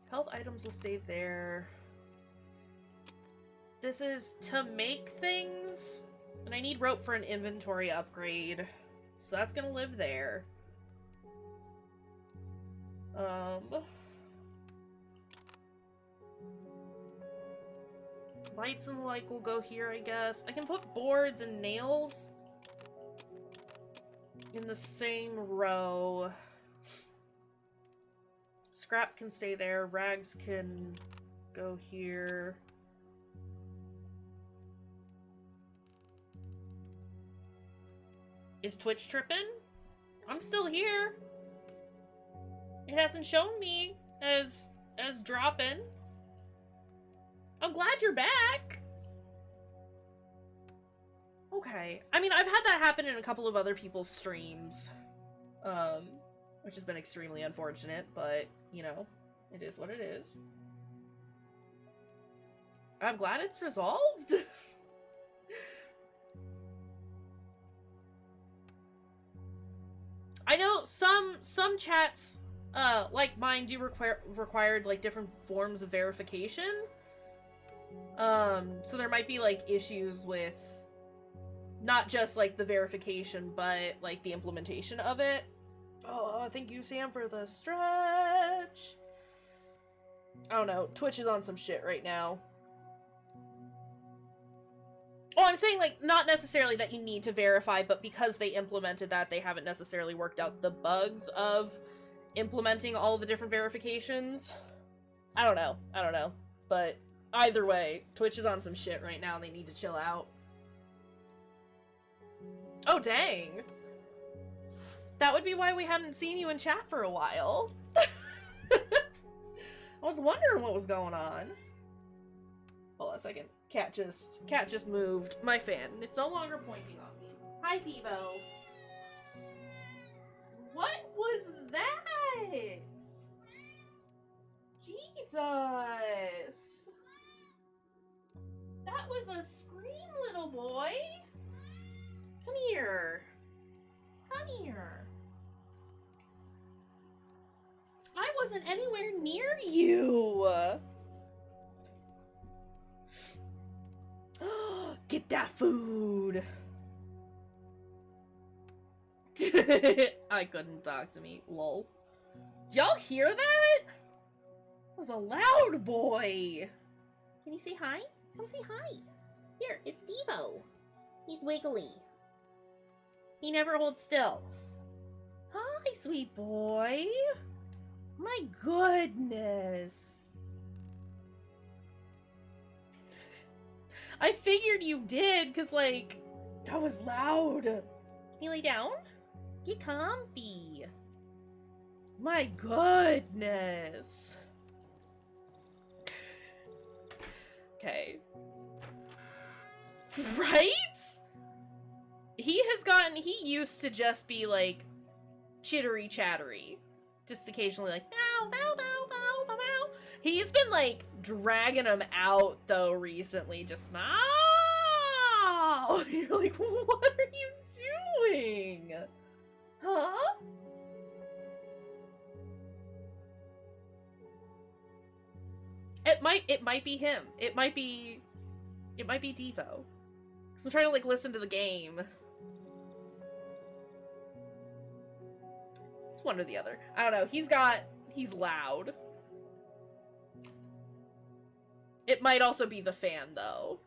Health items will stay there. This is to make things, and I need rope for an inventory upgrade, so that's gonna live there. Lights and the like will go here, I guess. I can put boards and nails in the same row. Scrap can stay there. Rags can go here. Is Twitch tripping? I'm still here. It hasn't shown me as dropping. I'm glad you're back. Okay. I mean, I've had that happen in a couple of other people's streams. Which has been extremely unfortunate, but, you know, it is what it is. I'm glad it's resolved. I know some chats, like mine, do required like different forms of verification. So there might be like issues with not just like the verification, but like the implementation of it. Oh, thank you, Sam, for the stretch. I don't know. Twitch is on some shit right now. Oh, I'm saying, like, not necessarily that you need to verify, but because they implemented that, they haven't necessarily worked out the bugs of implementing all the different verifications. I don't know. But either way, Twitch is on some shit right now, and they need to chill out. Oh, dang. That would be why we hadn't seen you in chat for a while. I was wondering what was going on. Hold on a second. Cat just moved my fan, and it's no longer pointing on me. Hi, Devo. What was that? Jesus. That was a scream, little boy. Come here. Come here. I wasn't anywhere near you. Get that food. I couldn't talk to me. Lol. Did y'all hear that? It was a loud boy. Can you say hi? Come say hi. Here, it's Devo. He's wiggly. He never holds still. Hi, sweet boy. My goodness. I figured you did, because, like, that was loud. Can you lay down? Get comfy. My goodness. Okay. Right? He used to just be, like, chittery chattery. Just occasionally, like, bow, bow, bow, bow, bow, bow. He's been, like, dragging him out, though, recently. Just, ow! You're like, what are you doing? Huh? It might be him. It might be Devo. Cause I'm trying to, like, listen to the game. It's one or the other. I don't know. He's loud. It might also be the fan, though.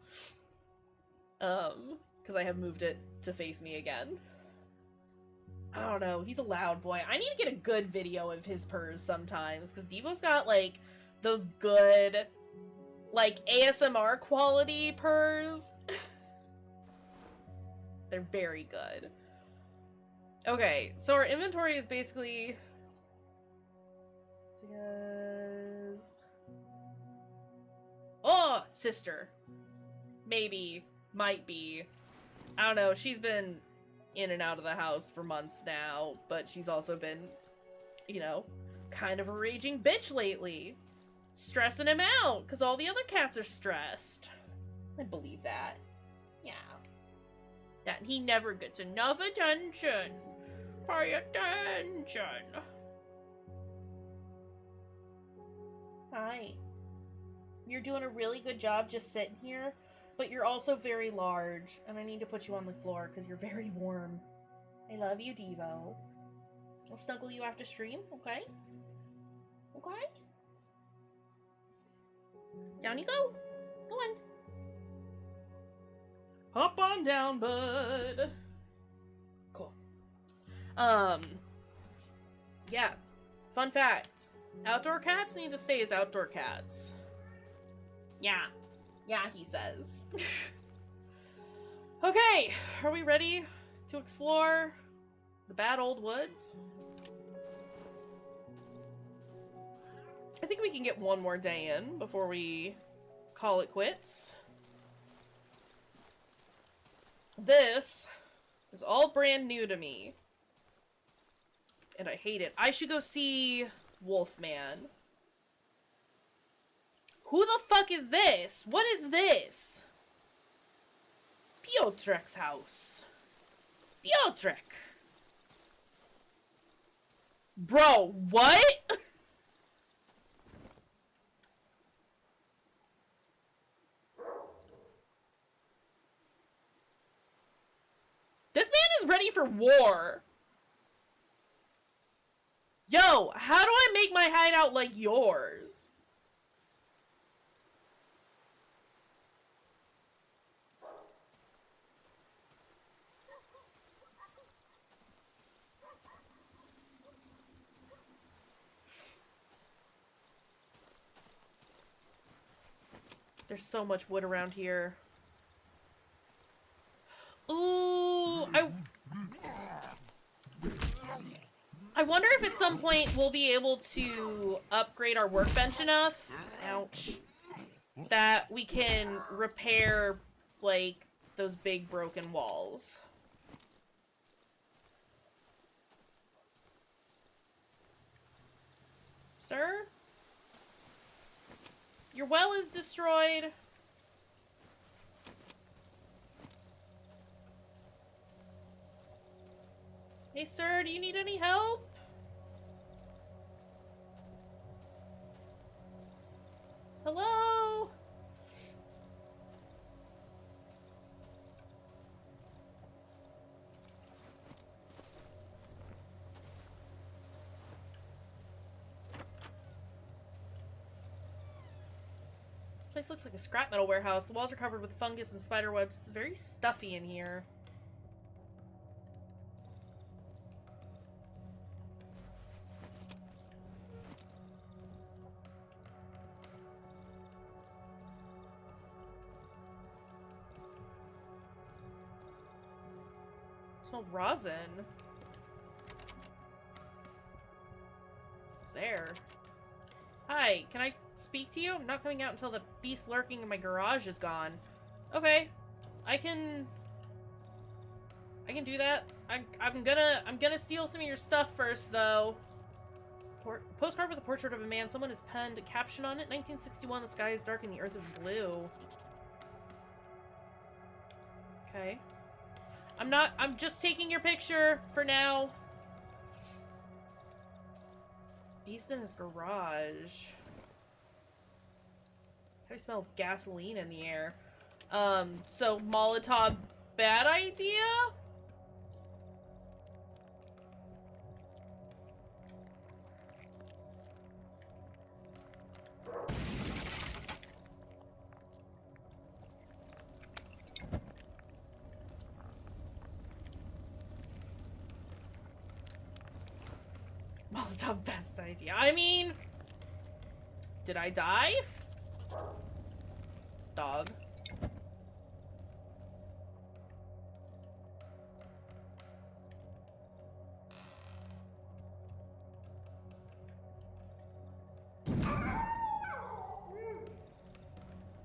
Because I have moved it to face me again. I don't know. He's a loud boy. I need to get a good video of his purrs sometimes, because Devo's got, like, those good, like, ASMR quality purrs. They're very good. Okay, so our inventory is basically... Oh, sister. Maybe. Might be. I don't know. She's been in and out of the house for months now, but she's also been, you know, kind of a raging bitch lately. Stressing him out, because all the other cats are stressed. I believe that. Yeah. That he never gets enough attention. Pay attention. Hi. You're doing a really good job just sitting here, but you're also very large, and I need to put you on the floor because you're very warm. I love you, Devo. I'll snuggle you after stream, okay? Okay? Down you go. Go on. Hop on down, bud. Cool. Yeah. Fun fact. Outdoor cats need to stay as outdoor cats. Yeah. Yeah, he says. Okay, are we ready to explore the bad old woods? I think we can get one more day in before we call it quits. This is all brand new to me. And I hate it. I should go see Wolfman. Who the fuck is this? What is this? Piotrek's house. Piotrek. Bro, what? This man is ready for war. Yo, how do I make my hideout like yours? There's so much wood around here. Ooh, I wonder if at some point we'll be able to upgrade our workbench enough, ouch, that we can repair, like, those big broken walls. Sir? Your well is destroyed. Hey, sir, do you need any help? Hello? This place looks like a scrap metal warehouse. The walls are covered with fungus and spider webs. It's very stuffy in here. Smell rosin. Who's there? Hi, can I speak to you? I'm not coming out until the beast lurking in my garage is gone. Okay, I can do that. I'm gonna steal some of your stuff first, though. Postcard with a portrait of a man. Someone has penned a caption on it. 1961. The sky is dark and the earth is blue. Okay. I'm just taking your picture for now. Beast in his garage. I smell gasoline in the air. So Molotov, bad idea? Molotov, best idea. I mean, did I die? Dog.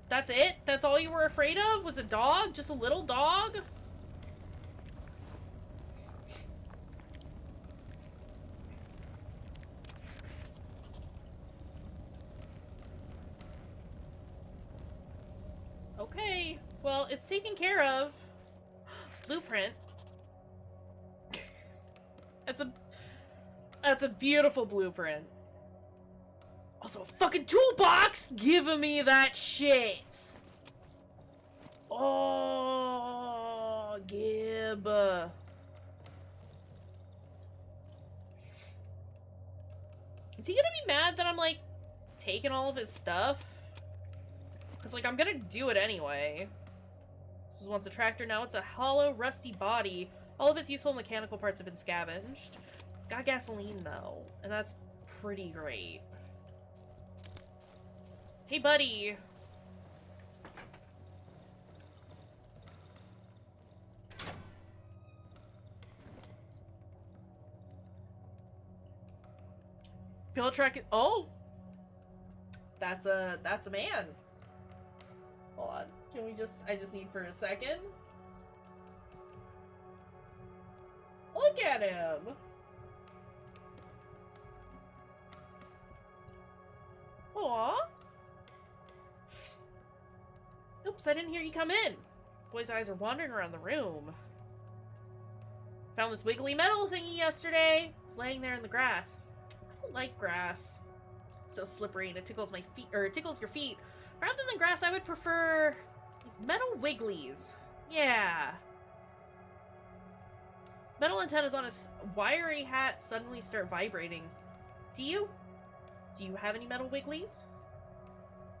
That's it? That's all you were afraid of? Was a dog? Just a little dog? Okay, well, it's taken care of. Blueprint. That's a beautiful blueprint. Also, a fucking toolbox! Give me that shit! Oh, Gib. Is he gonna be mad that I'm, like, taking all of his stuff? Because, like, I'm gonna do it anyway. This was once a tractor, now it's a hollow, rusty body. All of its useful mechanical parts have been scavenged. It's got gasoline, though, and that's pretty great. Hey, buddy! Piotrek. Oh! That's a man. Hold on. Can we just, I just need for a second. Look at him. Aww. Oops, I didn't hear you come in. Boy's eyes are wandering around the room. Found this wiggly metal thingy yesterday. It's laying there in the grass. I don't like grass. It's so slippery and it tickles my feet, or it tickles your feet. Rather than grass, I would prefer these metal wigglies. Yeah. Metal antennas on his wiry hat suddenly start vibrating. Do you? Do you have any metal wigglies?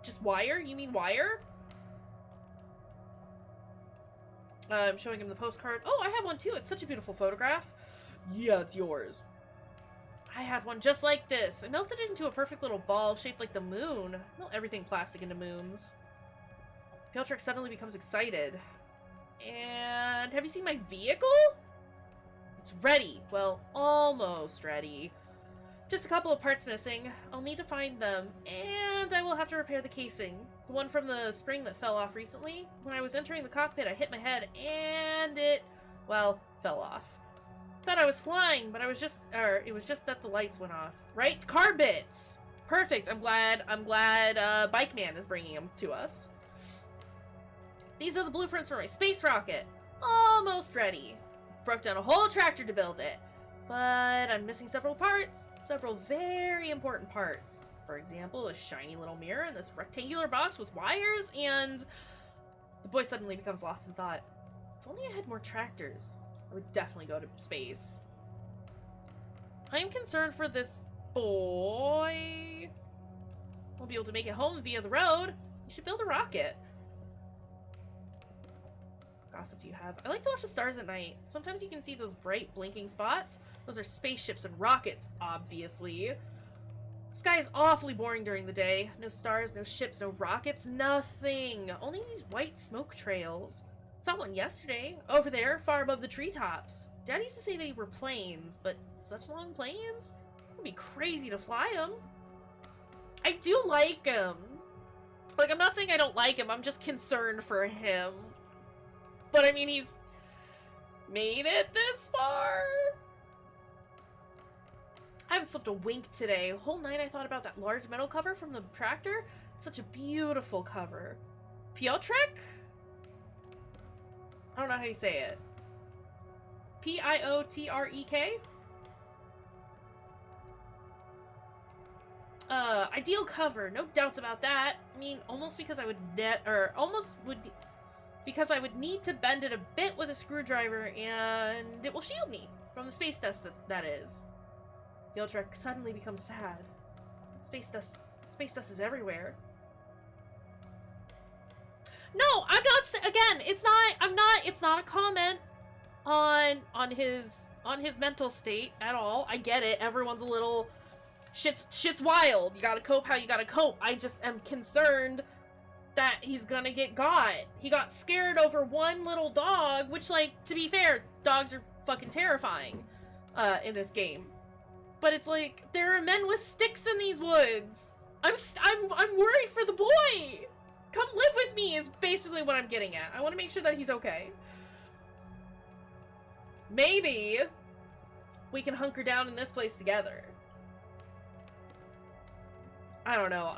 Just wire? You mean wire? I'm showing him the postcard. Oh, I have one too. It's such a beautiful photograph. Yeah, it's yours. I had one just like this. I melted it into a perfect little ball shaped like the moon. Melt everything plastic into moons. Piotrek suddenly becomes excited. And have you seen my vehicle? It's ready. Well, almost ready. Just a couple of parts missing. I'll need to find them, and I will have to repair the casing. The one from the spring that fell off recently. When I was entering the cockpit, I hit my head, and it, well, fell off. Thought I was flying, but it was just that the lights went off. Right? Car bits! Perfect. I'm glad, Bike Man is bringing them to us. These are the blueprints for my space rocket. Almost ready. Broke down a whole tractor to build it. But I'm missing several parts. Several very important parts. For example, a shiny little mirror in this rectangular box with wires, and the boy suddenly becomes lost in thought. If only I had more tractors, I would definitely go to space. I am concerned for this boy. Won't be able to make it home via the road. You should build a rocket. Gossip do you have? I like to watch the stars at night. Sometimes you can see those bright blinking spots. Those are spaceships and rockets, obviously. Sky is awfully boring during the day. No stars, no ships, no rockets, nothing. Only these white smoke trails. Saw one yesterday, over there, far above the treetops. Dad used to say they were planes, but such long planes? It would be crazy to fly them. I do like him. Like, I'm not saying I don't like him, I'm just concerned for him. But I mean, he's made it this far. I haven't slept a wink today. The whole night I thought about that large metal cover from the tractor. It's such a beautiful cover. Piotrek? I don't know how you say it. Piotrek? Ideal cover. No doubts about that. I mean, almost because I would because I would need to bend it a bit with a screwdriver, and it will shield me from the space dust that is. Piotrek suddenly becomes sad. Space dust is everywhere. No, I'm not, again, it's not a comment on his mental state at all. I get it. Everyone's a little, shit's wild. You gotta cope how you gotta cope. I just am concerned that he's gonna get got. He got scared over one little dog, which, like, to be fair, dogs are fucking terrifying in this game. But it's like, there are men with sticks in these woods. I'm worried for the boy. Come live with me is basically what I'm getting at. I want to make sure that he's okay. Maybe we can hunker down in this place together. I don't know.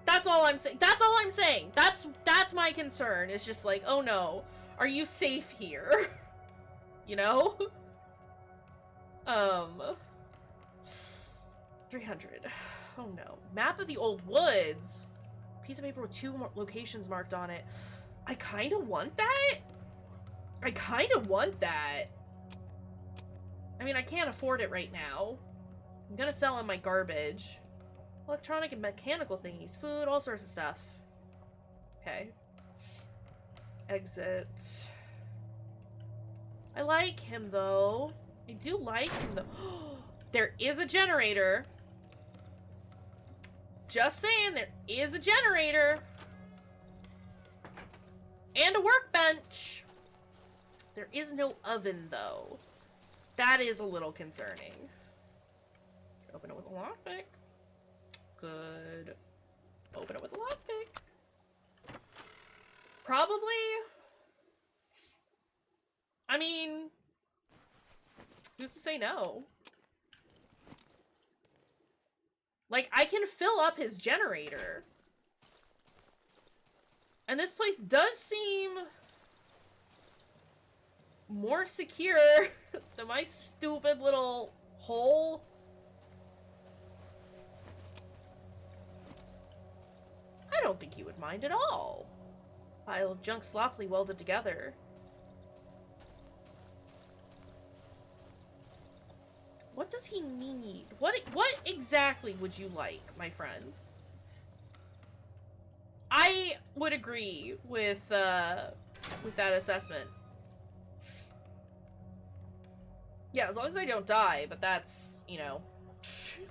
That's all I'm saying. That's all I'm saying. That's my concern. It's just like, oh no, are you safe here? You know? 300. Oh no. Map of the old woods. Piece of paper with 2 more locations marked on it. I kind of want that. I mean, I can't afford it right now. I'm gonna sell him my garbage. Electronic and mechanical thingies, food, all sorts of stuff. Okay. Exit. I like him, though. I do like him, though. There is a generator. Just saying, there is a generator. And a workbench. There is no oven, though. That is a little concerning. Open it with a lockpick. Good. Open it with a lockpick. Probably. I mean, who's to say no? Like, I can fill up his generator. And this place does seem more secure than my stupid little hole. I don't think he would mind at all. Pile of junk sloppily welded together. What does he need? What exactly would you like, my friend? I would agree with that assessment. Yeah, as long as I don't die, but that's, you know,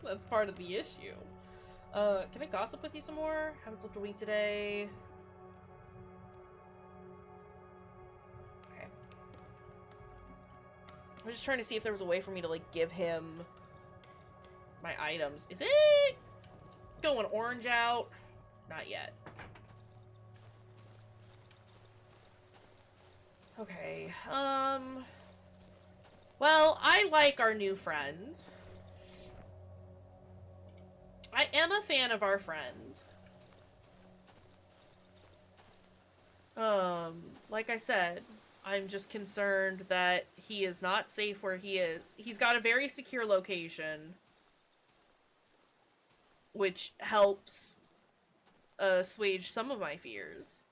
that's part of the issue. Can I gossip with you some more? Haven't slept a week today. Okay. I was just trying to see if there was a way for me to, like, give him my items. Is it going orange out? Not yet. Okay, well, I like our new friend. I am a fan of our friend. Like I said, I'm just concerned that he is not safe where he is. He's got a very secure location, which helps assuage some of my fears.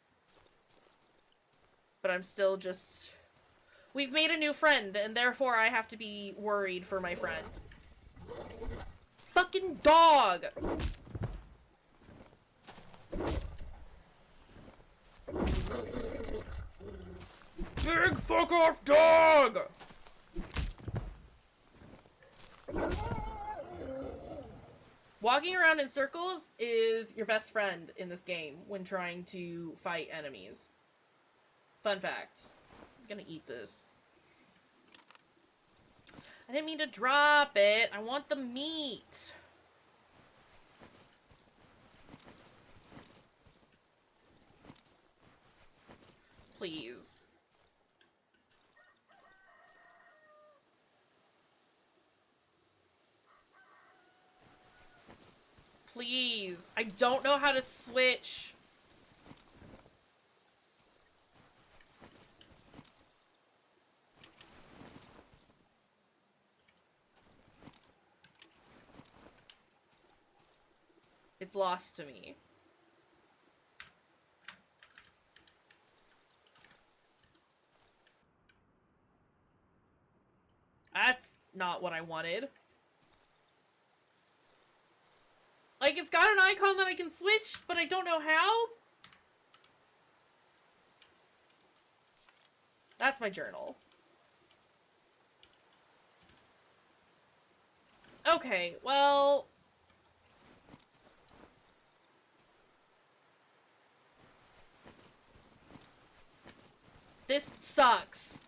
But I'm still just... We've made a new friend, and therefore I have to be worried for my friend. Fucking dog! Big fuck off dog! Walking around in circles is your best friend in this game when trying to fight enemies. Fun fact. I'm gonna eat this. I didn't mean to drop it. I want the meat. Please. Please. I don't know how to switch. It's lost to me. That's not what I wanted. Like, it's got an icon that I can switch, but I don't know how. That's my journal. Okay, well... This sucks.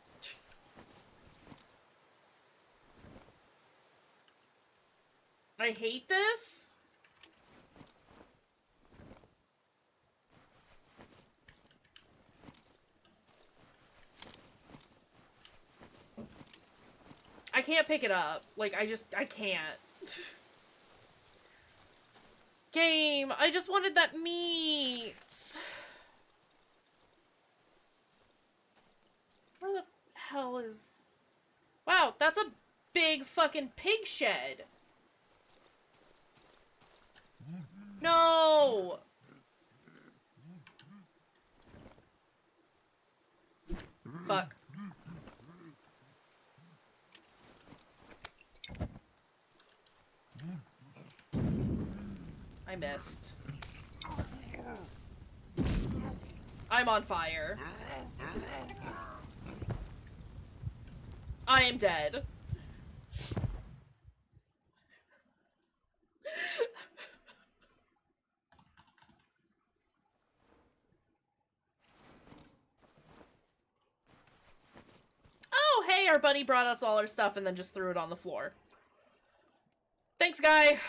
I hate this. I can't pick it up. Like, I can't. Game, I just wanted that meat. Where the hell is... Wow, that's a big fucking pig shed. No! Fuck. I missed. I'm on fire. I am dead. Oh, hey, our buddy brought us all our stuff and then just threw it on the floor. Thanks, guy.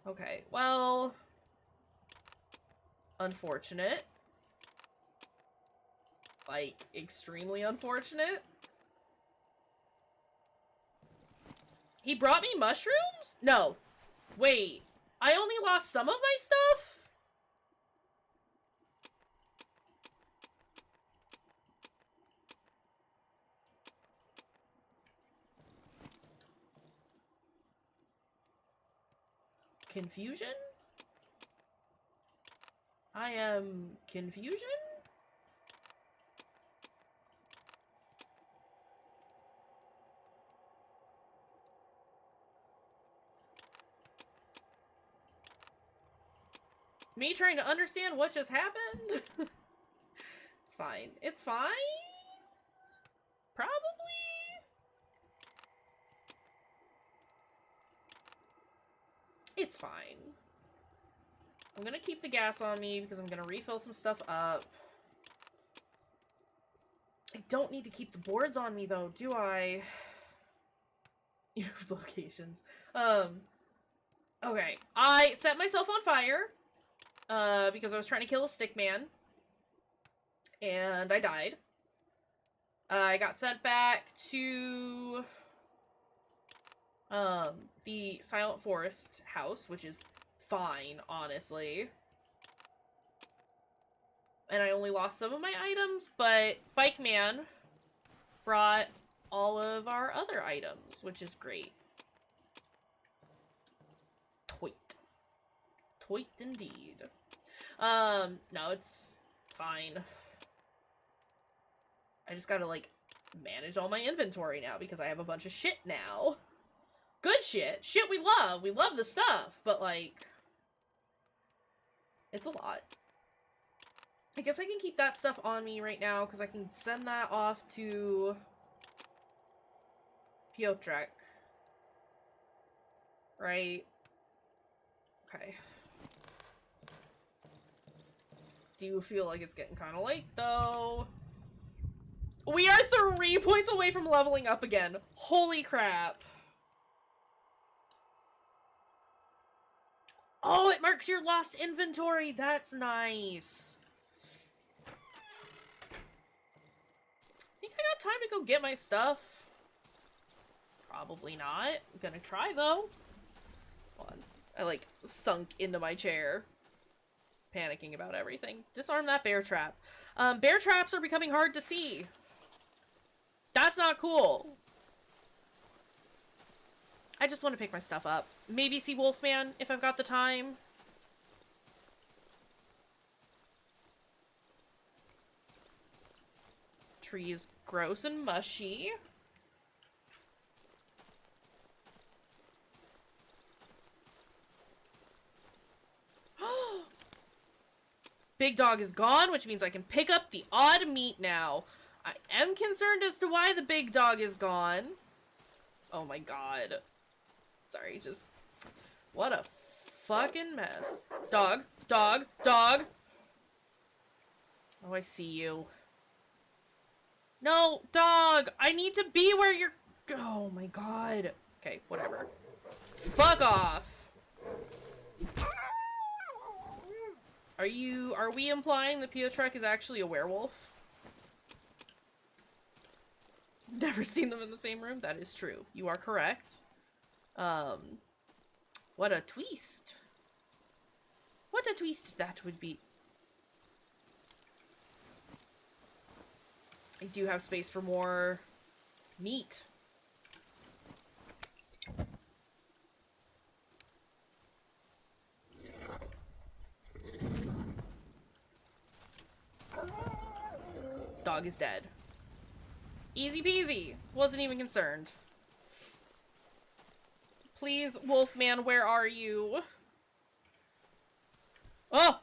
Okay, well... Unfortunate. Like, extremely unfortunate. He brought me mushrooms? No. Wait. I only lost some of my stuff? Confusion? I am confusion? Me trying to understand what just happened? It's fine. It's fine? Probably? It's fine. I'm gonna keep the gas on me because I'm gonna refill some stuff up. I don't need to keep the boards on me though, do I? Use locations. Okay. I set myself on fire. Because I was trying to kill a stick man. And I died. I got sent back to the Silent Forest house, which is fine, honestly. And I only lost some of my items, but Bike Man brought all of our other items, which is great. Toit. Toit indeed. No, it's fine. I just gotta, like, manage all my inventory now because I have a bunch of shit now. Good shit. Shit we love. We love the stuff, but, like, it's a lot. I guess I can keep that stuff on me right now because I can send that off to Piotrek. Right? Okay. Do feel like it's getting kind of late, though. We are 3 points away from leveling up again. Holy crap. Oh, it marks your lost inventory. That's nice. Think I got time to go get my stuff? Probably not. I'm gonna try, though. Hold on. I, like, sunk into my chair. Panicking about everything. Disarm that bear trap. Bear traps are becoming hard to see. That's not cool. I just want to pick my stuff up. Maybe see Wolfman if I've got the time. Tree is gross and mushy. Big dog is gone, which means I can pick up the odd meat now. I am concerned as to why the big dog is gone. Oh my god. Sorry, just... What a fucking mess. Dog, dog, dog! Oh, I see you. No, dog! I need to be where you're... Oh my god. Okay, whatever. Fuck off! Are we implying that Piotrek is actually a werewolf? Never seen them in the same room? That is true. You are correct. What a twist. What a twist that would be. I do have space for more meat. Dog is dead. Easy peasy. Wasn't even concerned. Please, Wolfman, where are you? Oh!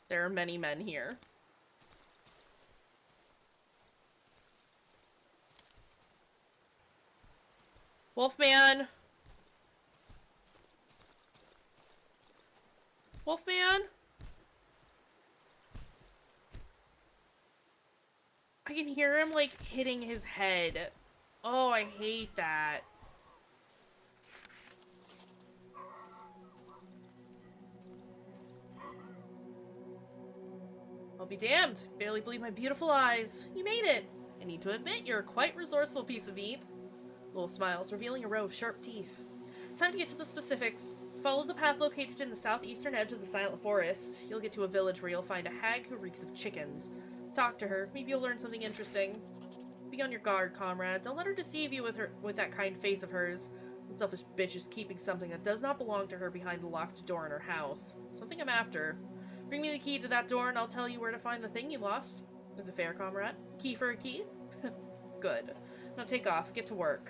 There are many men here. Wolfman! Wolfman? I can hear him, like, hitting his head. Oh, I hate that. be damned. Barely believe my beautiful eyes. You made it. I need to admit, you're a quite resourceful piece of meat. Wolf smiles, revealing a row of sharp teeth. Time to get to the specifics. Follow the path located in the southeastern edge of the Silent Forest. You'll get to a village where you'll find a hag who reeks of chickens. Talk to her. Maybe you'll learn something interesting. Be on your guard, comrade. Don't let her deceive you with that kind face of hers. The selfish bitch is keeping something that does not belong to her behind the locked door in her house. Something I'm after. Bring me the key to that door and I'll tell you where to find the thing you lost. Is it fair, comrade? Key for a key? Good. Now take off. Get to work.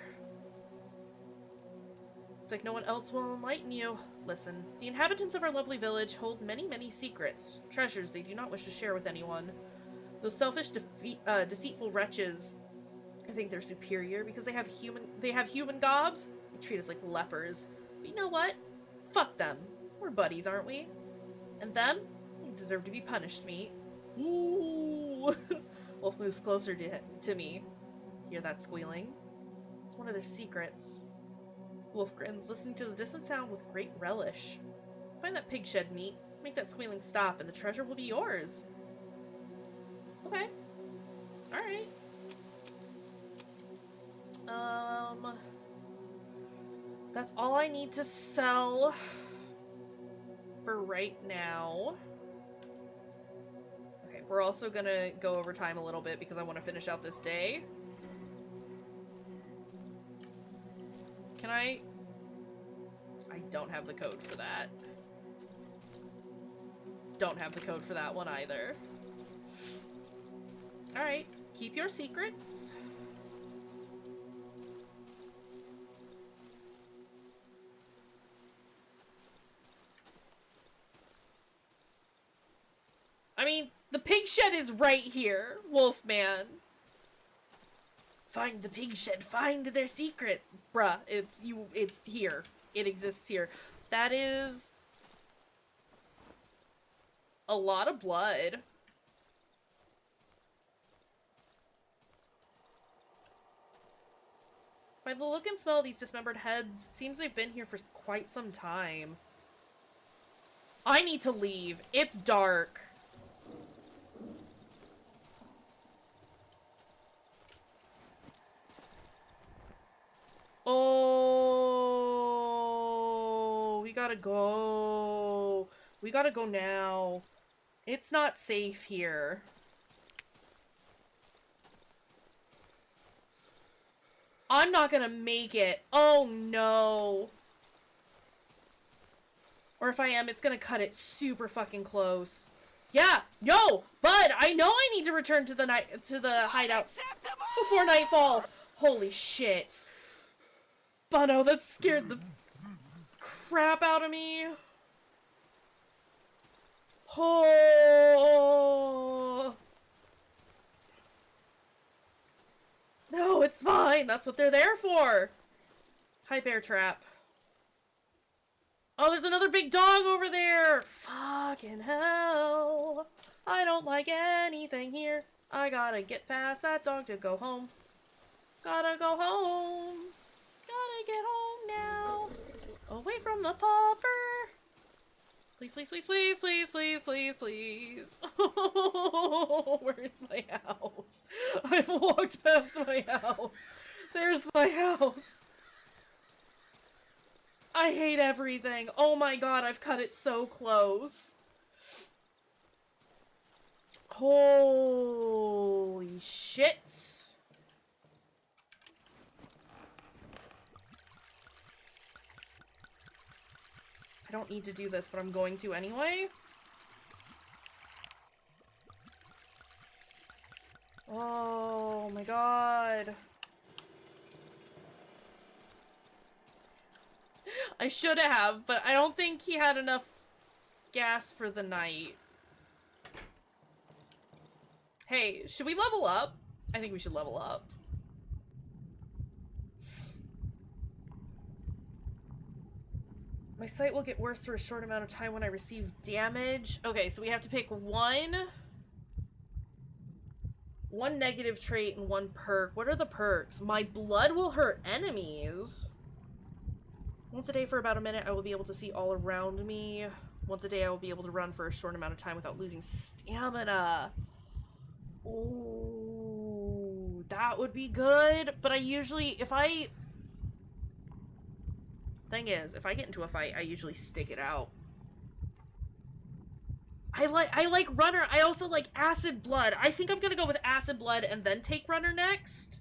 It's like no one else will enlighten you. Listen, the inhabitants of our lovely village hold many, many secrets. Treasures they do not wish to share with anyone. Those selfish, deceitful wretches, I think they're superior because they have human gobs. They treat us like lepers. But you know what? Fuck them. We're buddies, aren't we? And them? They deserve to be punished, meat. Ooh. Wolf moves closer to me. Hear that squealing? It's one of their secrets. Wolf grins, listening to the distant sound with great relish. Find that pig shed, meat. Make that squealing stop, and the treasure will be yours. Okay. Alright. That's all I need to sell for right now. Okay, we're also gonna go over time a little bit because I want to finish out this day. Can I don't have the code for that. Don't have the code for that one either. Alright, keep your secrets. I mean, the pig shed is right here, Wolfman. Find the pig shed, find their secrets. Bruh, it's here. It exists here. That is a lot of blood. By the look and smell of these dismembered heads, it seems they've been here for quite some time. I need to leave. It's dark. Oh, we gotta go. We gotta go now. It's not safe here. I'm not gonna make it. Oh no. Or if I am, it's gonna cut it super fucking close. Yeah, no, bud, I know I need to return to the hideout before nightfall. Holy shit. Bono, that scared the crap out of me. Oh. No, it's fine. That's what they're there for. Hi, bear trap. Oh, there's another big dog over there. Fucking hell. I don't like anything here. I gotta get past that dog to go home. Gotta go home. Gotta get home now. Away from the pauper. Please, please, please, please, please, please, please, please. Where's my house? I've walked past my house. There's my house. I hate everything. Oh my god, I've cut it so close. Holy shit. I don't need to do this, but I'm going to anyway. Oh my god. I should have, but I don't think he had enough gas for the night. Hey, should we level up? I think we should level up. My sight will get worse for a short amount of time when I receive damage. Okay, so we have to pick one negative trait and one perk. What are the perks? My blood will hurt enemies. Once a day for about a minute, I will be able to see all around me. Once a day I will be able to run for a short amount of time without losing stamina. Ooh, that would be good. But I usually, thing is, if I get into a fight, I usually stick it out. I like runner. I also like acid blood. I think I'm gonna go with acid blood and then take runner next.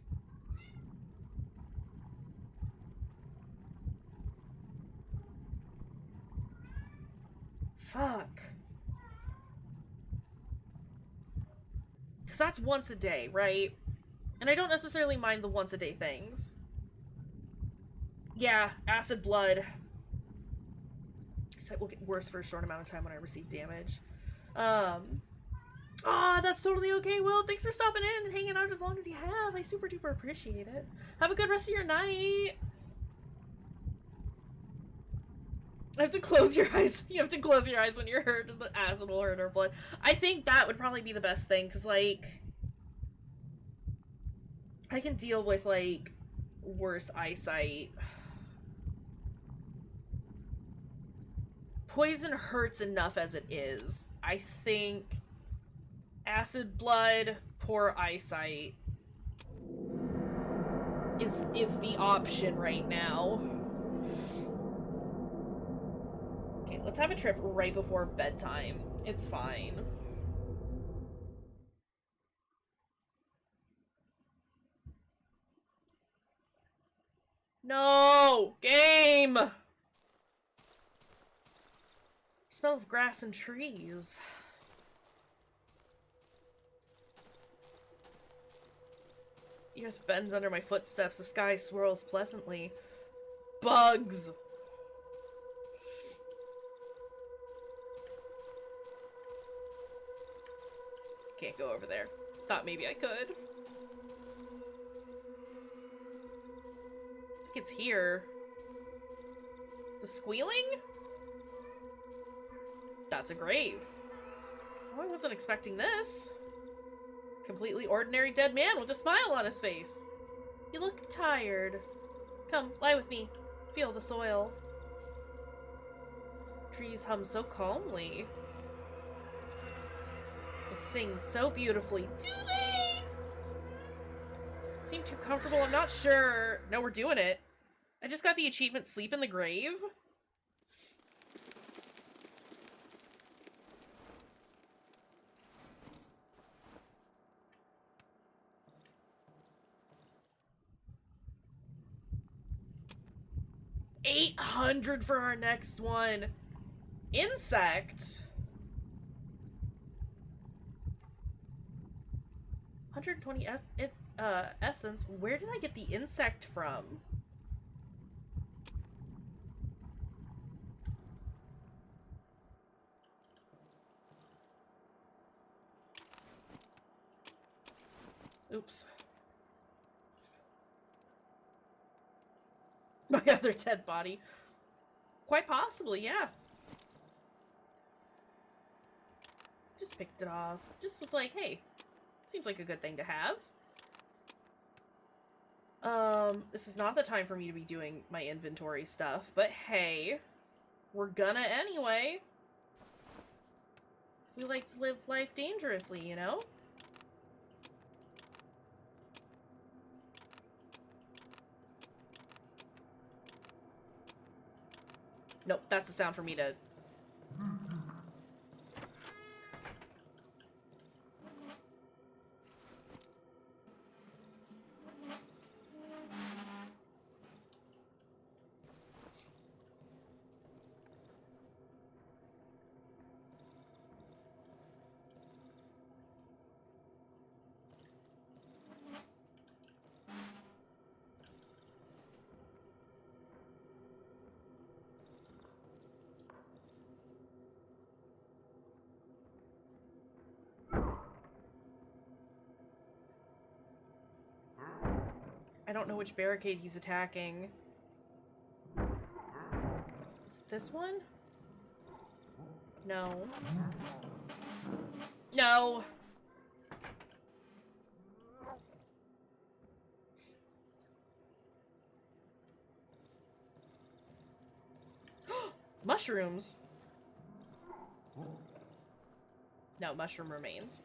Fuck. Because that's once a day, right? And I don't necessarily mind the once a day things. Yeah, acid blood. So it will get worse for a short amount of time when I receive damage. That's totally okay, Will. Thanks for stopping in and hanging out as long as you have. I super duper appreciate it. Have a good rest of your night. I have to close your eyes. You have to close your eyes when you're hurt, and the acid will hurt her blood. I think that would probably be the best thing, because, like, I can deal with, like, worse eyesight. Poison hurts enough as it is. I think acid blood, poor eyesight is the option right now. Okay, let's have a trip right before bedtime. It's fine. No! Game! Smell of grass and trees. The earth bends under my footsteps. The sky swirls pleasantly. Bugs! Can't go over there. Thought maybe I could. I think it's here. The squealing? That's a grave. Oh, I wasn't expecting this. Completely ordinary dead man with a smile on his face. You look tired. Come, lie with me. Feel the soil. Trees hum so calmly. It sings so beautifully. Do they? Seem too comfortable, I'm not sure. No, we're doing it. I just got the achievement Sleep in the Grave. $800 for our next one. Insect. 120 essence. Where did I get the insect from? Oops. My other dead body. Quite possibly, yeah. Just picked it off. Just was like, hey, seems like a good thing to have. This is not the time for me to be doing my inventory stuff, but hey, we're gonna anyway. 'Cause we like to live life dangerously, you know? Nope, that's a sound for me to... I don't know which barricade he's attacking. Is it this one? No. No! Mushrooms! No, mushroom remains.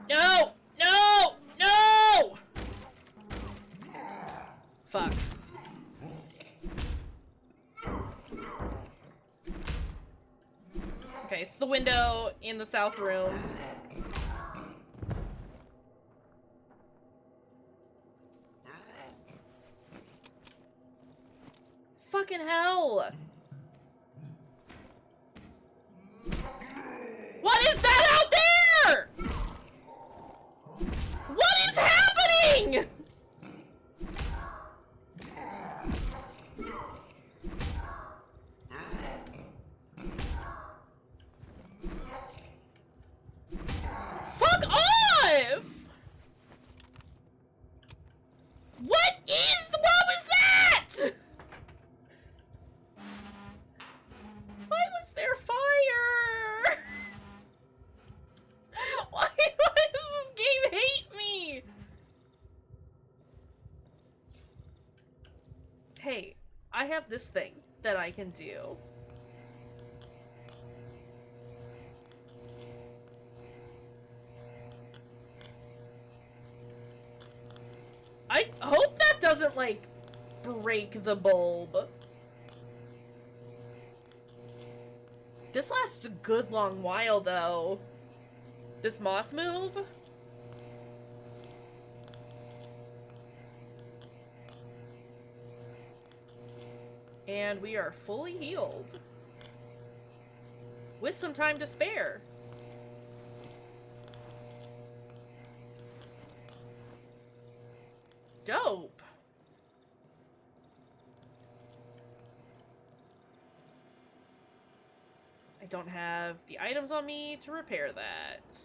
No! No! No! Fuck. Okay, it's the window in the south room. Fucking hell! What is that out there? What is happening? Fuck off! What was that? Why was there fire? Why does this game hate me? Hey, I have this thing that I can do. I hope that doesn't, like, break the bulb. This lasts a good long while, though. This moth move? And we are fully healed. With some time to spare. Dope. I don't have the items on me to repair that.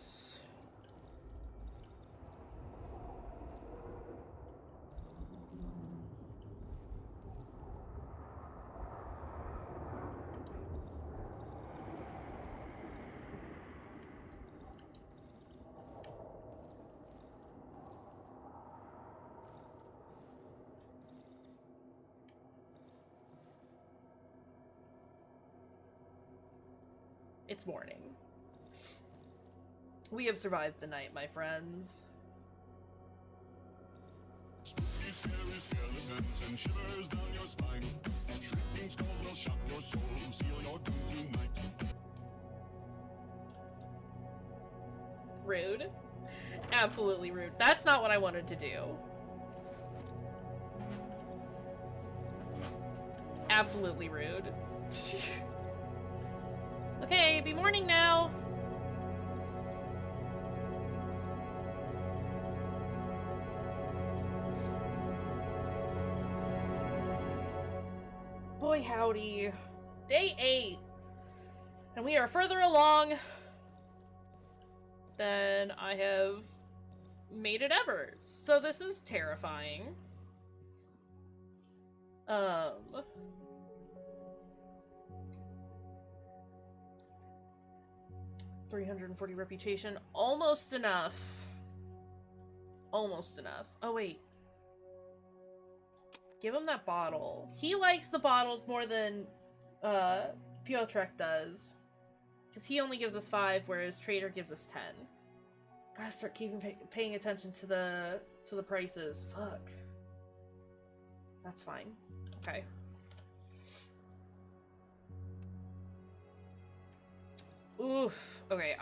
It's morning. We have survived the night, my friends. Spooky, scary skeletons and shivers down your spine. Shrieking skulls will shock your soul, seal your doom tonight. Rude. Absolutely rude. That's not what I wanted to do. Absolutely rude. Okay, be morning now. Boy howdy. Day 8. And we are further along than I have made it ever. So this is terrifying. 340 reputation. Almost enough. Almost enough. Oh, wait. Give him that bottle. He likes the bottles more than Piotrek does. Because he only gives us 5, whereas Trader gives us 10. Gotta start paying attention to the prices. Fuck. That's fine. Okay. Oof. Okay,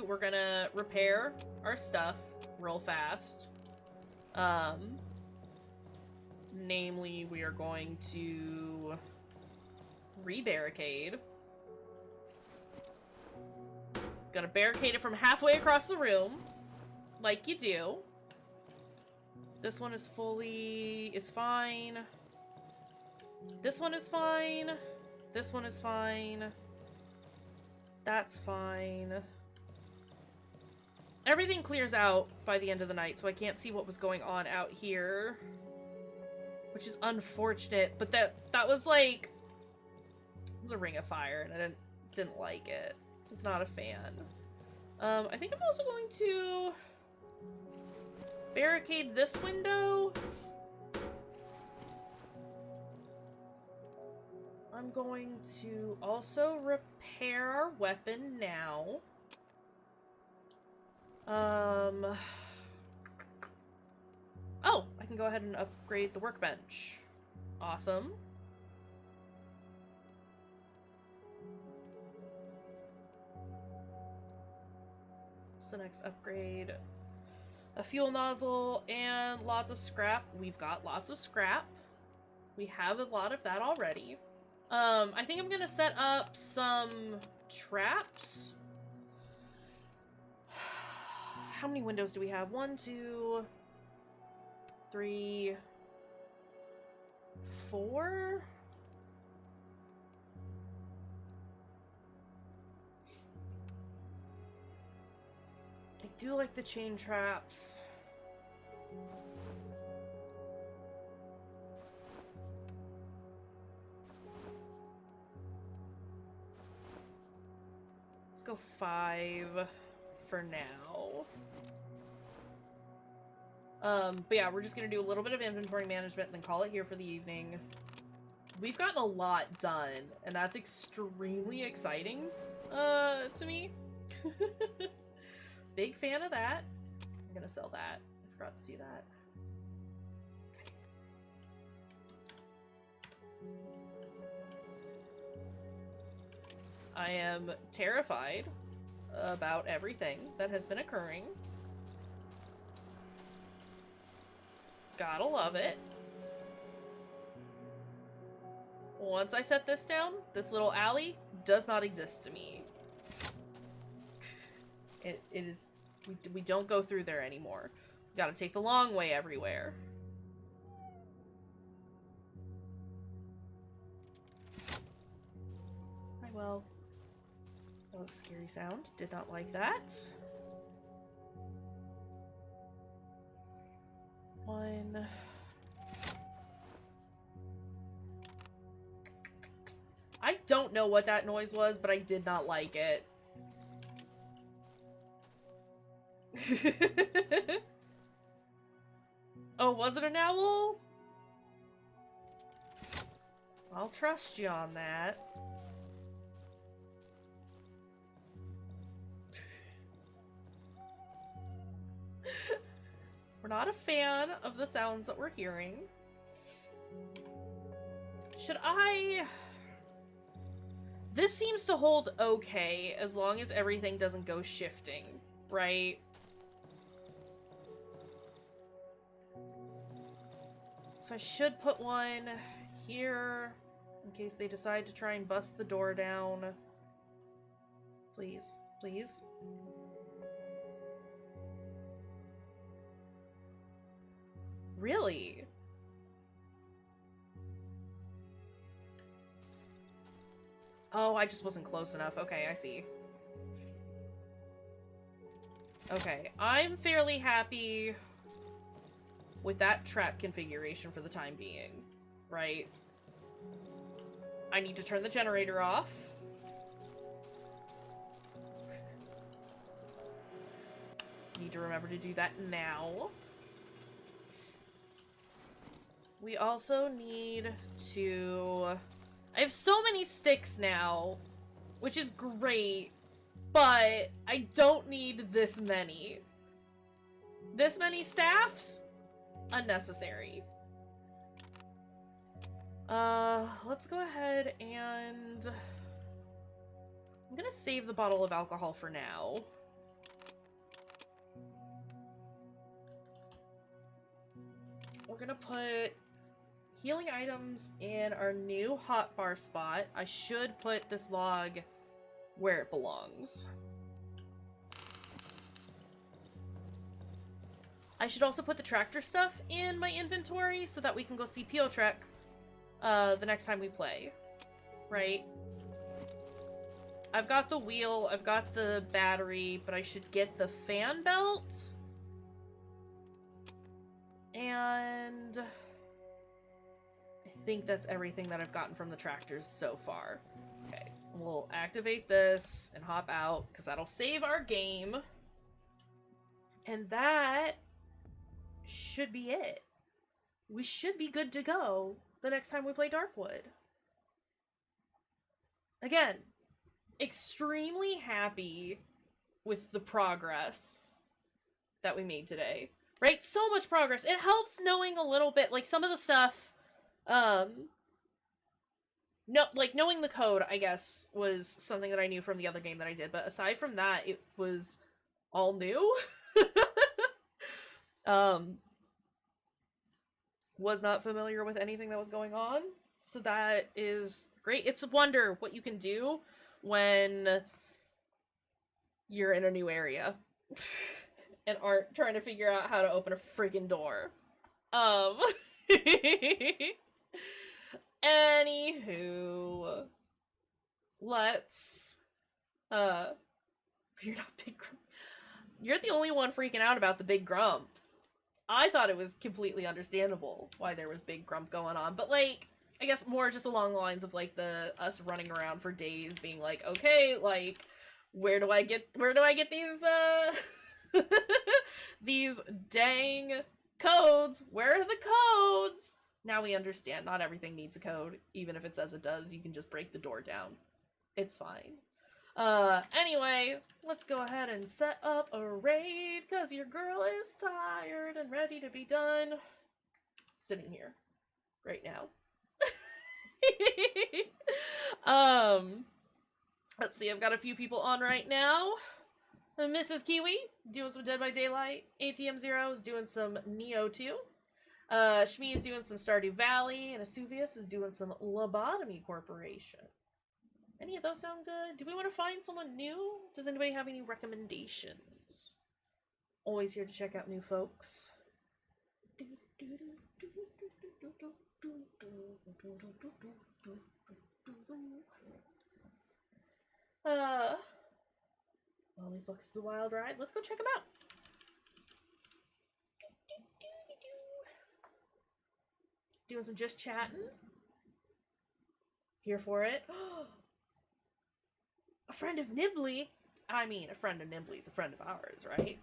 we're gonna repair our stuff real fast. Namely, we are going to re-barricade. Gonna barricade it from halfway across the room, like you do. This one is fine. This one is fine. This one is fine. That's fine. Everything clears out by the end of the night, so I can't see what was going on out here. Which is unfortunate, but that was like... It was a ring of fire, and I didn't like it. I was not a fan. I think I'm also going to barricade this window. I'm going to also repair our weapon now. Oh, I can go ahead and upgrade the workbench. Awesome. What's the next upgrade? A fuel nozzle and lots of scrap. We've got lots of scrap. We have a lot of that already. I think I'm gonna set up some traps. How many windows do we have? 1, 2, 3, 4? I do like the chain traps. Let's go 5 for now. But yeah, we're just gonna do a little bit of inventory management and then call it here for the evening. We've gotten a lot done, and that's extremely exciting, to me. Big fan of that. I'm gonna sell that. I forgot to do that. Okay. I am terrified about everything that has been occurring. Gotta love it. Once I set this down, this little alley does not exist to me. It is... We don't go through there anymore. We gotta take the long way everywhere. Hi, well. That was a scary sound. Did not like that. 1. I don't know what that noise was, but I did not like it. Oh, was it an owl? I'll trust you on that. We're not a fan of the sounds that we're hearing. Should I... This seems to hold okay as long as everything doesn't go shifting, right? So I should put one here in case they decide to try and bust the door down. Please, please. Really? Oh, I just wasn't close enough. Okay, I see. Okay, I'm fairly happy with that trap configuration for the time being, right? I need to turn the generator off. Need to remember to do that now. We also need to... I have so many sticks now, which is great, but I don't need this many. This many staffs? Unnecessary. Let's go ahead and... I'm gonna save the bottle of alcohol for now. We're gonna put healing items in our new hotbar spot. I should put this log where it belongs. I should also put the tractor stuff in my inventory so that we can go see Piotrek the next time we play. Right? I've got the wheel, I've got the battery, but I should get the fan belt. And... I think that's everything that I've gotten from the tractors so far. Okay, we'll activate this and hop out, because that'll save our game. And that should be it. We should be good to go the next time we play Darkwood. again, extremely happy with the progress that we made today. Right? So much progress. It helps knowing a little bit, like, some of the stuff, no, like, knowing the code, I guess, was something that I knew from the other game that I did, but aside from that, it was all new. Was not familiar with anything that was going on, so that is great. It's a wonder what you can do when you're in a new area and aren't trying to figure out how to open a freaking door. Anywho, let's, you're not Big Grump. You're the only one freaking out about the Big Grump. I thought it was completely understandable why there was Big Grump going on, but, like, I guess more just along the lines of, like, us running around for days being like, okay, like, where do I get these, these dang codes? Where are the codes? Now we understand, not everything needs a code, even if it says it does, you can just break the door down. It's fine. Anyway, let's go ahead and set up a raid, because your girl is tired and ready to be done. Sitting here. Right now. Let's see, I've got a few people on right now. Mrs. Kiwi, doing some Dead by Daylight. ATM Zero is doing some Neo 2. Shmi is doing some Stardew Valley, and Asuvius is doing some Lobotomy Corporation. Any of those sound good? Do we want to find someone new? Does anybody have any recommendations? Always here to check out new folks. Lonely Flux is a wild ride. Let's go check him out. Doing some just chatting. Here for it. A friend of Nibley? I mean, a friend of Nibley's a friend of ours, right?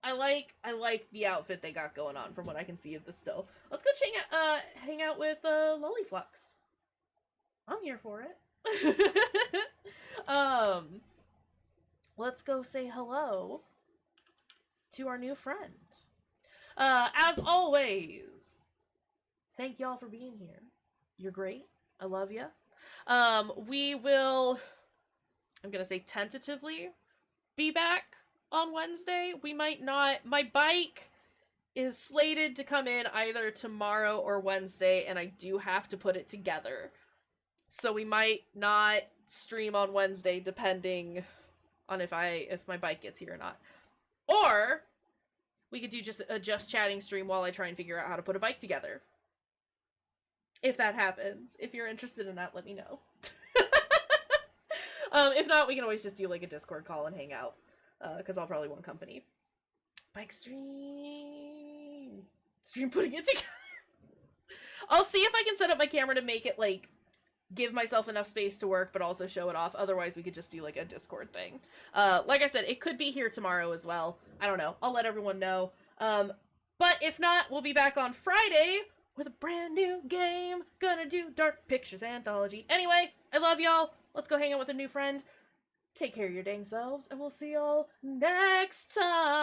I like the outfit they got going on from what I can see of the still. Let's go hang out with Lollyflux. I'm here for it. Let's go say hello to our new friend. As always, thank y'all for being here. You're great. I love ya. We will, I'm gonna say tentatively, be back on Wednesday. We might not. My bike is slated to come in either tomorrow or Wednesday, and I do have to put it together. So we might not stream on Wednesday, depending on if my bike gets here or not. Or we could do just a just chatting stream while I try and figure out how to put a bike together. If that happens. If you're interested in that, let me know. If not, we can always just do like a Discord call and hang out. Because I'll probably want company. Bike stream. Stream putting it together. I'll see if I can set up my camera to make it, like, give myself enough space to work, but also show it off. Otherwise, we could just do, like, a Discord thing. Like I said, it could be here tomorrow as well. I don't know. I'll let everyone know. But if not, we'll be back on Friday with a brand new game. Gonna do Dark Pictures Anthology. Anyway, I love y'all. Let's go hang out with a new friend. Take care of your dang selves, and we'll see y'all next time.